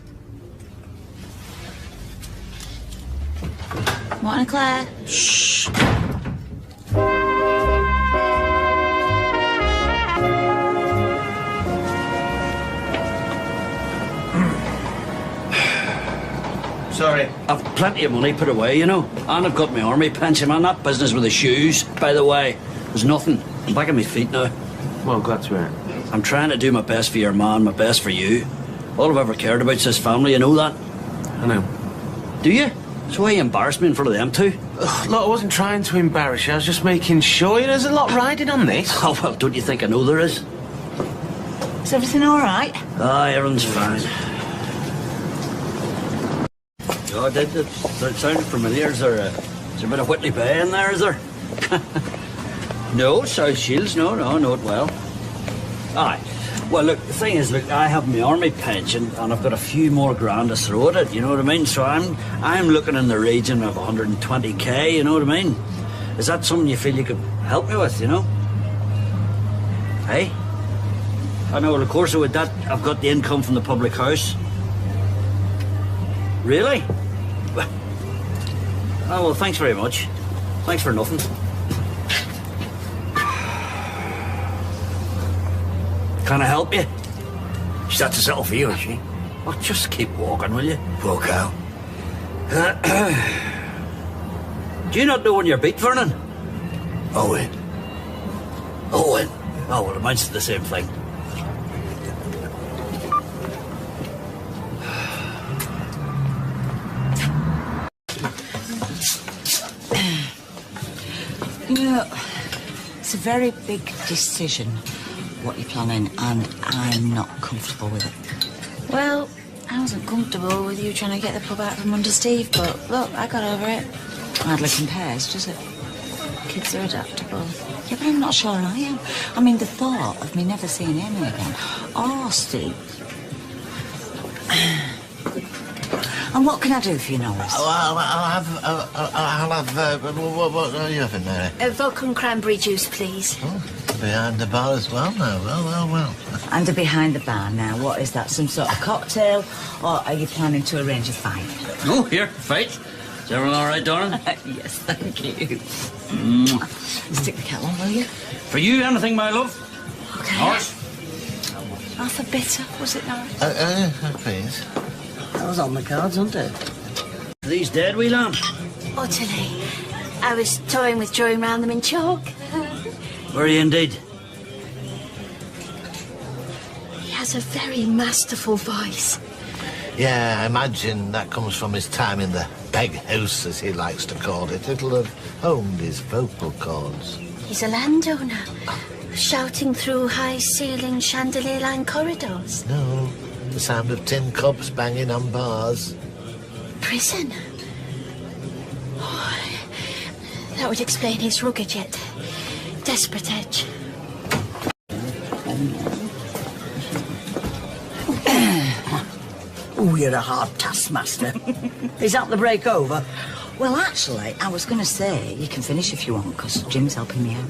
Want an eclair? Shh. Sorry. I've plenty of money put away, you know. And I've got my army pension, man. That business with the shoes, by the way, there's nothing. I'm back on my feet now. Well, glad to hear it. I'm trying to do my best for your man, my best for you. All I've ever cared about is this family, you know that? I know. Do you? So why you embarrass me in front of them two? Ugh, look, I wasn't trying to embarrass you. I was just making sure. There's a lot riding on this. Oh, well, don't you think I know there is? Is everything all right? Aye, everything's fine. Oh, that sounded familiar. Is there a bit of Whitley Bay in there, is there? No, South Shields, no, know it well. Aye. Well, look, the thing is, look, I have my army pension and I've got a few more grand to throw at it, you know what I mean? So I'm looking in the region of 120k, you know what I mean? Is that something you feel you could help me with, you know? Hey? I know, well, of course, with that, I've got the income from the public house. Really? Oh, well, thanks very much. Thanks for nothing. Can I help you? She's had to settle for you, has she? Well, just keep walking, will you? Walk out. Do you not know when you're beat, Vernon? Owen. Owen? Oh, well, it amounts to the same thing. You know, it's a very big decision, what you're planning, and I'm not comfortable with it. Well, I wasn't comfortable with you trying to get the pub out from under Steve, but look, I got over it. Hardly compares, does it? Kids are adaptable. Yeah, but I'm not sure I am. I mean, the thought of me never seeing Amy again, or Steve. And what can I do for you, Norris? I'll have what are you having, Mary? A Vulcan cranberry juice, please. Oh, behind the bar as well now. Well. And a behind the bar now. What is that? Some sort of cocktail, or are you planning to arrange a fight? Oh, here, fight. Is everyone all right, darling? Yes, thank you. Stick the kettle on, will you? For you, anything, my love? Okay. Norris? Half a bitter, was it, Norris? Please. That was on the cards, wasn't it? Are these dead, wee lamb? Utterly. I was toying with drawing round them in chalk. Were you indeed? He has a very masterful voice. Yeah, I imagine that comes from his time in the peg house, as he likes to call it. It'll have honed his vocal cords. He's a landowner, shouting through high-ceiling chandelier-lined corridors. No, the sound of tin cups banging on bars. Prison? Oh, that would explain his rugged yet desperate edge. Oh, you're a hard taskmaster. Is that the break over? Well, actually, I was going to say you can finish if you want, because Jim's helping me out.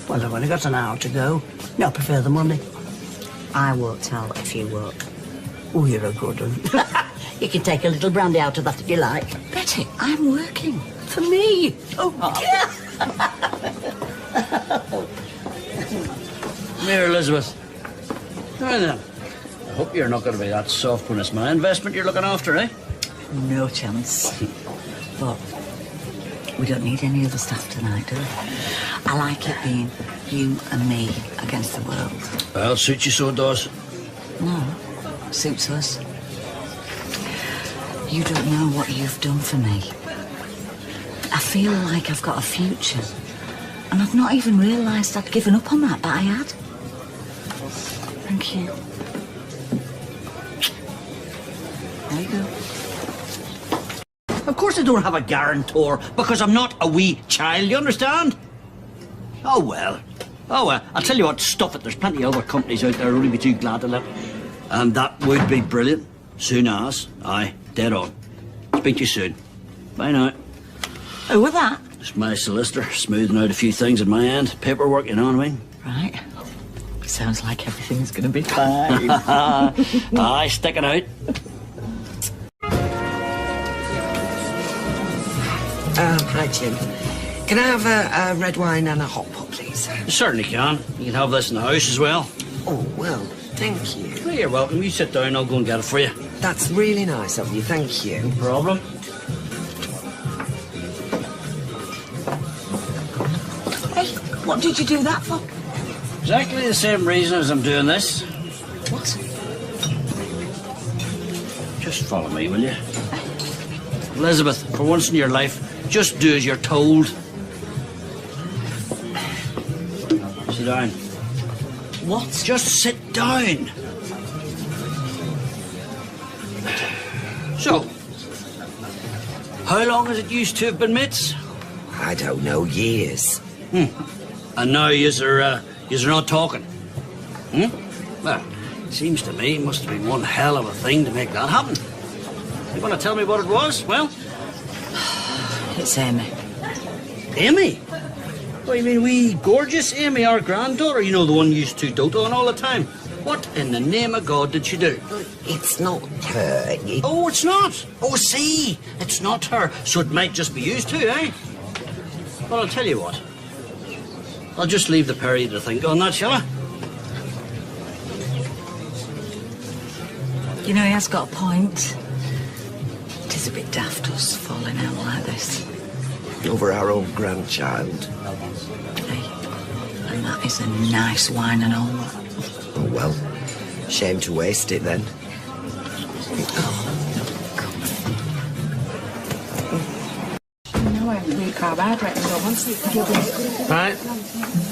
Well, I've only got an hour to go. No, I prefer the money. I won't tell if you won't. Oh, you're a good one. You can take a little brandy out of that if you like. Betty, I'm working. For me? Oh, Come here, Elizabeth. Right then. I hope you're not going to be that soft when it's my investment you're looking after, eh? No chance. But we don't need any other staff tonight, do we? I like it being you and me against the world. Well, suits you so it does. No, suits us. You don't know what you've done for me. I feel like I've got a future. And I've not even realised I'd given up on that, but I had. Thank you. There you go. Of course I don't have a guarantor, because I'm not a wee child, you understand? Oh, well. I'll tell you what, stuff it. There's plenty of other companies out there who'll only be too glad to let. And that would be brilliant. Soon as. Aye, dead on. Speak to you soon. Bye now. Who was that? It's my solicitor, smoothing out a few things at my end. Paperwork, you know what I mean? Right. Sounds like everything's going to be fine. Aye, sticking out. Hi, Jim. Can I have a red wine and a hot pot, please? You certainly can. You can have this in the house as well. Oh, well, thank you. Well, you're welcome. You sit down, I'll go and get it for you. That's really nice of you, thank you. No problem. Hey, what did you do that for? Exactly the same reason as I'm doing this. What? Just follow me, will you? Elizabeth, for once in your life, just do as you're told. Sit down. What? Just sit down. So, how long has it used to have been mates? I don't know, years. And now you're not talking. Well, it seems to me it must have been one hell of a thing to make that happen. You want to tell me what it was? Well, It's Amy. Amy? What, you mean wee gorgeous Amy, our granddaughter? You know, the one you used to dote on all the time. What in the name of God did she do? It's not her. Oh, it's not? Oh, see, it's not her. So it might just be used too, eh? Well, I'll tell you what. I'll just leave the pair of you to think on that, shall I? You know, he has got a point. It is a bit daft us falling out like this. Over our own grandchild. Hey, and that is a nice wine and all that. Oh, well. Shame to waste it, then. Right.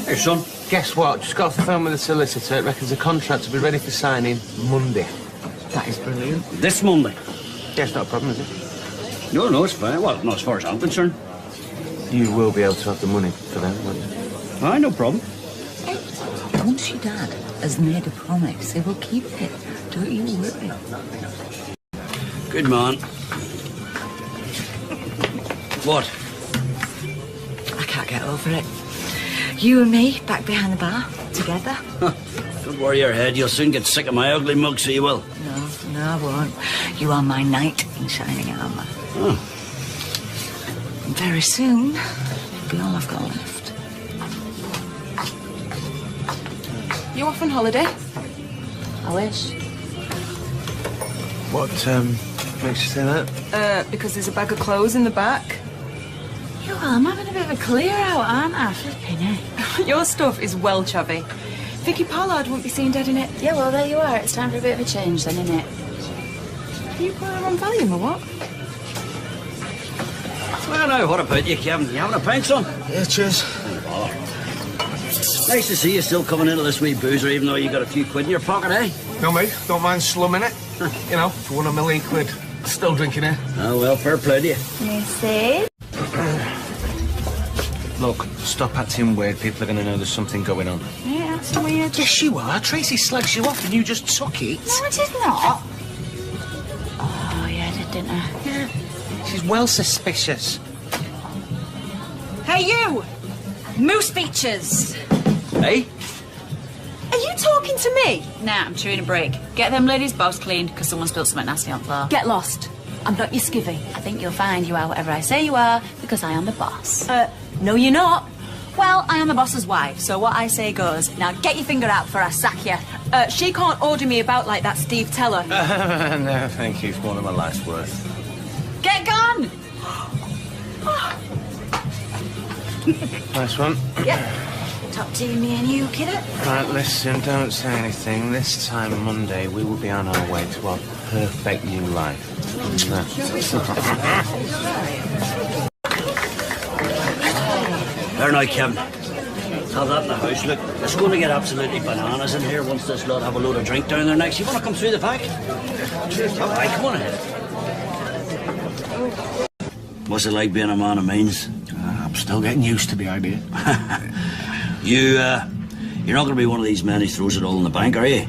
Hey, son. Guess what? Just got off the phone with the solicitor. It reckons the contract will be ready for signing Monday. That is brilliant. This Monday? Yeah, it's not a problem, is it? No, it's fine. Well, not as far as I'm concerned. You will be able to have the money for them, won't you? Aye, no problem. Once your dad has made a promise, he will keep it. Don't you worry. Good man. What? I can't get over it. You and me back behind the bar together. Don't worry your head. You'll soon get sick of my ugly mug, so you will. No, I won't. You are my knight in shining armour. Oh. And very soon, it'll be all I've got left. You off on holiday? I wish. What, makes you say that? Because there's a bag of clothes in the back. Yeah, well, I'm having a bit of a clear out, aren't I? Flipping it. Your stuff is well chubby. Vicky Pollard won't be seen dead in it. Yeah, well, there you are. It's time for a bit of a change then, isn't it? Are you putting her on Valium or what? Well, now, what about you, Kevin? You having a pint, son? Yeah, cheers. Oh, bother. Nice to see you still coming into this wee boozer, even though you got a few quid in your pocket, eh? No, mate. Don't mind slumming it. You know, for 1 million quid. Still drinking it. Oh, well, fair play to you. You see? Look, stop acting weird. People are going to know there's something going on. Yeah, that's weird. Yes, you are. Tracy slags you off and you just took it. No, it is not. Oh, yeah, I did, didn't I? Yeah. She's well suspicious. Hey, you! Moose features. Hey? Are you talking to me? Nah, I'm chewing a break. Get them ladies' bows cleaned because someone spilled something nasty on the floor. Get lost. I'm not your skivvy. I think you'll find you are whatever I say you are because I am the boss. No, you're not. Well, I am the boss's wife, so what I say goes. Now get your finger out for I sack you. She can't order me about like that, Steve. Tell her. No, thank you. It's more than my life's worth. Get gone! Nice one. Yep. Top team, me and you, kiddo. Right, listen, don't say anything. This time Monday, we will be on our way to our perfect new life. There now, Kevin. Have that in the house. Look, it's going to get absolutely bananas in here once this lot have a load of drink down there next. You want to come through the back? All right, come on ahead. What's it like being a man of means? I'm still getting used to the idea. You're not going to be one of these men who throws it all in the bank, are you?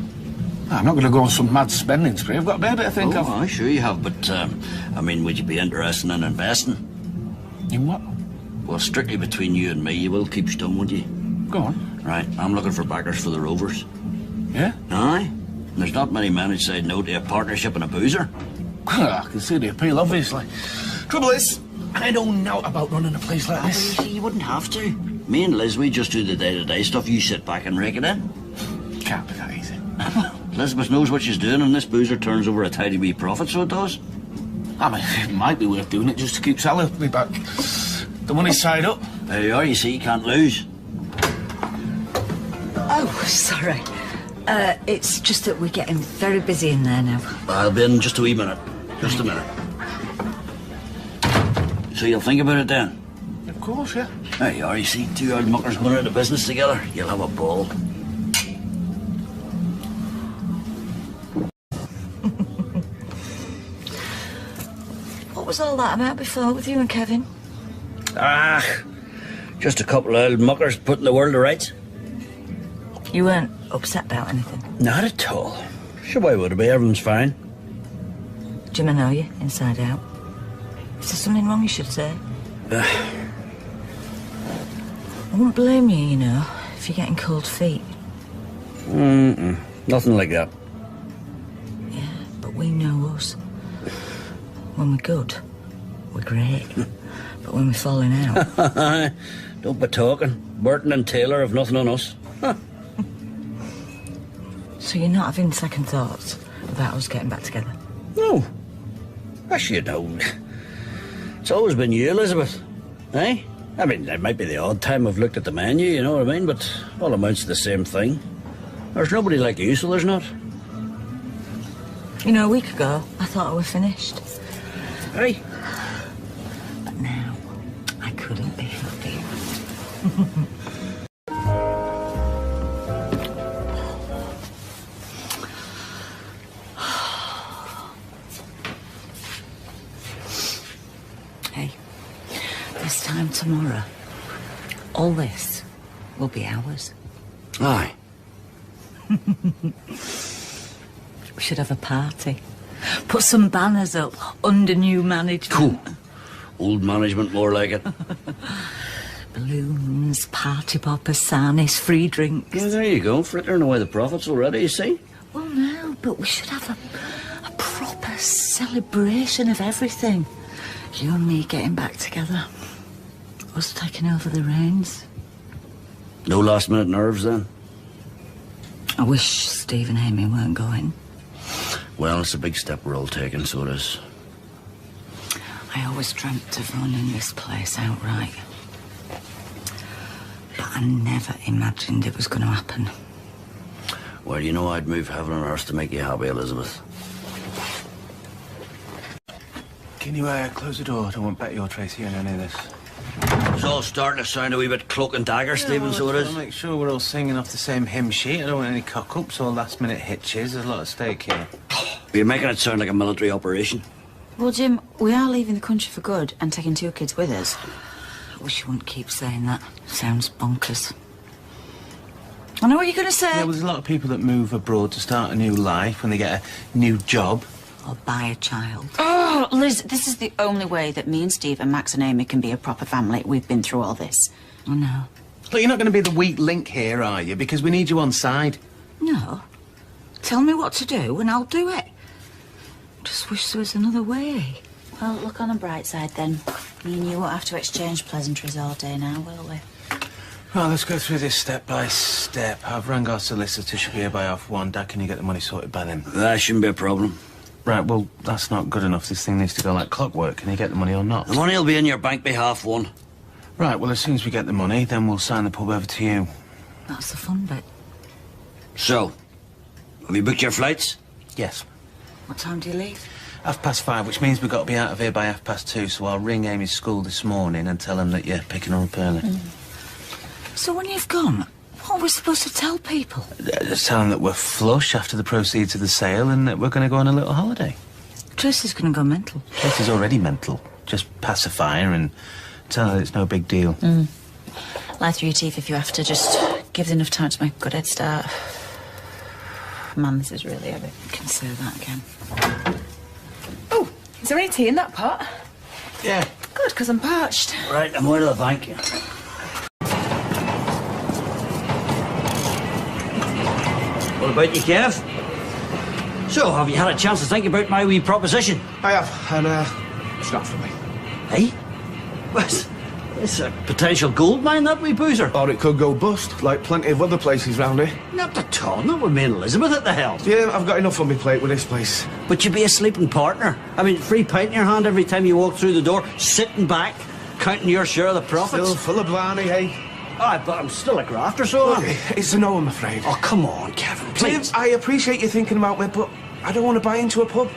I'm not going to go on some mad spending spree. I've got a bit to think of. I'm sure you have, but, I mean, would you be interested in investing? In what? Well, strictly between you and me, you will keep stum, would you? Go on. Right, I'm looking for backers for the Rovers. Yeah? Aye. There's not many men who'd say no to a partnership and a boozer. I can see the appeal, obviously. Trouble is, I don't know about running a place like this. You wouldn't have to. Me and Liz, we just do the day-to-day stuff. You sit back and rake it in. Can't be that easy. Elizabeth knows what she's doing, and this boozer turns over a tidy wee profit, so it does. I mean, it might be worth doing it just to keep salary back. The money's tied up. There you are, you see, you can't lose. Oh, sorry. It's just that we're getting very busy in there now. I'll be in just a wee minute. Just a minute. So you'll think about it then? Of course, yeah. There you are, you see, two old muckers going out of business together. You'll have a ball. What was all that about before with you and Kevin? Ah, just a couple of old muckers putting the world to rights. You weren't upset about anything? Not at all. Sure, why would it be? Everyone's fine. Jim, I know you, inside out. Is there something wrong you should say? I wouldn't blame you, you know, if you're getting cold feet. Nothing like that. Yeah, but we know us. When we're good, we're great. But when we're falling out... Don't be talking. Burton and Taylor have nothing on us. So you're not having second thoughts about us getting back together? No. Actually, you know, it's always been you, Elizabeth. Eh? I mean, there might be the odd time I've looked at the menu, you know what I mean? But all amounts to the same thing. There's nobody like you, so there's not. You know, a week ago, I thought I were finished. Hey. But now, I couldn't be happier. Hey, this time tomorrow, all this will be ours. Aye. We should have a party. Put some banners up under new management. Cool. Old management, more like it. Balloons, party poppers, sarnies, free drinks. Yeah, there you go. Frittering away the profits already, you see? Well, no, but we should have a proper celebration of everything. You and me getting back together. Us taking over the reins. No last-minute nerves, then? I wish Steve and Amy weren't going. Well, it's a big step we're all taking, so it is. I always dreamt of running this place outright. But I never imagined it was going to happen. Well, you know I'd move heaven and earth to make you happy, Elizabeth. Can you close the door? I don't want Betty or Tracy in any of this. It's all starting to sound a wee bit cloak and dagger, Stephen, so it is. I'll make sure we're all singing off the same hymn sheet. I don't want any cock-ups or last-minute hitches. There's a lot at stake here. You're making it sound like a military operation. Well, Jim, we are leaving the country for good and taking 2 kids with us. I wish you wouldn't keep saying that. Sounds bonkers. I know what you're going to say. Yeah, well, there's a lot of people that move abroad to start a new life when they get a new job. Or buy a child. Oh, Liz, this is the only way that me and Steve and Max and Amy can be a proper family. We've been through all this. I know. Look, you're not going to be the weak link here, are you? Because we need you on side. No. Tell me what to do and I'll do it. Just wish there was another way. Well, look on the bright side then. Me and you won't have to exchange pleasantries all day now, will we? Right, let's go through this step by step. I've rang our solicitor. Should be here by 1:30. Dad, can you get the money sorted by then? That shouldn't be a problem. Right, well, that's not good enough. This thing needs to go like clockwork. Can you get the money or not? The money will be in your bank by 1:30. Right, well, as soon as we get the money, then we'll sign the pub over to you. That's the fun bit. So, have you booked your flights? Yes. What time do you leave? 5:30, which means we've got to be out of here by 2:30, so I'll ring Amy's school this morning and tell them that you're picking her up early. So when you've gone, what are we supposed to tell people? Just tell them that we're flush after the proceeds of the sale and that we're going to go on a little holiday. Tracy's going to go mental. Tracy's already mental. Just pacify her and tell her it's no big deal. Lie through your teeth if you have to. Just give it enough time to make a good head start. Man, this is really heavy. You can say that again. Oh, is there any tea in that pot? Yeah. Good, because I'm parched. Right, I'm away to the bank. What about you, Kev? So, have you had a chance to think about my wee proposition? I have, and it's not for me. Hey? What? It's a potential gold mine, that wee boozer. Or it could go bust, like plenty of other places round here. Not at all, not with me and Elizabeth at the helm. Yeah, I've got enough on my plate with this place. But you'd be a sleeping partner. I mean, free pint in your hand every time you walk through the door, sitting back, counting your share of the profits. Still full of blarney, hey? Aye, but I'm still a grafter, so am I. It's a no, I'm afraid. Oh, come on, Kevin, please. Tim, I appreciate you thinking about me, but I don't want to buy into a pub.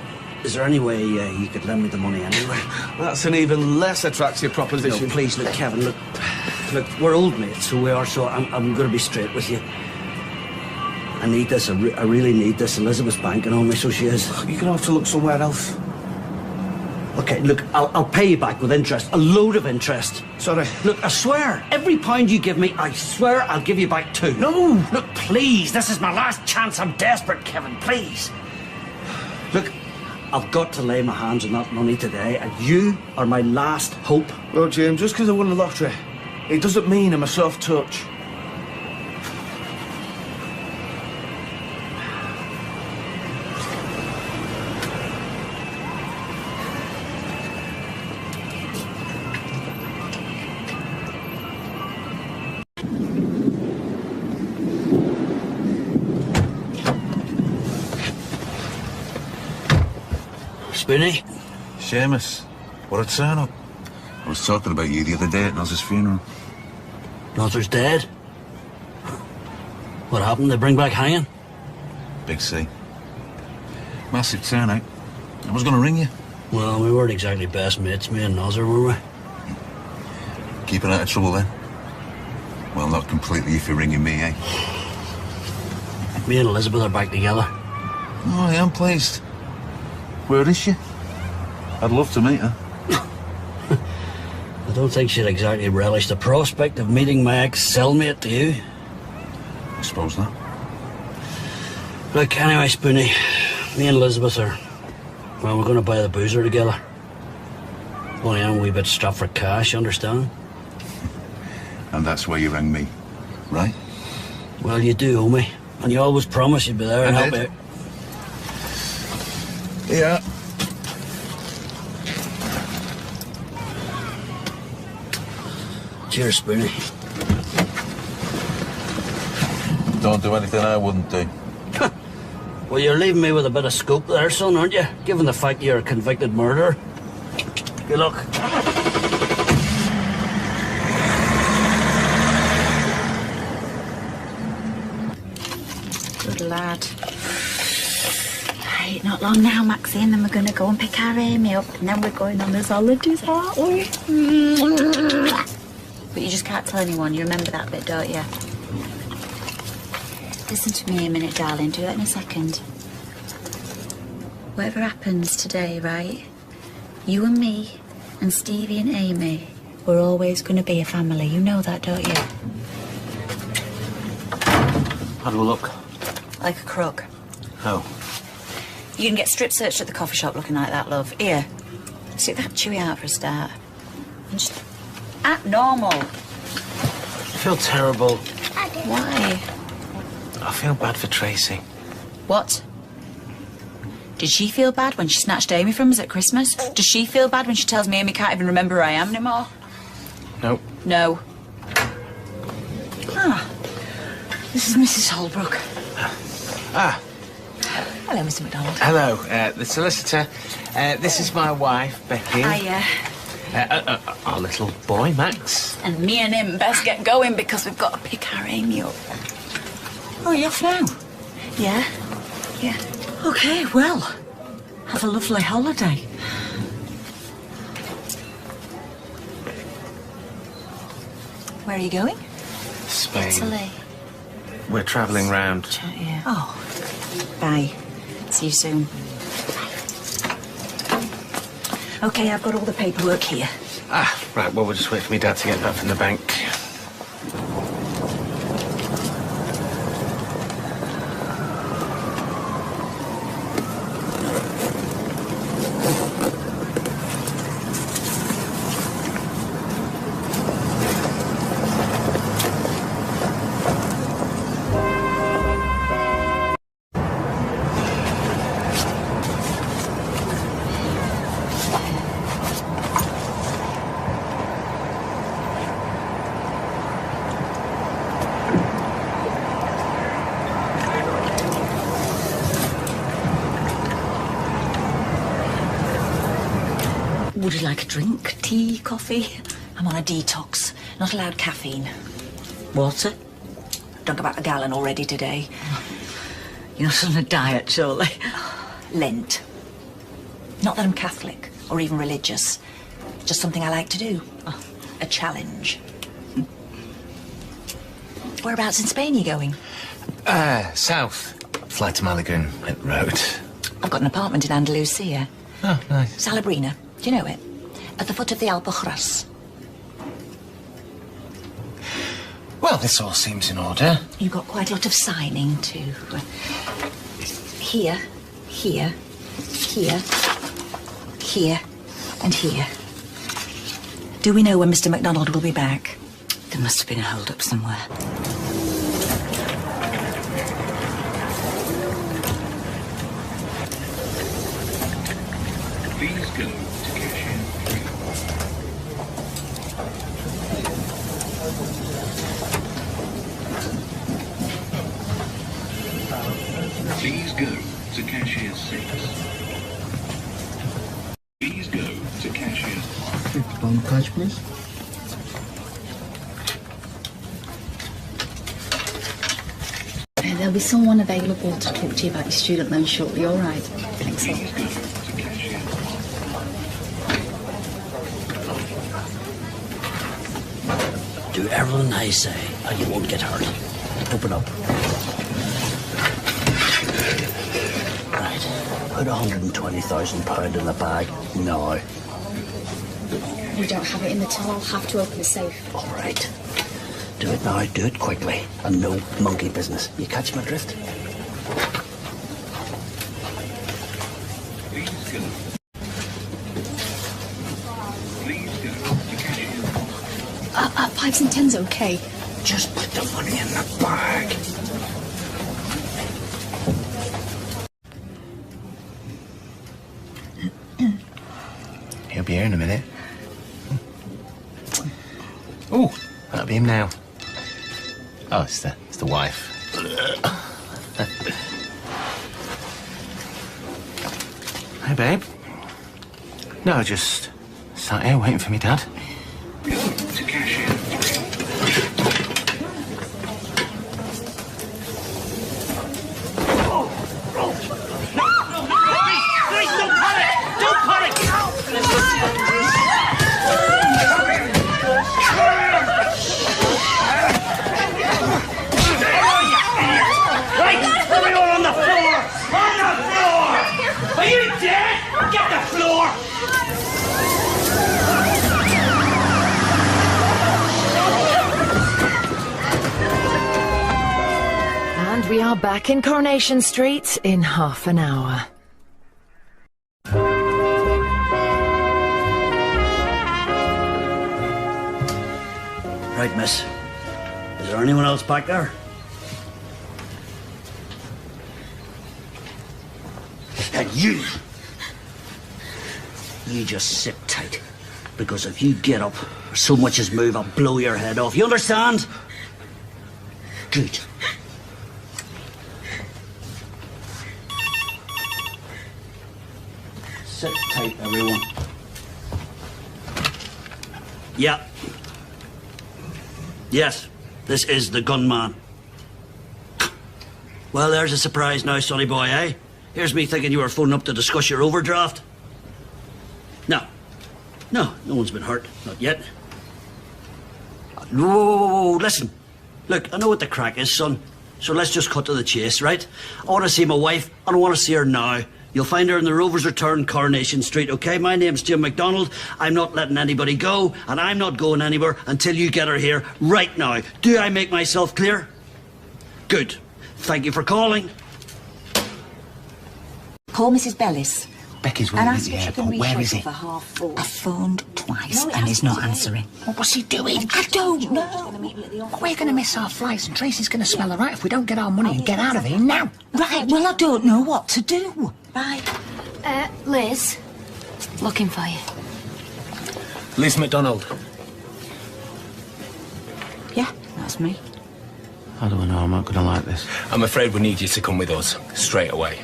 Is there any way you could lend me the money anyway? That's an even less attractive proposition. No, please, look, Kevin, look, we're old mates, so we are, so I'm going to be straight with you. I need this, I really need this. Elizabeth's banking on me, so she is. You're going to have to look somewhere else. Okay, look, I'll pay you back with interest, a load of interest. Sorry. Look, I swear, every pound you give me, I swear I'll give you back 2. No! Look, please, this is my last chance. I'm desperate, Kevin, please. Look, I've got to lay my hands on that money today, and you are my last hope. Well, James, just because I won the lottery, it doesn't mean I'm a soft touch. Spoonie? Seamus, what a turn up. I was talking about you the other day at Noz's funeral. Noz's dead? What happened? They bring back hanging? Big C. Massive turnout. I was going to ring you. Well, we weren't exactly best mates, me and Nozzer, were we? Keeping out of trouble then? Well, not completely if you're ringing me, eh? Me and Elizabeth are back together. Oh, I am pleased. Where is she? I'd love to meet her. I don't think she'd exactly relish the prospect of meeting my ex-cellmate to you. I suppose not. Look, anyway, Spoonie, me and Elizabeth are... Well, we're going to buy the boozer together. Only I'm a wee bit strapped for cash, you understand? And that's why you rang me, right? Well, you do owe me. And you always promised you'd be there and help out. Yeah. Cheers, Spoonie. Don't do anything I wouldn't do. Well, you're leaving me with a bit of scope there, son, aren't you? Given the fact you're a convicted murderer. Good luck. Good lad. Right, not long now, Maxie, and then we're going to go and pick our Amy up, and then we're going on this holidays, aren't we? But you just can't tell anyone, you remember that bit, don't you? Listen to me a minute, darling, do that in a second. Whatever happens today, right? You and me, and Stevie and Amy, we're always going to be a family, you know that, don't you? How do we look? Like a crook. How? You can get strip searched at the coffee shop looking like that, love. Here, stick that chewy out for a start. And just act normal. I feel terrible. Why? I feel bad for Tracy. What? Did she feel bad when she snatched Amy from us at Christmas? Does she feel bad when she tells me Amy can't even remember who I am anymore? No. No. Ah, this is Mrs. Holbrook. Ah. Hello, Mr. McDonald. Hello, the solicitor. This is my wife, Becky. Hiya. Our little boy, Max. And me and him best get going because we've got to pick our Amy up. Oh, you're off now? Yeah? Yeah. OK, well, have a lovely holiday. Where are you going? Spain. Italy. We're travelling round. Yeah. Oh. Bye. See you soon. OK, I've got all the paperwork here. Ah, right, well, we'll just wait for me dad to get back from the bank. Would you like a drink? Tea, coffee? I'm on a detox. Not allowed caffeine. Water? Drunk about a gallon already today. You're not on a diet, surely. Lent. Not that I'm Catholic or even religious. Just something I like to do. Oh, a challenge. Whereabouts in Spain are you going? South. Fly to Malaga and hit the road. I've got an apartment in Andalusia. Oh, nice. Salabrina. Do you know it? At the foot of the Alpujarras. Well, this all seems in order. You've got quite a lot of signing to. Here, here, here, here, and here. Do we know when Mr. McDonald will be back? There must have been a hold-up somewhere. Please go to cashier 3. Please go to cashier 6. Please go to cashier 5. Bone cash, please. There'll be someone available to talk to you about your student loan shortly, all right? Thanks a lot. Do everything I say, and you won't get hurt. Open up. Right. Put £120,000 in the bag now. We don't have it in the till. I'll have to open the safe. All right. Do it now, do it quickly, and no monkey business. You catch my drift? Fives and tens, okay. Just put the money in the bag. He'll be here in a minute. Oh, that'll be him now. Oh, it's the wife. Hey, babe. No, just sat here waiting for me, Dad. Go to cashier 3. And we are back in Coronation Street in half an hour. Right, miss. Is there anyone else back there? And you just sit tight. Because if you get up, or so much as move, I'll blow your head off. You understand? Good. Sit tight, everyone. Yeah. Yes, this is the gunman. Well, there's a surprise now, sonny boy, eh? Here's me thinking you were phoning up to discuss your overdraft. No one's been hurt. Not yet. Whoa, listen. Look, I know what the crack is, son. So let's just cut to the chase, right? I want to see my wife. I don't want to see her now. You'll find her in the Rover's Return, Coronation Street, okay? My name's Jim McDonald. I'm not letting anybody go, and I'm not going anywhere until you get her here right now. Do I make myself clear? Good. Thank you for calling. Call Mrs. Bellis. Becky's And waiting at ask the if she can airport. Where is reshuffle he? for 4:30. I phoned twice No, it and he's hasn't not today. answering. What was he doing? I don't know. We're going to miss our flights and Tracy's going to smell her right if we don't get our money and get out of here now. Right, well, I don't know what to do. Bye. Liz, looking for you. Liz McDonald. Yeah, that's me. How do I know I'm not going to like this? I'm afraid we need you to come with us straight away.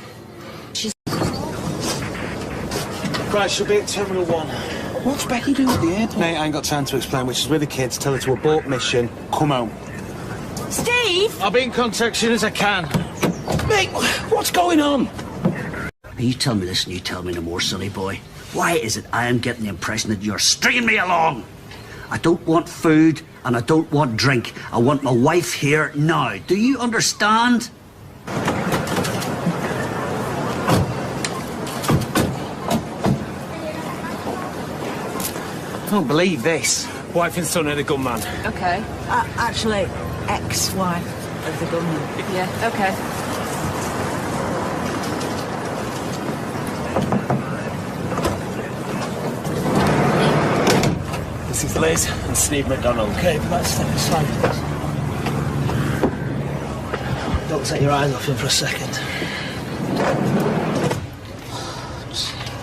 Right, she'll be at Terminal 1. What's Becky doing at the airport? Mate, I ain't got time to explain, which is with the kids. Tell her to abort mission. Come home. Steve! I'll be in contact as soon as I can. Mate, what's going on? You tell me this and you tell me no more, silly boy. Why is it I am getting the impression that you're stringing me along? I don't want food and I don't want drink. I want my wife here now. Do you understand? I don't believe this. Wife and son of the gunman. Okay. Actually, ex-wife of the gunman. Yeah, okay. This is Liz and Steve McDonald. Okay, but let's step aside. Don't take your eyes off him for a second.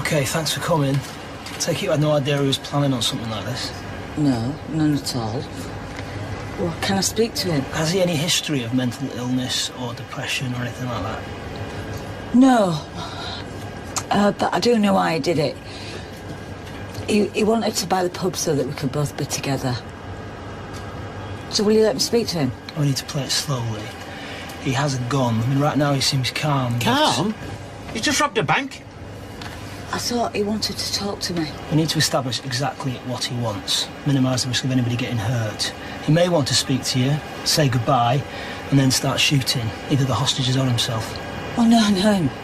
Okay, thanks for coming. I take it you had no idea he was planning on something like this? No, none at all. Well, can I speak to him? Has he any history of mental illness or depression or anything like that? No. But I do know why he did it. He wanted to buy the pub so that we could both be together. So will you let me speak to him? We need to play it slowly. He has a gun. I mean, right now he seems calm. Calm? He's just robbed a bank. I thought he wanted to talk to me. We need to establish exactly what he wants. Minimise the risk of anybody getting hurt. He may want to speak to you, say goodbye, and then start shooting, either the hostages or himself. Oh, no,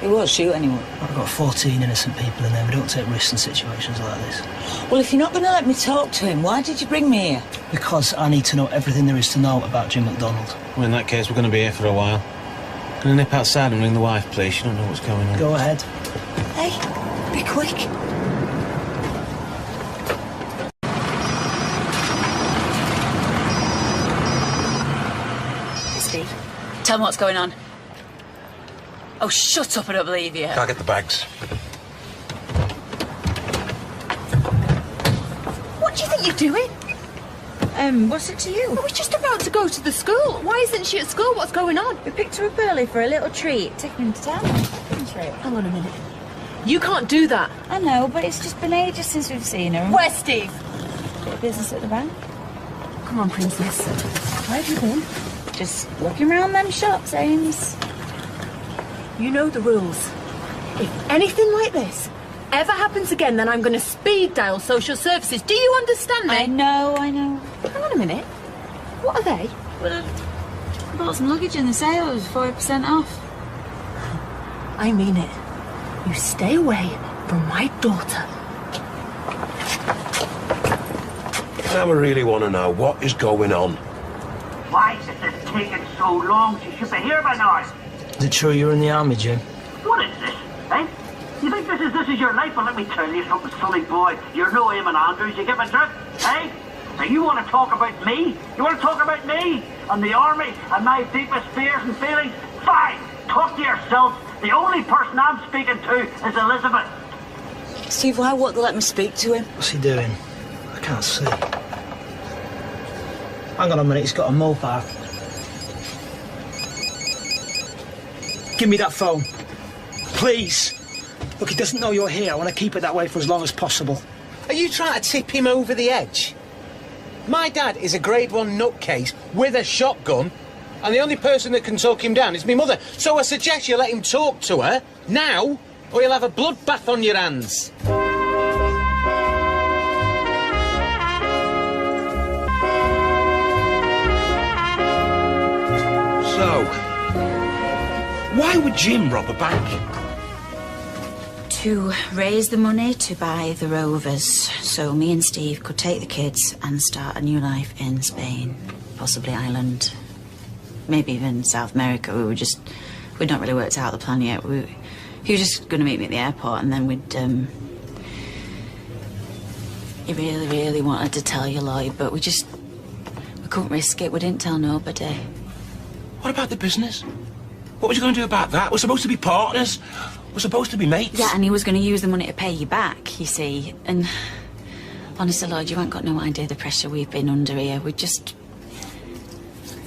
he won't shoot anyone. I've got 14 innocent people in there. We don't take risks in situations like this. Well, if you're not going to let me talk to him, why did you bring me here? Because I need to know everything there is to know about Jim McDonald. Well, in that case, we're going to be here for a while. Gonna nip outside and ring the wife, please. She don't know what's going on. Go ahead. Hey, be quick. Steve, tell me what's going on. Oh, shut up, I don't believe you. I'll get the bags. What do you think you're doing? What's it to you? Well, we're just about to go to the school. Why isn't she at school? What's going on? We picked her up early for a little treat. Taking her to town. Hang on a minute. You can't do that. I know, but it's just been ages since we've seen her. Where's Steve? Bit of business at the bank. Come on, Princess. Where have you been? Just looking around them shops, Ames. You know the rules. If anything like this ever happens again, then I'm going to speed dial social services. Do you understand me? I know. Hang on a minute. What are they? Well, I bought some luggage in the sale. It was 40% off. I mean it. You stay away from my daughter. Now I really want to know what is going on. Why is this taking so long? She should be here by now. Is it true you were in the army, Jim? What is this, eh? You think this is your life? Well, let me tell you something, silly boy. You're no Eamon Andrews, you get my drift, eh? Now, you want to talk about me? You want to talk about me and the army and my deepest fears and feelings? Fine, talk to yourself. The only person I'm speaking to is Elizabeth. Steve, why won't they let me speak to him? What's he doing? I can't see. Hang on a minute, he's got a mobile. Give me that phone. Please. Look, he doesn't know you're here. I want to keep it that way for as long as possible. Are you trying to tip him over the edge? My dad is a grade 1 nutcase with a shotgun, and the only person that can talk him down is me mother. So I suggest you let him talk to her now, or you'll have a bloodbath on your hands. So, why would Jim rob a bank? To raise the money to buy the Rovers, so me and Steve could take the kids and start a new life in Spain, possibly Ireland, maybe even South America. We'd not really worked out the plan yet. He was just going to meet me at the airport, and then he really, really wanted to tell you, Lloyd, but we couldn't risk it. We didn't tell nobody. What about the business? What was you going to do about that? We're supposed to be partners. We're supposed to be mates. Yeah, and he was going to use the money to pay you back, you see. And honestly, Lloyd, you ain't got no idea the pressure we've been under here.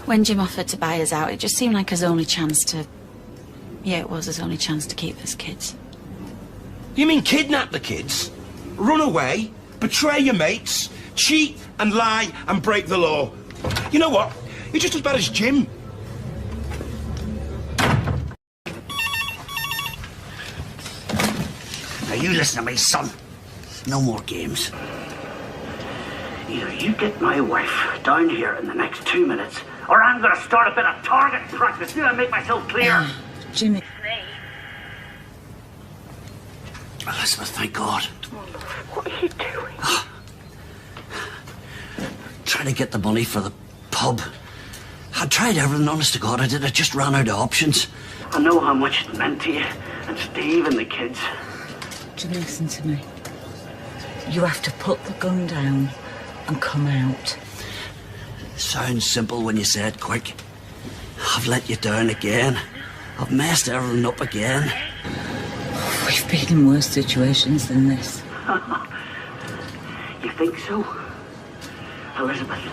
When Jim offered to buy us out, it just seemed like his only chance to... Yeah, it was his only chance to keep us kids. You mean kidnap the kids? Run away? Betray your mates? Cheat and lie and break the law? You know what? You're just as bad as Jim. you listen to me, son. No more games. Either you get my wife down here in the next 2 minutes, or I'm going to start a bit of target practice. Do I make myself clear? Jimmy. Elizabeth, thank God. What are you doing? Trying to get the money for the pub. I tried everything, honest to God, I did. I just ran out of options. I know how much it meant to you, and Steve and the kids. Jimmy, listen to me. You have to put the gun down and come out. Sounds simple when you say it quick. I've let you down again. I've messed everything up again. We've been in worse situations than this. You think so? Elizabeth,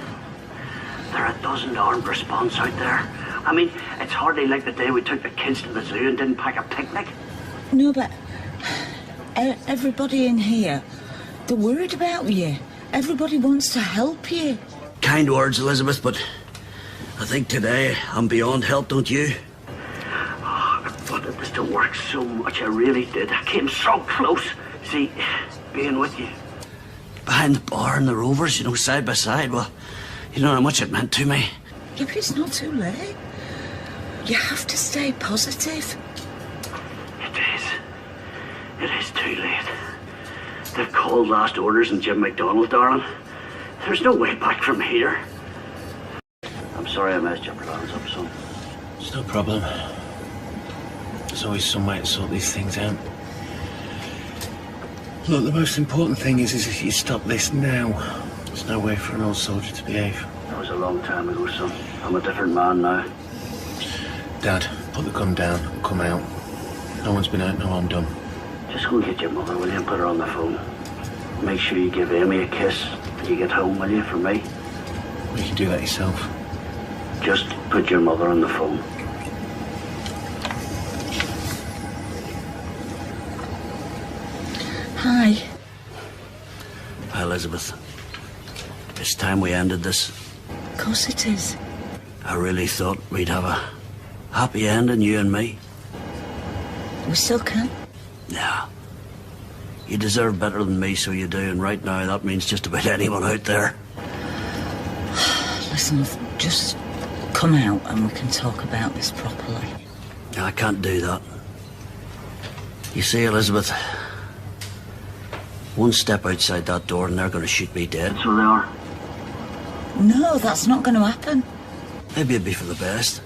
there are a dozen armed response out there. I mean, it's hardly like the day we took the kids to the zoo and didn't pack a picnic. No, but everybody in here, they're worried about you. Everybody wants to help you. Kind words, Elizabeth, but I think today I'm beyond help, don't you? Oh, I wanted this to work so much, I really did. I came so close. See, being with you. Behind the bar and the Rovers, you know, side by side, well, you know how much it meant to me. Yeah, but it's not too late. You have to stay positive. It is. It is too late. They've called last orders in Jim McDonald, darling. There's no way back from here. I'm sorry I messed your plans up, son. It's no problem. There's always some way to sort these things out. Look, the most important thing is if you stop this now. There's no way for an old soldier to behave. That was a long time ago, son. I'm a different man now. Dad, put the gun down and come out. No one's been out, no harm done. Just go and get your mother, will you, and put her on the phone. Make sure you give Amy a kiss when you get home, will you, from me? You can do that yourself. Just put your mother on the phone. Hi. Hi, Elizabeth. It's time we ended this. Of course it is. I really thought we'd have a happy ending, you and me. We still can. Yeah. You deserve better than me, so you do, and right now that means just about anyone out there. Listen, just come out and we can talk about this properly. I can't do that. You see, Elizabeth, one step outside that door and they're going to shoot me dead. So they are. No, that's not going to happen. Maybe it'd be for the best.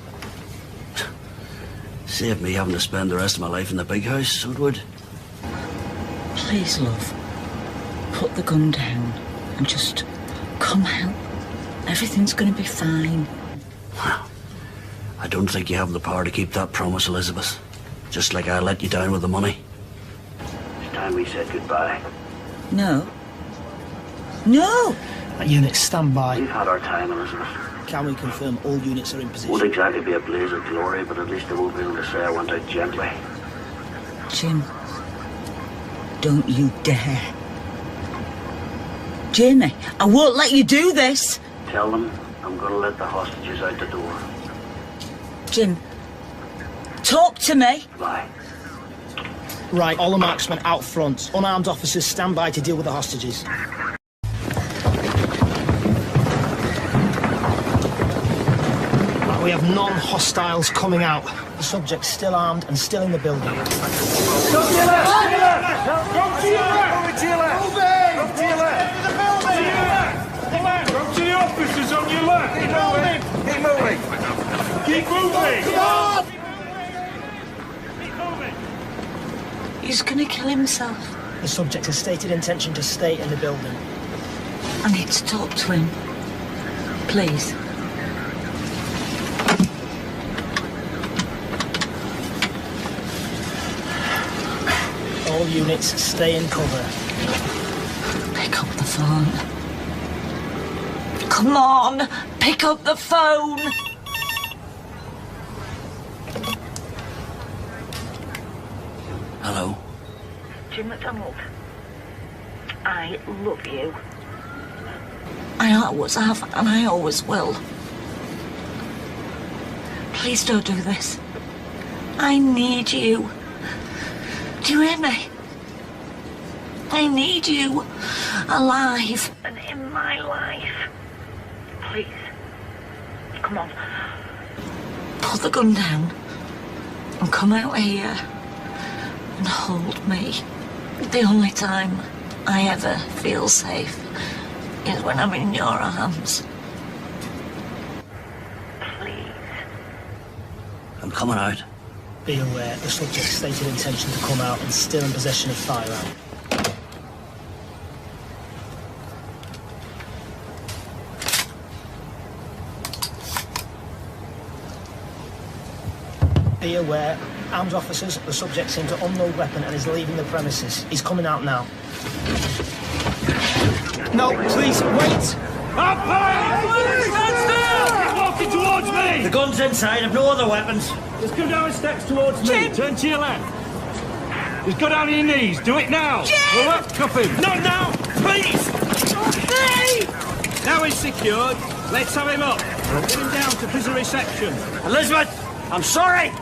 Save me having to spend the rest of my life in the big house, so it would. Please, love, put the gun down and just come out. Everything's going to be fine. I don't think you have the power to keep that promise, Elizabeth. Just like I let you down with the money. It's time we said goodbye. No. No! Unit, stand by. We've had our time, Elizabeth. Can we confirm all units are in position? Won't exactly be a blaze of glory, but at least I won't be able to say I went out gently. Jim, don't you dare. Jamie, I won't let you do this. Tell them I'm going to let the hostages out the door. Jim, talk to me. Bye. Right, all the marksmen out front. Unarmed officers stand by to deal with the hostages. We have non-hostiles coming out. The subject's still armed and still in the building. Go to your left! Go to your left! Go to your left! Go to your left! Go to your left! Go to the officers on your left! Keep moving! Keep moving! Keep moving! He's going to kill himself. The subject has stated intention to stay in the building. I need to talk to him. Please. All units stay in cover. Pick up the phone. Come on, pick up the phone. Hello? Jim McDonald, I love you. I always have, and I always will. Please don't do this. I need you. Do you hear me? I need you alive and in my life. Please. Come on. Put the gun down and come out here and hold me. The only time I ever feel safe is when I'm in your arms. Please. I'm coming out. Be aware, the subject's stated intention to come out and still in possession of firearm. Be aware, armed officers, the subject seems to unload weapon and is leaving the premises. He's coming out now. No, please, wait! Up high! Stand still! Keep walking towards me! The gun's inside, I've no other weapons. Just go down steps towards me. Turn to your left. Just go down on your knees. Do it now. Go up, cuff him. Not now! Please! Now he's secured. Let's have him up. Get him down to prison reception. Elizabeth! I'm sorry!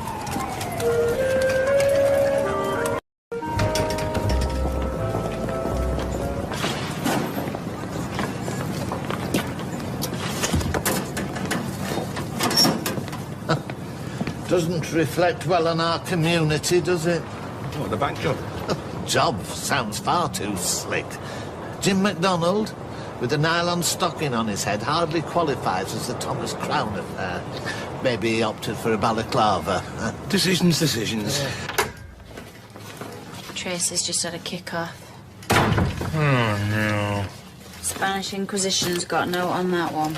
Doesn't reflect well on our community, does it? What, the bank job? Job sounds far too slick. Jim McDonald, with a nylon stocking on his head, hardly qualifies as the Thomas Crown affair. Maybe he opted for a balaclava. Decisions. Tracy's just had a kick-off. Oh, no. Spanish Inquisition's got a note on that one.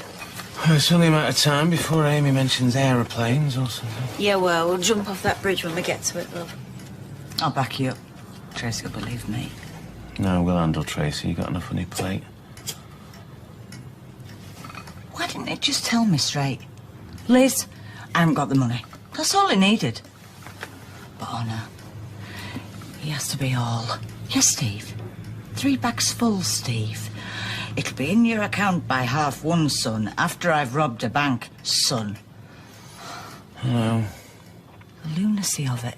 Well, it's only a matter of time before Amy mentions aeroplanes or something. Yeah, well, we'll jump off that bridge when we get to it, love. I'll back you up. Tracy will believe me. No, we'll handle Tracy. You got enough on your plate. Why didn't it just tell me straight? Liz, I haven't got the money. That's all it needed. But oh no. He has to be all. Yes, Steve. 3 bags full, Steve. It'll be in your account by 1:30, son, after I've robbed a bank, son. No. The lunacy of it.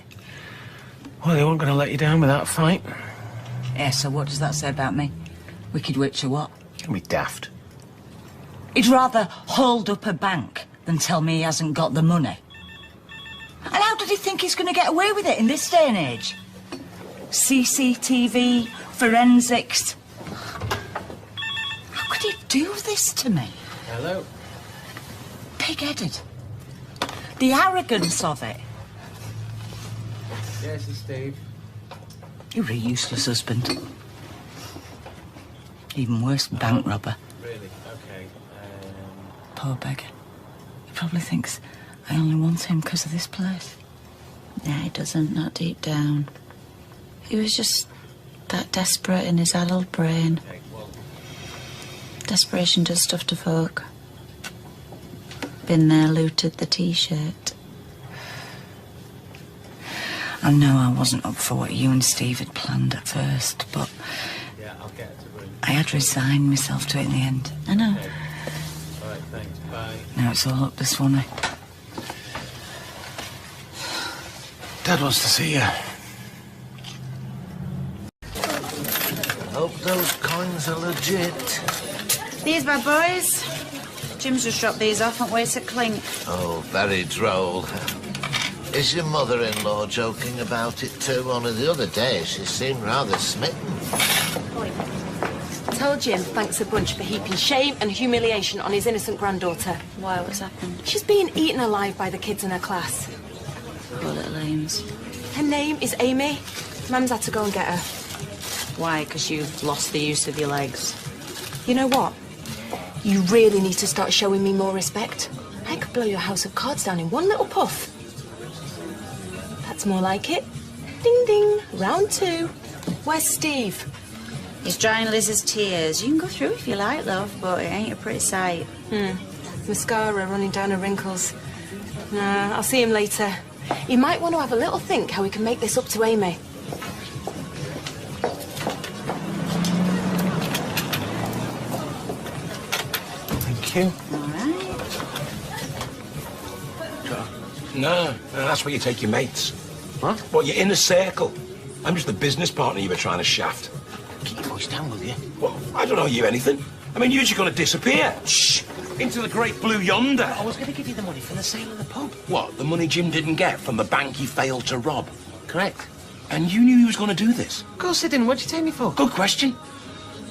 Well, they weren't going to let you down with that fight. Yeah, so what does that say about me? Wicked witch or what? You'll be daft. He'd rather hold up a bank than tell me he hasn't got the money. And how did he think he's going to get away with it in this day and age? CCTV, forensics. How could he do this to me? Hello. Pig-headed. The arrogance of it. Yes, it's Steve. You're a useless husband. Even worse, bank robber. Really? Okay. Poor beggar. He probably thinks I only want him because of this place. Yeah, he doesn't, not deep down. He was just that desperate in his addled brain. Okay, well... Desperation does stuff to folk. Been there, looted the T-shirt. I know I wasn't up for what you and Steve had planned at first, but... Yeah, I'll get it to room. I had resigned myself to it in the end. I know. Okay. All right, thanks. Bye. Now it's all up to Swanee. Dad wants to see you. Hope those coins are legit. These bad boys. Jim's just dropped these off on way to Clink. Oh, very droll. Is your mother-in-law joking about it too? Only the other day she seemed rather smitten. Tell Jim thanks a bunch for heaping shame and humiliation on his innocent granddaughter. Why, what's happened? She's being eaten alive by the kids in her class. Poor little Ames. Her name is Amy. Mum's had to go and get her. Why? Because you've lost the use of your legs. You know what? You really need to start showing me more respect. I could blow your house of cards down in one little puff. That's more like it. Ding ding. Round 2. Where's Steve? He's drying Liz's tears. You can go through if you like, love, but it ain't a pretty sight. Mascara running down her wrinkles. Nah, I'll see him later. You might want to have a little think how we can make this up to Amy. Thank you. All right. No, that's where you take your mates. What? Well, your inner circle. I'm just the business partner you were trying to shaft. Keep your voice down, will you? Well, I don't owe you anything. I mean, you're just going to disappear. Shh! Into the great blue yonder. I was going to give you the money from the sale of the pub. What, the money Jim didn't get from the bank he failed to rob? Correct. And you knew he was going to do this? Of course I didn't. What'd you take me for? Good question.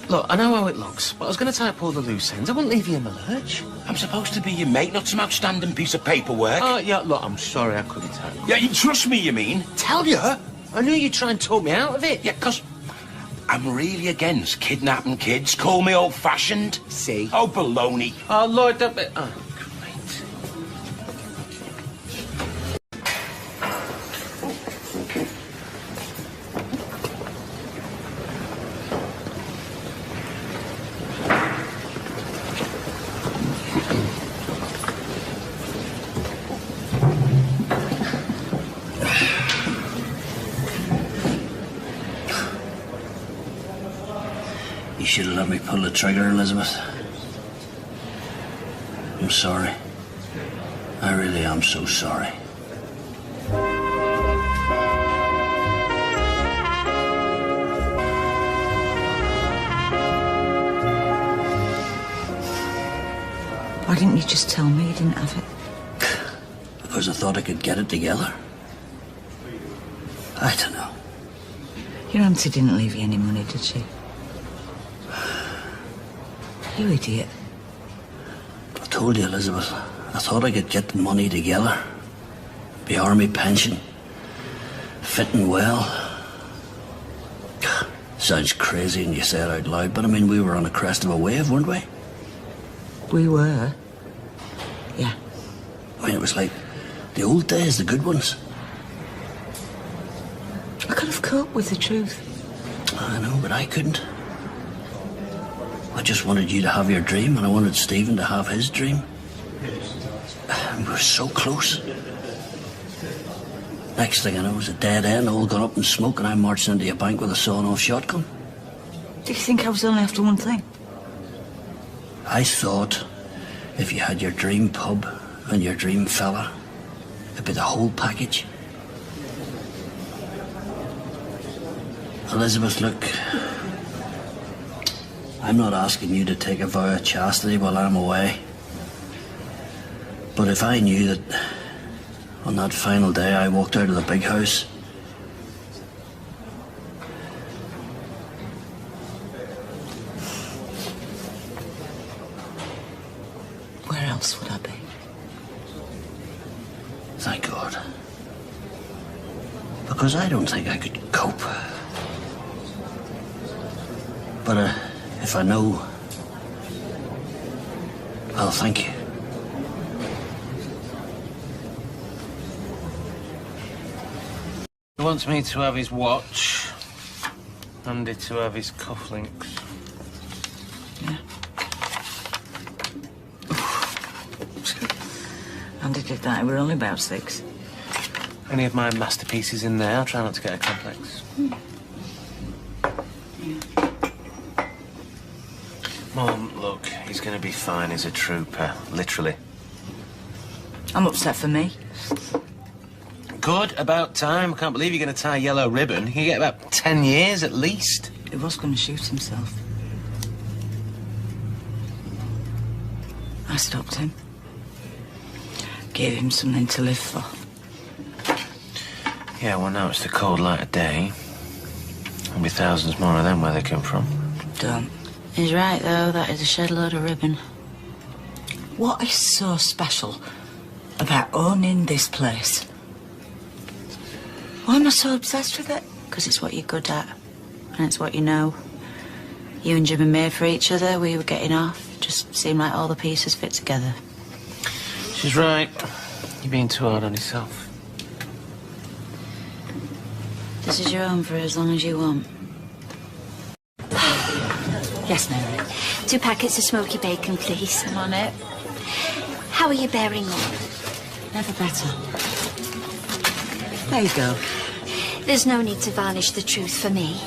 Look, I know how it looks, but I was going to tie up all the loose ends. I wouldn't leave you in the lurch. I'm supposed to be your mate, not some outstanding piece of paperwork. Oh, yeah, look, I'm sorry I couldn't tell you. Yeah, you trust me, you mean? Tell you? I knew you'd try and talk me out of it. Yeah, 'cause I'm really against kidnapping kids. Call me old-fashioned. See? Oh, baloney. Oh, Lord, don't be... Oh, great. You should have let me pull the trigger, Elizabeth. I'm sorry. I really am so sorry. Why didn't you just tell me you didn't have it? Because I thought I could get it together. I don't know. Your auntie didn't leave you any money, did she? You idiot. I told you, Elizabeth, I thought I could get the money together. The army pension. Fitting well. Sounds crazy when you say it out loud, but I mean, we were on the crest of a wave, weren't we? We were. Yeah. I mean, it was like the old days, the good ones. I could have coped with the truth. I know, but I couldn't. I just wanted you to have your dream, and I wanted Stephen to have his dream. And we were so close. Next thing I know, it was a dead end, all gone up in smoke, and I'm marching into a bank with a sawn-off shotgun. Do you think I was only after one thing? I thought if you had your dream pub and your dream fella, it'd be the whole package. Elizabeth, look, I'm not asking you to take a vow of chastity while I'm away. But if I knew that on that final day I walked out of the big house, where else would I be? Thank God. Because I don't think I could cope. But if I know, I'll thank you. He wants me to have his watch. Andy to have his cufflinks. Yeah. Andy did that. We were only about 6. Any of my masterpieces in there? I'll try not to get a complex. Mum, look, he's going to be fine. He's a trooper, literally. I'm upset for me. Good, about time. I can't believe you're going to tie a yellow ribbon. You get about 10 years at least. He was going to shoot himself. I stopped him. Gave him something to live for. Yeah, well, now it's the cold light of day. There'll be thousands more of them where they come from. Don't. He's right, though. That is a shed load of ribbon. What is so special about owning this place? Why am I so obsessed with it? Because it's what you're good at. And it's what you know. You and Jim are made for each other. We were getting off. It just seemed like all the pieces fit together. She's right. You're being too hard on yourself. This is your home for as long as you want. Yes, Mary. 2 packets of smoky bacon, please. I'm on it. How are you bearing up? Never better. There you go. There's no need to varnish the truth for me.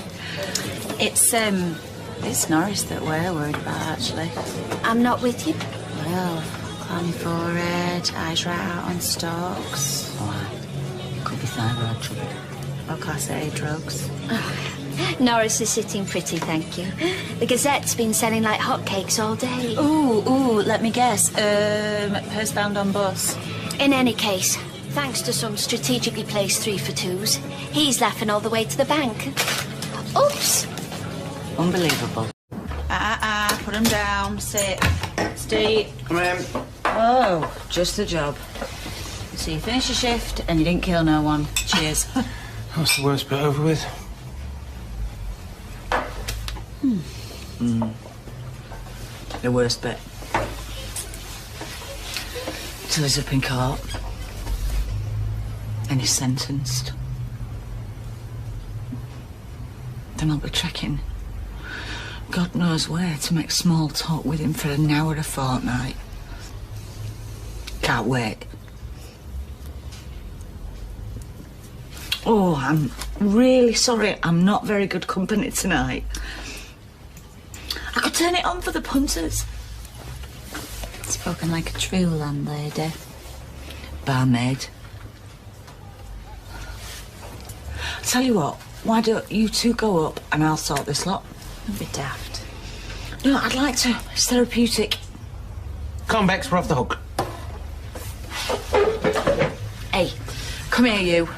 It's Norris that we're worried about, actually. I'm not with you. Well, clammy forehead, eyes right out on stalks. Why? Could be thyroid trouble. or Class A drugs. Norris is sitting pretty, thank you. The Gazette's been selling like hotcakes all day. Ooh, let me guess. Postbound on bus. In any case, thanks to some strategically placed 3-for-2s, he's laughing all the way to the bank. Oops! Unbelievable. Put him down. Sit. Steve. Come in. Oh, just the job. So you finished your shift and you didn't kill no one. Cheers. What's the worst bit over with? The worst bit. Till he's up in court. And he's sentenced. Then I'll be trekking God knows where to make small talk with him for an hour a fortnight. Can't wait. Oh, I'm really sorry. I'm not very good company tonight. I could turn it on for the punters. Spoken like a true landlady. Barmaid. Tell you what, why don't you two go up and I'll sort this lot? Don't be daft. No, I'd like to. It's therapeutic. Come, Bex, we're off the hook. Hey, come here, you.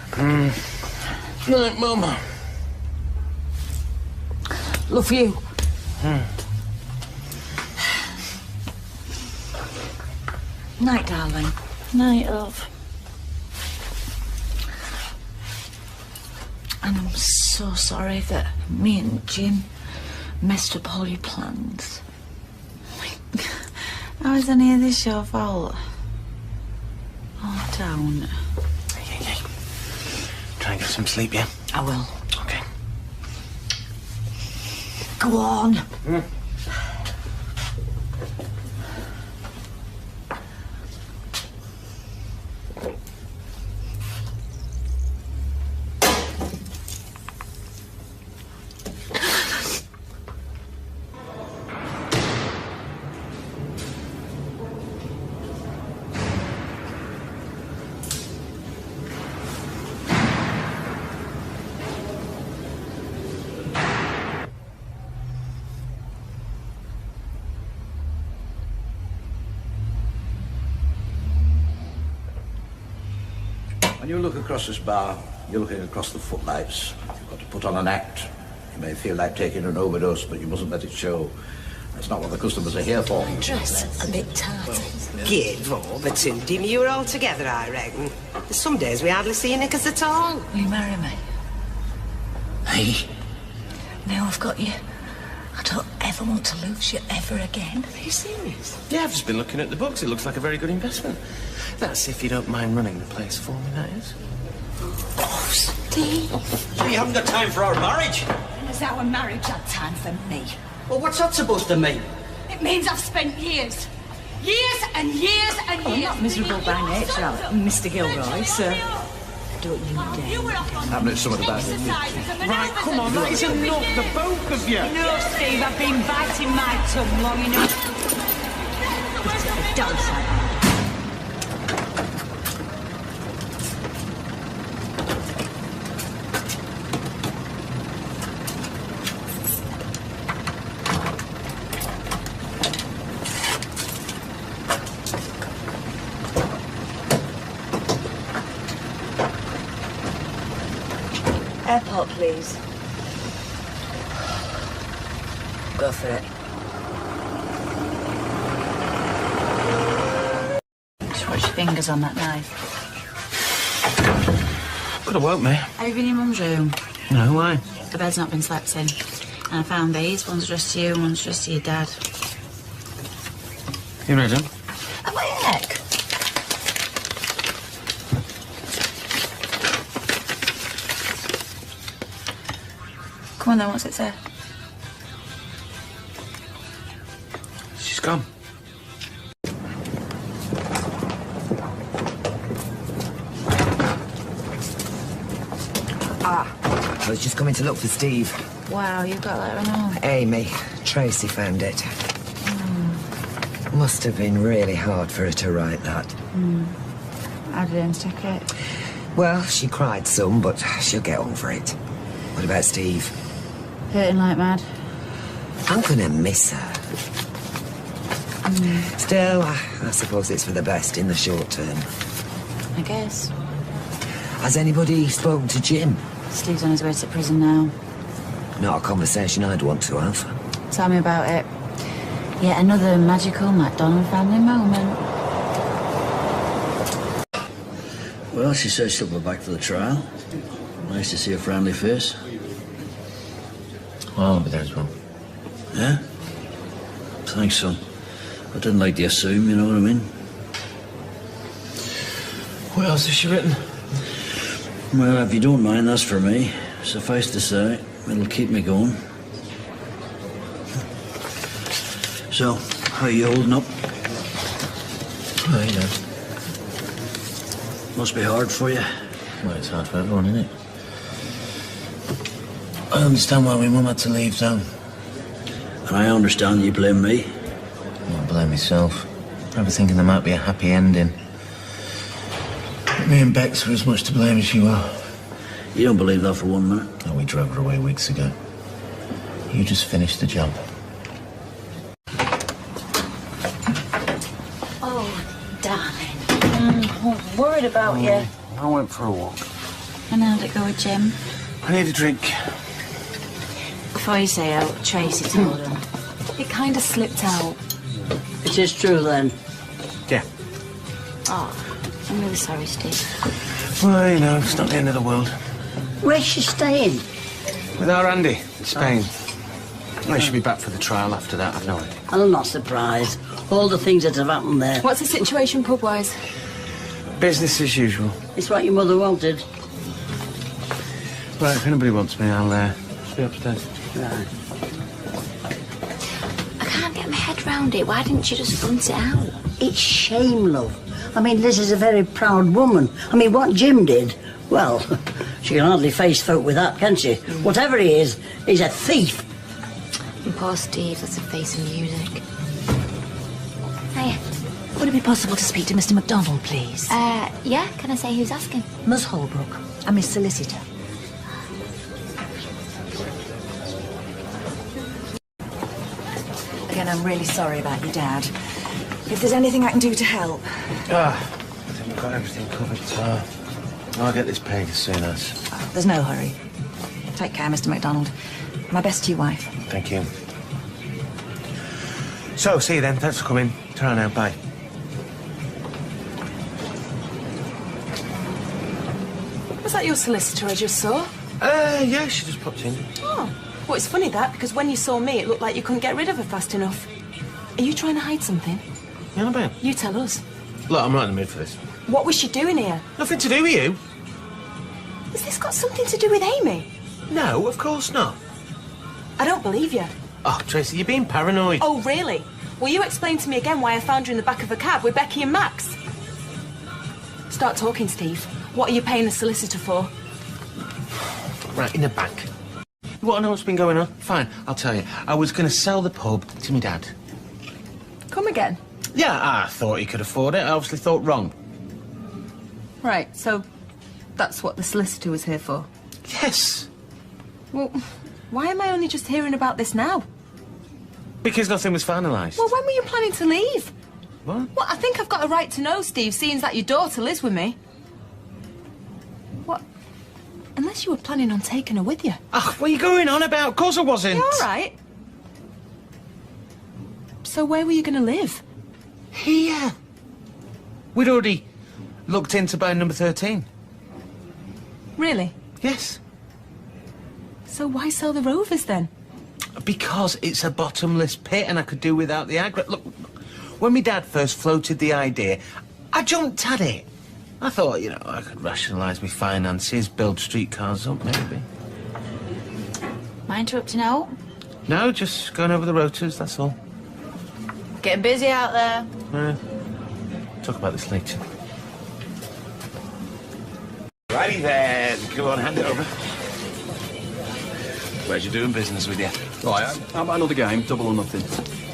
Night, Mama. Love you. Night, darling. Night, love. And I'm so sorry that me and Jim messed up all your plans. How is any of this your fault? Oh, don't. Hey. Try and get some sleep, yeah? I will. Okay. Go on. When you look across this bar, you're looking across the footlights. You've got to put on an act. You may feel like taking an overdose, but you mustn't let it show. That's not what the customers are here for. Dress a bit tight. Give over to him. You were all together, I reckon. There's some days we hardly see you knickers at all. Will you marry me? Hey. Now I've got you. I don't ever want to lose you ever again. Are you serious? Yeah, I've just been looking at the books. It looks like a very good investment. That's if you don't mind running the place for me, that is. Oh, Steve. So you haven't got time for our marriage? Has our marriage had time for me? Well, what's that supposed to mean? It means I've spent years and years and years. I'm not miserable by nature, Mr. Gilroy, so don't you dare. I've noticed something about it. Right, come on, that is enough, the both of you. No, Steve, I've been biting my tongue long enough. It's a dance like that. Airport, please. Go for it. Just watch your fingers on that knife. Could have woke me. Have you been in your mum's room? No, why? The bed's not been slept in. And I found these. One's addressed to you and one's addressed to your dad. You read them? Am I your neck? Come on then, what's it say? She's gone. I was just coming to look for Steve. Wow, you've got that one on. Amy, Tracy found it. Must have been really hard for her to write that. How did Ames take it? Well, she cried some, but she'll get over it. What about Steve? Hurting like mad. I'm gonna miss her. Still, I suppose it's for the best in the short term. I guess. Has anybody spoken to Jim? Steve's on his way to prison now. Not a conversation I'd want to have. Tell me about it. Yet another magical McDonald family moment. Well, she says she'll be back for the trial. Nice to see a friendly face. Well, I'll be there as well. Yeah? Thanks, son. I didn't like to assume, you know what I mean? What else has she written? Well, if you don't mind, that's for me. Suffice to say, it'll keep me going. So, how are you holding up? Oh, you know. Must be hard for you. Well, it's hard for everyone, isn't it? I understand why my mum had to leave, though. And I understand you blame me. I blame myself. I was thinking there might be a happy ending. But me and Bex were as much to blame as you are. You don't believe that for 1 minute? Oh, we drove her away weeks ago. You just finished the job. Oh, darling. I'm worried about you. I went for a walk. And how'd it go with Jim? I need a drink. Before you say out, Tracy told him. It kind of slipped out. It is true, then. Yeah. Oh, I'm really sorry, Steve. Well, you know, it's not the end of the world. Where's she staying? With our Andy in Spain. Well, she'll be back for the trial after that, I've no idea. I'm not surprised. All the things that have happened there. What's the situation pub-wise? Business as usual. It's what your mother wanted. Right, if anybody wants me, I'll be upstairs. Right. I can't get my head round it. Why didn't you just front it out? It's shame, love. I mean, Liz is a very proud woman. I mean, what Jim did, well, she can hardly face folk with that, can she? Whatever he is, he's a thief. And poor Steve, that's a face in music. Hiya. Would it be possible to speak to Mr. McDonald, please? Yeah, can I say who's asking? Miss Holbrook. I'm his solicitor. Again, I'm really sorry about your dad. If there's anything I can do to help... I think we've got everything covered. I'll get this paid as soon as. Oh, there's no hurry. Take care, Mr. McDonald. My best to your wife. Thank you. So, see you then. Thanks for coming. Ta-ra now. Bye. Was that your solicitor I just saw? Yeah, she just popped in. Oh. Well, it's funny that, because when you saw me, it looked like you couldn't get rid of her fast enough. Are you trying to hide something? Yeah, no, babe. You tell us. Look, I'm not in the mood for this. What was she doing here? Nothing to do with you. Has this got something to do with Amy? No, of course not. I don't believe you. Oh, Tracy, you're being paranoid. Oh, really? Will you explain to me again why I found you in the back of a cab with Becky and Max? Start talking, Steve. What are you paying the solicitor for? Right, in the bank. You want to know what's been going on? Fine, I'll tell you. I was going to sell the pub to my dad. Come again. Yeah, I thought he could afford it. I obviously thought wrong. Right, so that's what the solicitor was here for? Yes. Well, why am I only just hearing about this now? Because nothing was finalised. Well, when were you planning to leave? What? Well, I think I've got a right to know, Steve, seeing that your daughter lives with me. What? Unless you were planning on taking her with you. Ugh, what are you going on about? Of course I wasn't. You're all right. So where were you going to live? Here. We'd already looked into buying number 13. Really? Yes. So why sell the Rovers then? Because it's a bottomless pit and I could do without the aggro. Look, when my dad first floated the idea, I jumped at it. I thought, you know, I could rationalise my finances, build streetcars up, maybe. Am I interrupting out? No, just going over the rotors, that's all. Getting busy out there. Talk about this later. Righty then. Come on, hand it over. Where's you doing business with you? Right, how about another game, double or nothing?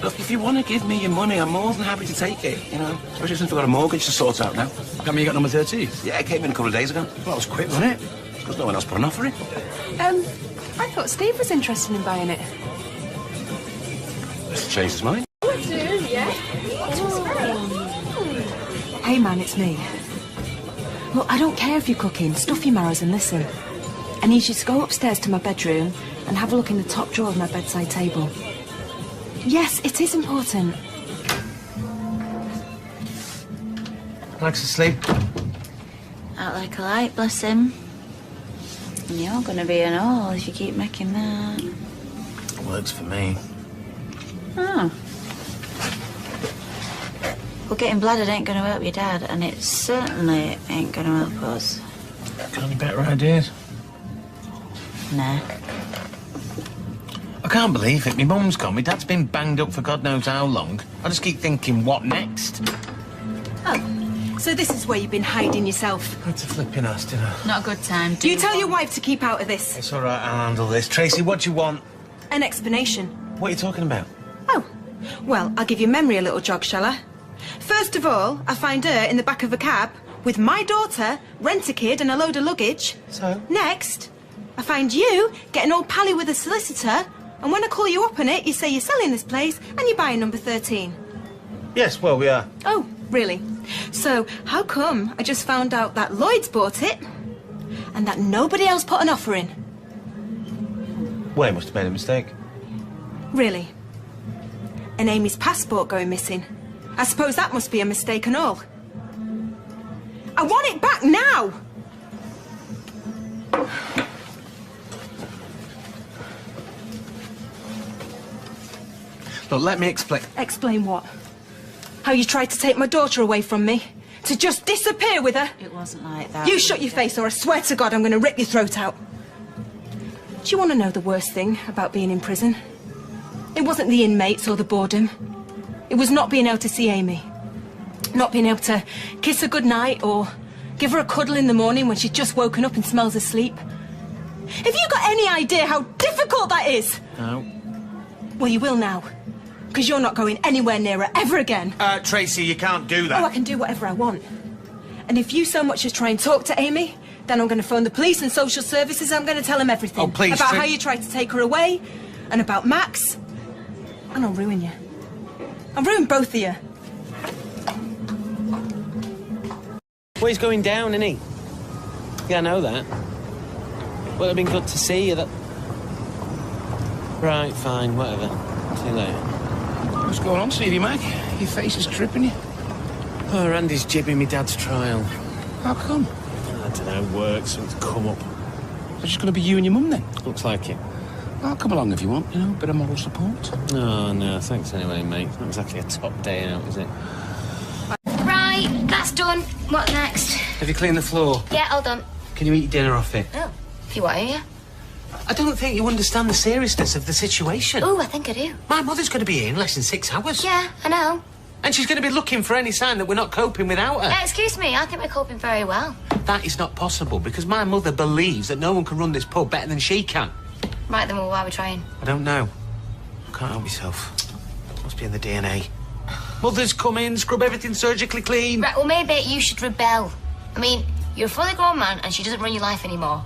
Look, if you want to give me your money, I'm more than happy to take it, you know. Especially since we've got a mortgage to sort out now. How many you got number 13? Yeah, it came in a couple of days ago. Well, that was quick, wasn't it? Because no one else put an offer in. I thought Steve was interested in buying it. Let's change his mind. Hey, man, it's me. Look, I don't care if you're cooking. Stuff your marrows and listen. I need you to go upstairs to my bedroom and have a look in the top drawer of my bedside table. Yes, it is important. Max asleep. Out like a light, bless him. And you're gonna be an all if you keep making that. Works for me. Oh. Well, getting bladdered ain't gonna help your dad, and it certainly ain't gonna help us. Got any better ideas? Nah. I can't believe it. My mum's gone. My dad's been banged up for God knows how long. I just keep thinking, what next? Oh, so this is where you've been hiding yourself. It's a flipping ass, you know. Not a good time. Do you tell your wife to keep out of this? It's all right, I'll handle this. Tracy, what do you want? An explanation. What are you talking about? Oh, well, I'll give your memory a little jog, shall I? First of all, I find her in the back of a cab with my daughter, rent-a-kid and a load of luggage. So? Next, I find you getting all pally with a solicitor, and when I call you up on it, you say you're selling this place and you're buying number 13. Yes, well, we are. Oh, really? So, how come I just found out that Lloyd's bought it and that nobody else put an offer in? Well, he must have made a mistake. Really? And Amy's passport going missing. I suppose that must be a mistake and all. I want it back now! Look, let me explain. Explain what? How you tried to take my daughter away from me? To just disappear with her? It wasn't like that. You shut your face or I swear to God I'm going to rip your throat out. Do you want to know the worst thing about being in prison? It wasn't the inmates or the boredom. It was not being able to see Amy. Not being able to kiss her goodnight or give her a cuddle in the morning when she's just woken up and smells asleep. Have you got any idea how difficult that is? No. Well, you will now. Because you're not going anywhere near her ever again. Tracy, you can't do that. Oh, I can do whatever I want. And if you so much as try and talk to Amy, then I'm going to phone the police and social services. I'm going to tell them everything. Oh, please, about how you tried to take her away, and about Max. And I'll ruin you. I'll ruin both of you. Well, he's going down, isn't he? Yeah, I know that. Well, it'd been good to see you. That. Right, fine, whatever. See you later. What's going on, Stevie Mac? Your face is tripping you. Oh, Randy's jibbing me dad's trial. How come? I don't know, work, so it's come up. It's just going to be you and your mum, then? Looks like it. I'll come along if you want, you know, a bit of moral support. Oh, no, thanks anyway, mate. Not exactly a top day out, is it? Right, that's done. What next? Have you cleaned the floor? Yeah, all done. Can you eat your dinner off it? Oh, if you want, yeah. I don't think you understand the seriousness of the situation. Oh, I think I do. My mother's going to be here in less than 6 hours. Yeah, I know. And she's going to be looking for any sign that we're not coping without her. Excuse me, I think we're coping very well. That is not possible, because my mother believes that no one can run this pub better than she can. Right then, well, why are we trying? I don't know. I can't help myself. Must be in the DNA. Mother's come in, scrub everything surgically clean. Right, well, maybe you should rebel. I mean, you're a fully grown man and she doesn't run your life anymore.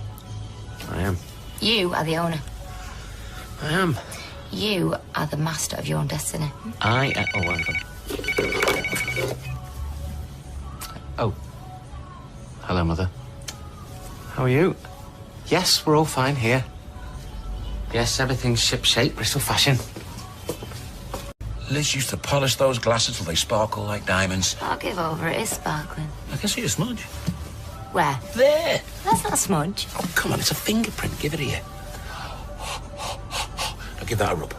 I am. You are the owner. I am. You are the master of your own destiny. I am. Oh, hang on. Oh. Hello, Mother. How are you? Yes, we're all fine here. Yes, everything's ship-shape, Bristol fashion. Liz used to polish those glasses till they sparkle like diamonds. I'll give over, it is sparkling. I can see a smudge. Where? There. That's not a smudge. Oh, come on, it's a fingerprint. Give it here. Now give that a rub.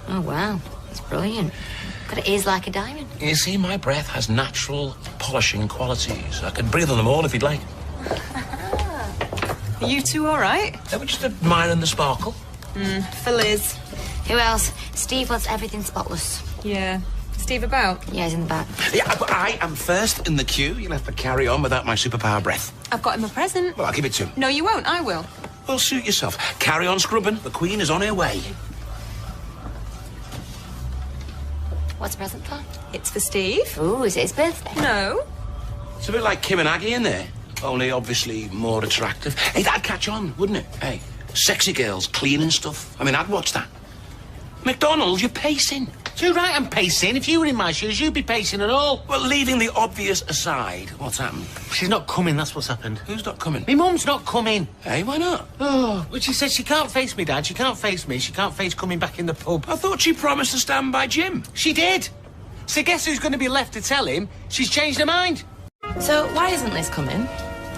Oh, wow. That's brilliant. Got it is like a diamond. You see, my breath has natural polishing qualities. I can breathe on them all if you'd like. Are you two all right? They were just admiring the sparkle. For Liz. Who else? Steve wants everything spotless. Yeah. Steve about? Yeah, he's in the back. Yeah, but I am first in the queue. You'll have to carry on without my superpower breath. I've got him a present. Well, I'll give it to him. No, you won't. I will. Well, suit yourself. Carry on scrubbing. The Queen is on her way. What's the present for? It's for Steve. Oh, is it his birthday? No. It's a bit like Kim and Aggie in there, only obviously more attractive. Hey, that'd catch on, wouldn't it? Hey, sexy girls cleaning stuff. I mean, I'd watch that. McDonald, you're pacing. Too right, I'm pacing. If you were in my shoes, you'd be pacing at all. Well, leaving the obvious aside, what's happened? She's not coming, that's what's happened. Who's not coming? Me mum's not coming. Hey, why not? Oh, but she said she can't face me, Dad. She can't face me. She can't face coming back in the pub. I thought she promised to stand by Jim. She did. So guess who's going to be left to tell him she's changed her mind? So why isn't Liz coming?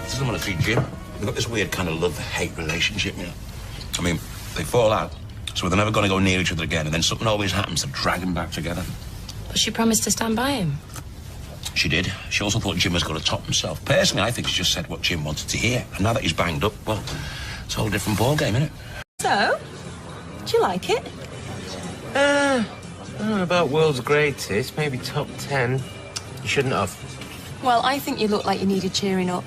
She doesn't want to see Jim. They've got this weird kind of love-hate relationship, you know. I mean, they fall out, so they're never going to go near each other again, and then something always happens to drag them back together. But she promised to stand by him. She did. She also thought Jim was going to top himself. Personally, I think she just said what Jim wanted to hear. And now that he's banged up, well, it's a whole different ballgame, isn't it? So, do you like it? I don't know about world's greatest, maybe top 10. You shouldn't have. Well, I think you look like you needed cheering up.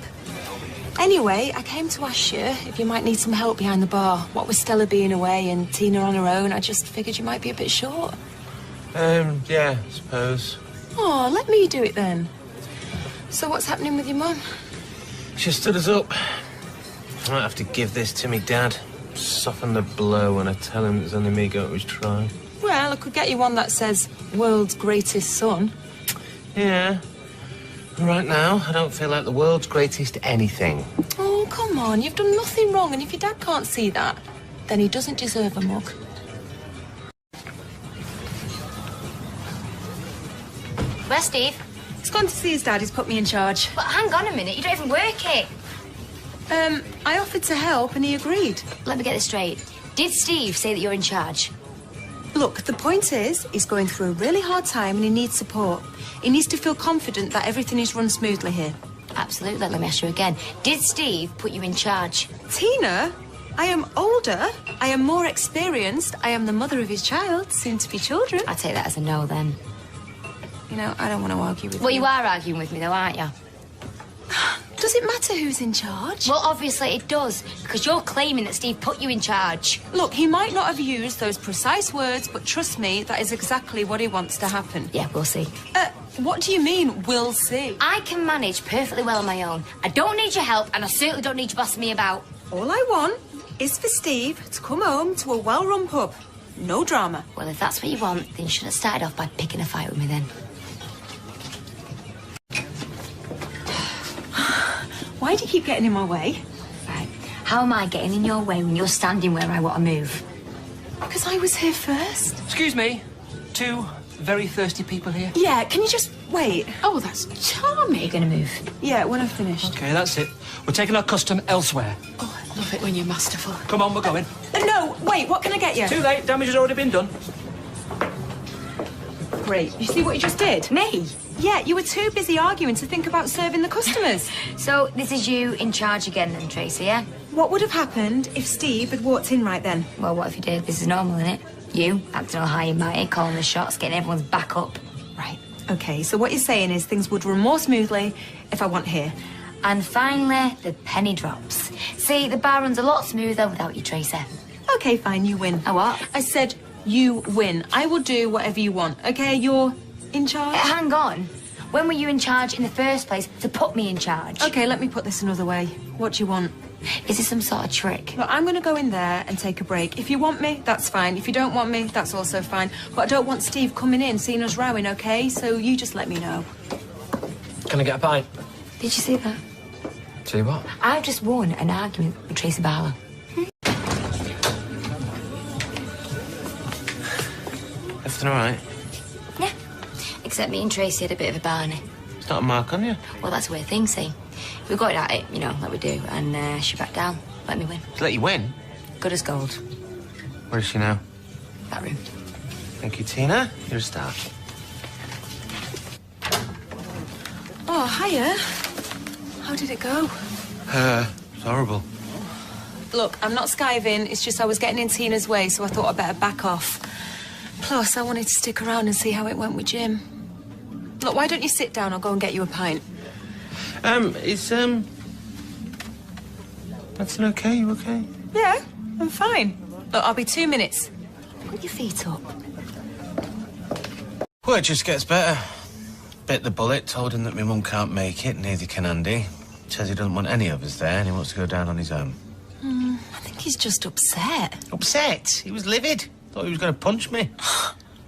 Anyway, I came to ask you if you might need some help behind the bar. What with Stella being away and Tina on her own, I just figured you might be a bit short. Yeah, I suppose. Oh, let me do it then. So what's happening with your mum? She stood us up. I might have to give this to me dad. Soften the blow when I tell him it's only me going to try. Well, I could get you one that says world's greatest son. Yeah. Right now, I don't feel like the world's greatest anything. Oh, come on, you've done nothing wrong, and if your dad can't see that, then he doesn't deserve a mug. Where's Steve? He's gone to see his dad. He's put me in charge. But hang on a minute, you don't even work it. I offered to help and he agreed. Let me get this straight. Did Steve say that you're in charge? Look, the point is, he's going through a really hard time and he needs support. He needs to feel confident that everything is run smoothly here. Absolutely. Let me ask you again. Did Steve put you in charge? Tina, I am older. I am more experienced. I am the mother of his child, soon to be children. I'd take that as a no, then. You know, I don't want to argue with you. Well, you are arguing with me, though, aren't you? Does it matter who's in charge? Well, obviously it does, because you're claiming that Steve put you in charge. Look, he might not have used those precise words, but trust me, that is exactly what he wants to happen. Yeah, we'll see. What do you mean, we'll see? I can manage perfectly well on my own. I don't need your help, and I certainly don't need you bossing me about. All I want is for Steve to come home to a well-run pub. No drama. Well, if that's what you want, then you should have started off by picking a fight with me, then. Why do you keep getting in my way? Right. How am I getting in your way when you're standing where I want to move? Because I was here first. Excuse me. Two very thirsty people here. Yeah, can you just wait? Oh, that's charming. You're going to move? Yeah, when I've finished. Okay, that's it. We're taking our custom elsewhere. Oh, I love it when you're masterful. Come on, we're going. No, wait, what can I get you? Too late. Damage has already been done. Great. You see what you just did? Me? Yeah, you were too busy arguing to think about serving the customers. So this is you in charge again then, Tracy, yeah? What would have happened if Steve had walked in right then? Well, what if you did? This is normal, isn't it? You, acting all high and mighty, calling the shots, getting everyone's back up. Right. OK, so what you're saying is things would run more smoothly if I weren't here. And finally, the penny drops. See, the bar runs a lot smoother without you, Tracy. OK, fine, you win. A what? I said you win. I will do whatever you want, OK? You're in charge? Hang on. When were you in charge in the first place to put me in charge? OK, let me put this another way. What do you want? Is this some sort of trick? Look, I'm going to go in there and take a break. If you want me, that's fine. If you don't want me, that's also fine. But I don't want Steve coming in, seeing us rowing, OK? So you just let me know. Can I get a pint? Did you see that? See what? I've just won an argument with Tracy Barlow. Everything all right? Yeah. Except me and Tracy had a bit of a barney. It's not a mark on you. Well, that's the way things see. We got it at it, you know, like we do, and she backed down. Let me win. To let you win? Good as gold. Where is she now? That room. Thank you, Tina. You're a star. Oh, hiya. How did it go? It's horrible. Look, I'm not skiving. It's just I was getting in Tina's way, so I thought I'd better back off. Plus, I wanted to stick around and see how it went with Jim. Look, why don't you sit down? I'll go and get you a pint. That's okay? You okay? Yeah, I'm fine. Look, I'll be 2 minutes. Put your feet up. Well, it just gets better. Bit the bullet, told him that my mum can't make it, neither can Andy. Says he doesn't want any of us there and he wants to go down on his own. I think he's just upset. Upset? He was livid. Thought he was going to punch me.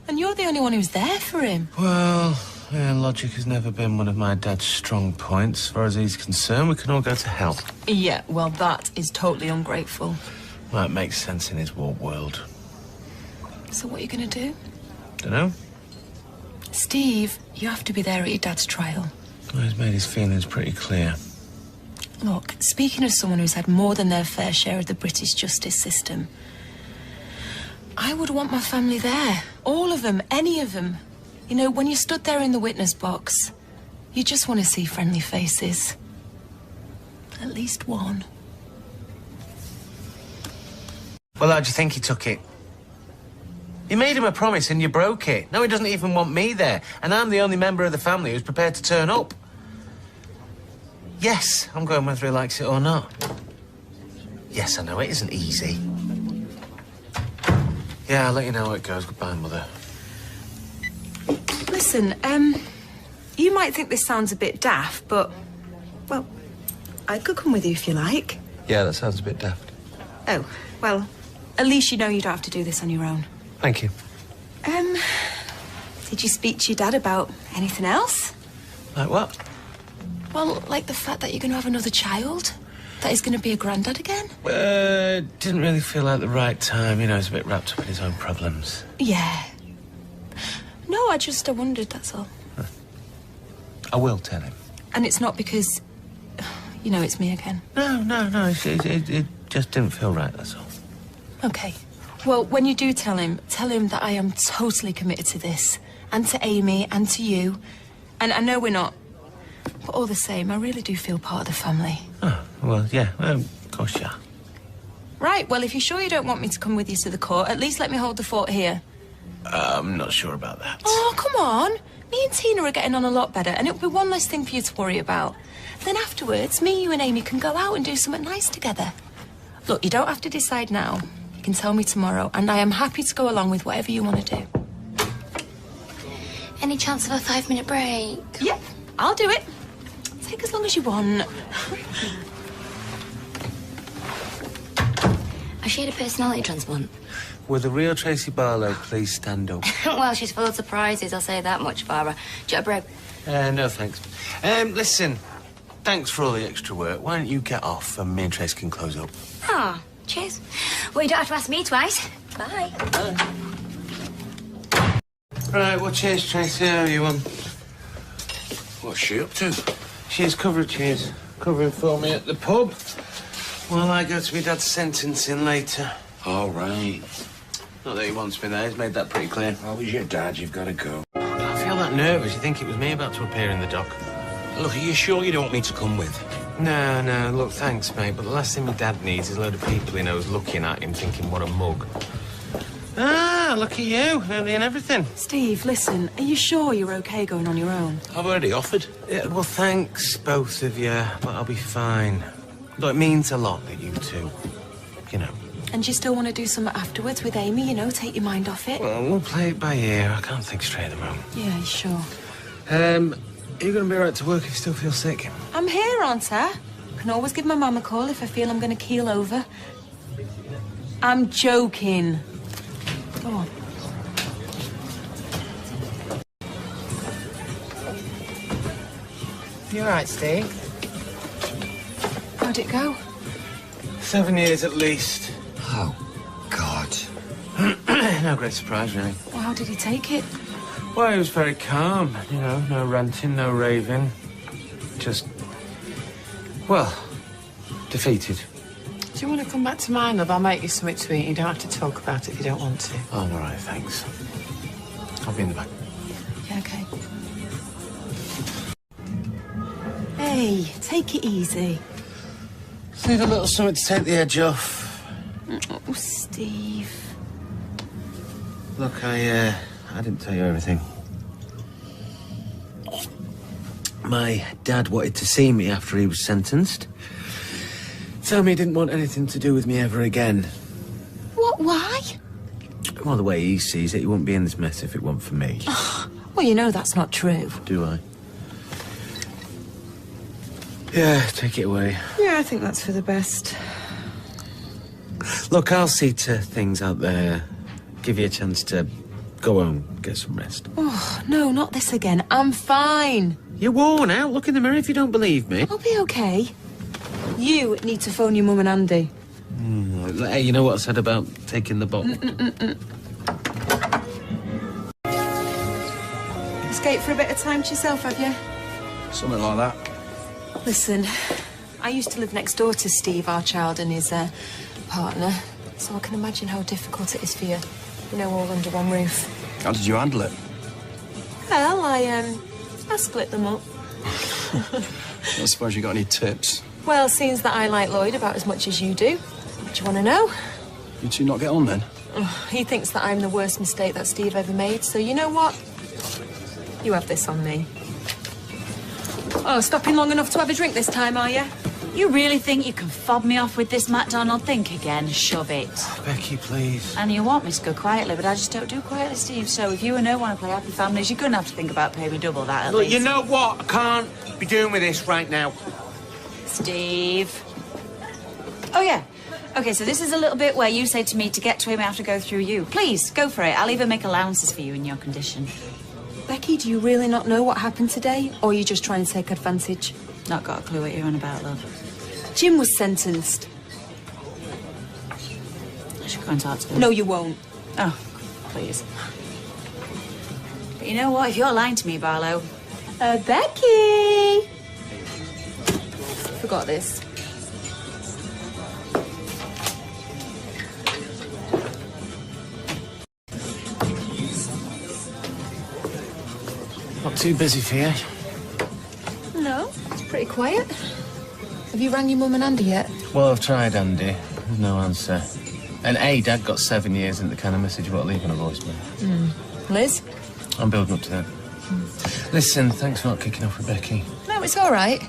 And you're the only one who's there for him. Well, yeah, logic has never been one of my dad's strong points. As far as he's concerned, we can all go to hell. Yeah, well, that is totally ungrateful. Well, it makes sense in his warped world. So what are you going to do? Dunno. Steve, you have to be there at your dad's trial. Well, he's made his feelings pretty clear. Look, speaking of someone who's had more than their fair share of the British justice system, I would want my family there. All of them, any of them. You know, when you stood there in the witness box, you just want to see friendly faces. At least one. Well, how do you think he took it? You made him a promise and you broke it. Now he doesn't even want me there. And I'm the only member of the family who's prepared to turn up. Yes, I'm going whether he likes it or not. Yes, I know, it isn't easy. Yeah, I'll let you know how it goes. Goodbye, Mother. Listen, you might think this sounds a bit daft, but, well, I could come with you if you like. Yeah, that sounds a bit daft. Oh, well, at least you know you don't have to do this on your own. Thank you. Did you speak to your dad about anything else? Like what? Well, like the fact that you're going to have another child? That he's going to be a granddad again? Didn't really feel like the right time. You know, he's a bit wrapped up in his own problems. Yeah. No, I wondered, that's all. I will tell him. And it's not because, you know, it's me again. No. It just didn't feel right, that's all. Okay. Well, when you do tell him that I am totally committed to this. And to Amy, and to you. And I know we're not. But all the same, I really do feel part of the family. Oh, well, yeah, of course you are. Right, well, if you're sure you don't want me to come with you to the court, at least let me hold the fort here. I'm not sure about that. Oh, come on. Me and Tina are getting on a lot better, and it'll be one less thing for you to worry about. Then afterwards, me, you and Amy can go out and do something nice together. Look, you don't have to decide now. You can tell me tomorrow, and I am happy to go along with whatever you want to do. Any chance of a 5-minute break? Yep, I'll do it. Take as long as you want. Has she had a personality transplant? Will the real Tracy Barlow please stand up? Well, she's full of surprises, I'll say that much, Barbara. Do you want a break? No, thanks. Listen, thanks for all the extra work. Why don't you get off and me and Trace can close up? Ah, cheers. Well, you don't have to ask me twice. Bye. Right, well, cheers, Tracy. How are you on? What's she up to? She's covering for me at the pub while I go to my dad's sentencing later. All right. Not that he wants me there, he's made that pretty clear. Oh, he's your dad, you've got to go. I feel that nervous. You think it was me about to appear in the dock? Look, are you sure you don't want me to come with? No, look, thanks, mate, but the last thing my dad needs is a load of people he knows looking at him thinking, what a mug. Ah, look at you, early and everything. Steve, listen, are you sure you're okay going on your own? I've already offered. Yeah, well, thanks, both of you, but I'll be fine. Look, it means a lot that you two, you know. And you still want to do something afterwards with Amy, you know, take your mind off it? Well, we'll play it by ear. I can't think straight at the moment. Yeah, sure. Are you going to be all right to work if you still feel sick? I'm here, aren't I? Can always give my mum a call if I feel I'm going to keel over. I'm joking. Go on. You all right, Steve? How'd it go? 7 years at least. Oh, God. No great surprise, really. Well, how did he take it? Well, he was very calm, you know, no ranting, no raving. Just, well, defeated. Do you want to come back to mine, love? I'll make you something to eat. You don't have to talk about it if you don't want to. Oh, I'm all right, thanks. I'll be in the back. Yeah, okay. Hey, take it easy. Just need a little something to take the edge off. Oh, Steve. Look, I didn't tell you everything. My dad wanted to see me after he was sentenced. Told me he didn't want anything to do with me ever again. What, why? Well, the way he sees it, he wouldn't be in this mess if it weren't for me. Well, you know that's not true. Do I? Yeah, take it away. Yeah, I think that's for the best. Look, I'll see to things out there. Give you a chance to go home, get some rest. Oh, no, not this again. I'm fine. You're worn out. Look in the mirror if you don't believe me. I'll be okay. You need to phone your mum and Andy. Hey, you know what I said about taking the bottle? Escape for a bit of time to yourself, have you? Something like that. Listen, I used to live next door to Steve, our child, and his partner, so I can imagine how difficult it is for you, all under one roof. How did you handle it? Well, I split them up. I suppose you got any tips? Well, seems that I like Lloyd about as much as you do. What do you want to know? You two not get on then? Oh, he thinks that I'm the worst mistake that Steve ever made, so you know what? You have this on me. Oh, stopping long enough to have a drink this time, are you? You really think you can fob me off with this McDonald think again? Shove it. Becky, please. And you want me to go quietly, but I just don't do quietly, Steve. So if you and her want to play Happy Families, you're going to have to think about paying me double that at Look, least. you know what? I can't be doing with this right now. Steve. Oh, yeah. OK, so this is a little bit where you say to me to get to him, I have to go through you. Please, go for it. I'll even make allowances for you in your condition. Becky, do you really not know what happened today? Or are you just trying to take advantage? Not got a clue what you're on about, love. Jim was sentenced. I should go and talk to him. No, you won't. Oh, please. But you know what? If you're lying to me, Barlow... Becky! Forgot this. Not too busy for you? No, it's pretty quiet. Have you rang your mum and Andy yet? Well, I've tried, Andy. There's no answer. And Dad got 7 years into the kind of message about leaving a voicemail. Liz? I'm building up to that. Listen, thanks for not kicking off with Becky. No, it's all right.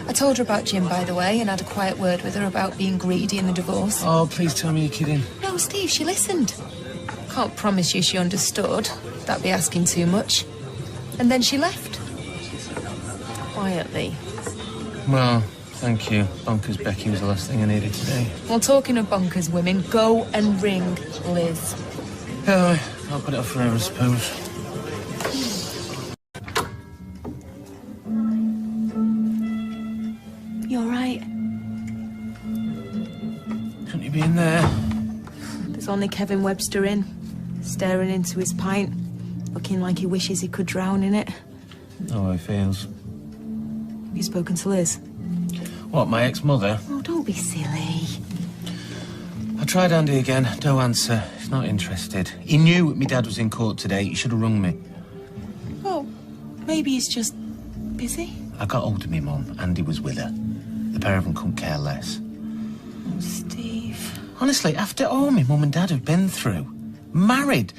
I told her about Jim, by the way, and had a quiet word with her about being greedy in the divorce. Oh, please tell me you're kidding. No, Steve, she listened. Can't promise you she understood. That'd be asking too much. And then she left. Quietly. Well, thank you. Bonkers Becky was the last thing I needed today. Well, talking of bonkers women, go and ring Liz. Yeah, I'll put it off forever, I suppose. You all right? Shouldn't you be in there? There's only Kevin Webster in, staring into his pint, looking like he wishes he could drown in it. Oh, how he feels. Have you spoken to Liz? What, my ex-mother? Oh, don't be silly. I tried Andy again. No answer. He's not interested. He knew my dad was in court today. He should have rung me. Oh, maybe he's just busy. I got hold of my mum. Andy was with her. The pair of them couldn't care less. Oh, Steve. Honestly, after all my mum and dad have been through, married,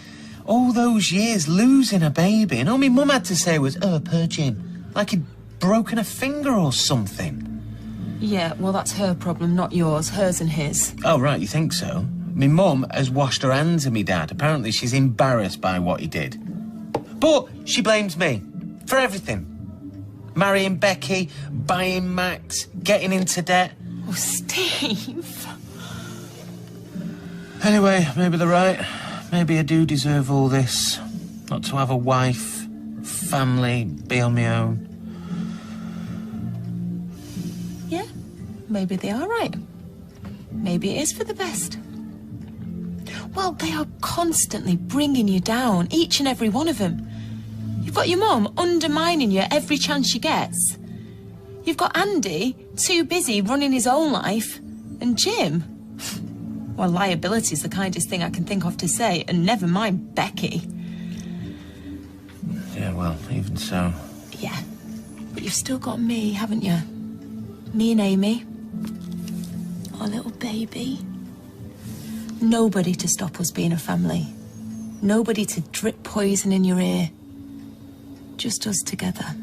all those years, losing a baby, and all my mum had to say was, oh, poor Jim, like he'd broken a finger or something. Yeah, well, that's her problem, not yours. Hers and his. Oh, right, you think so? My mum has washed her hands of me dad. Apparently she's embarrassed by what he did. But she blames me for everything. Marrying Becky, buying Max, getting into debt. Oh, Steve. Anyway, maybe they're right. Maybe I do deserve all this. Not to have a wife, family, be on my own. Yeah, maybe they are right. Maybe it is for the best. Well, they are constantly bringing you down, each and every one of them. You've got your mum undermining you every chance she gets. You've got Andy, too busy running his own life. And Jim, well, liability's the kindest thing I can think of to say, and never mind Becky. Yeah, well, even so. Yeah, but you've still got me, haven't you? Me and Amy. Our little baby. Nobody to stop us being a family. Nobody to drip poison in your ear. Just us together.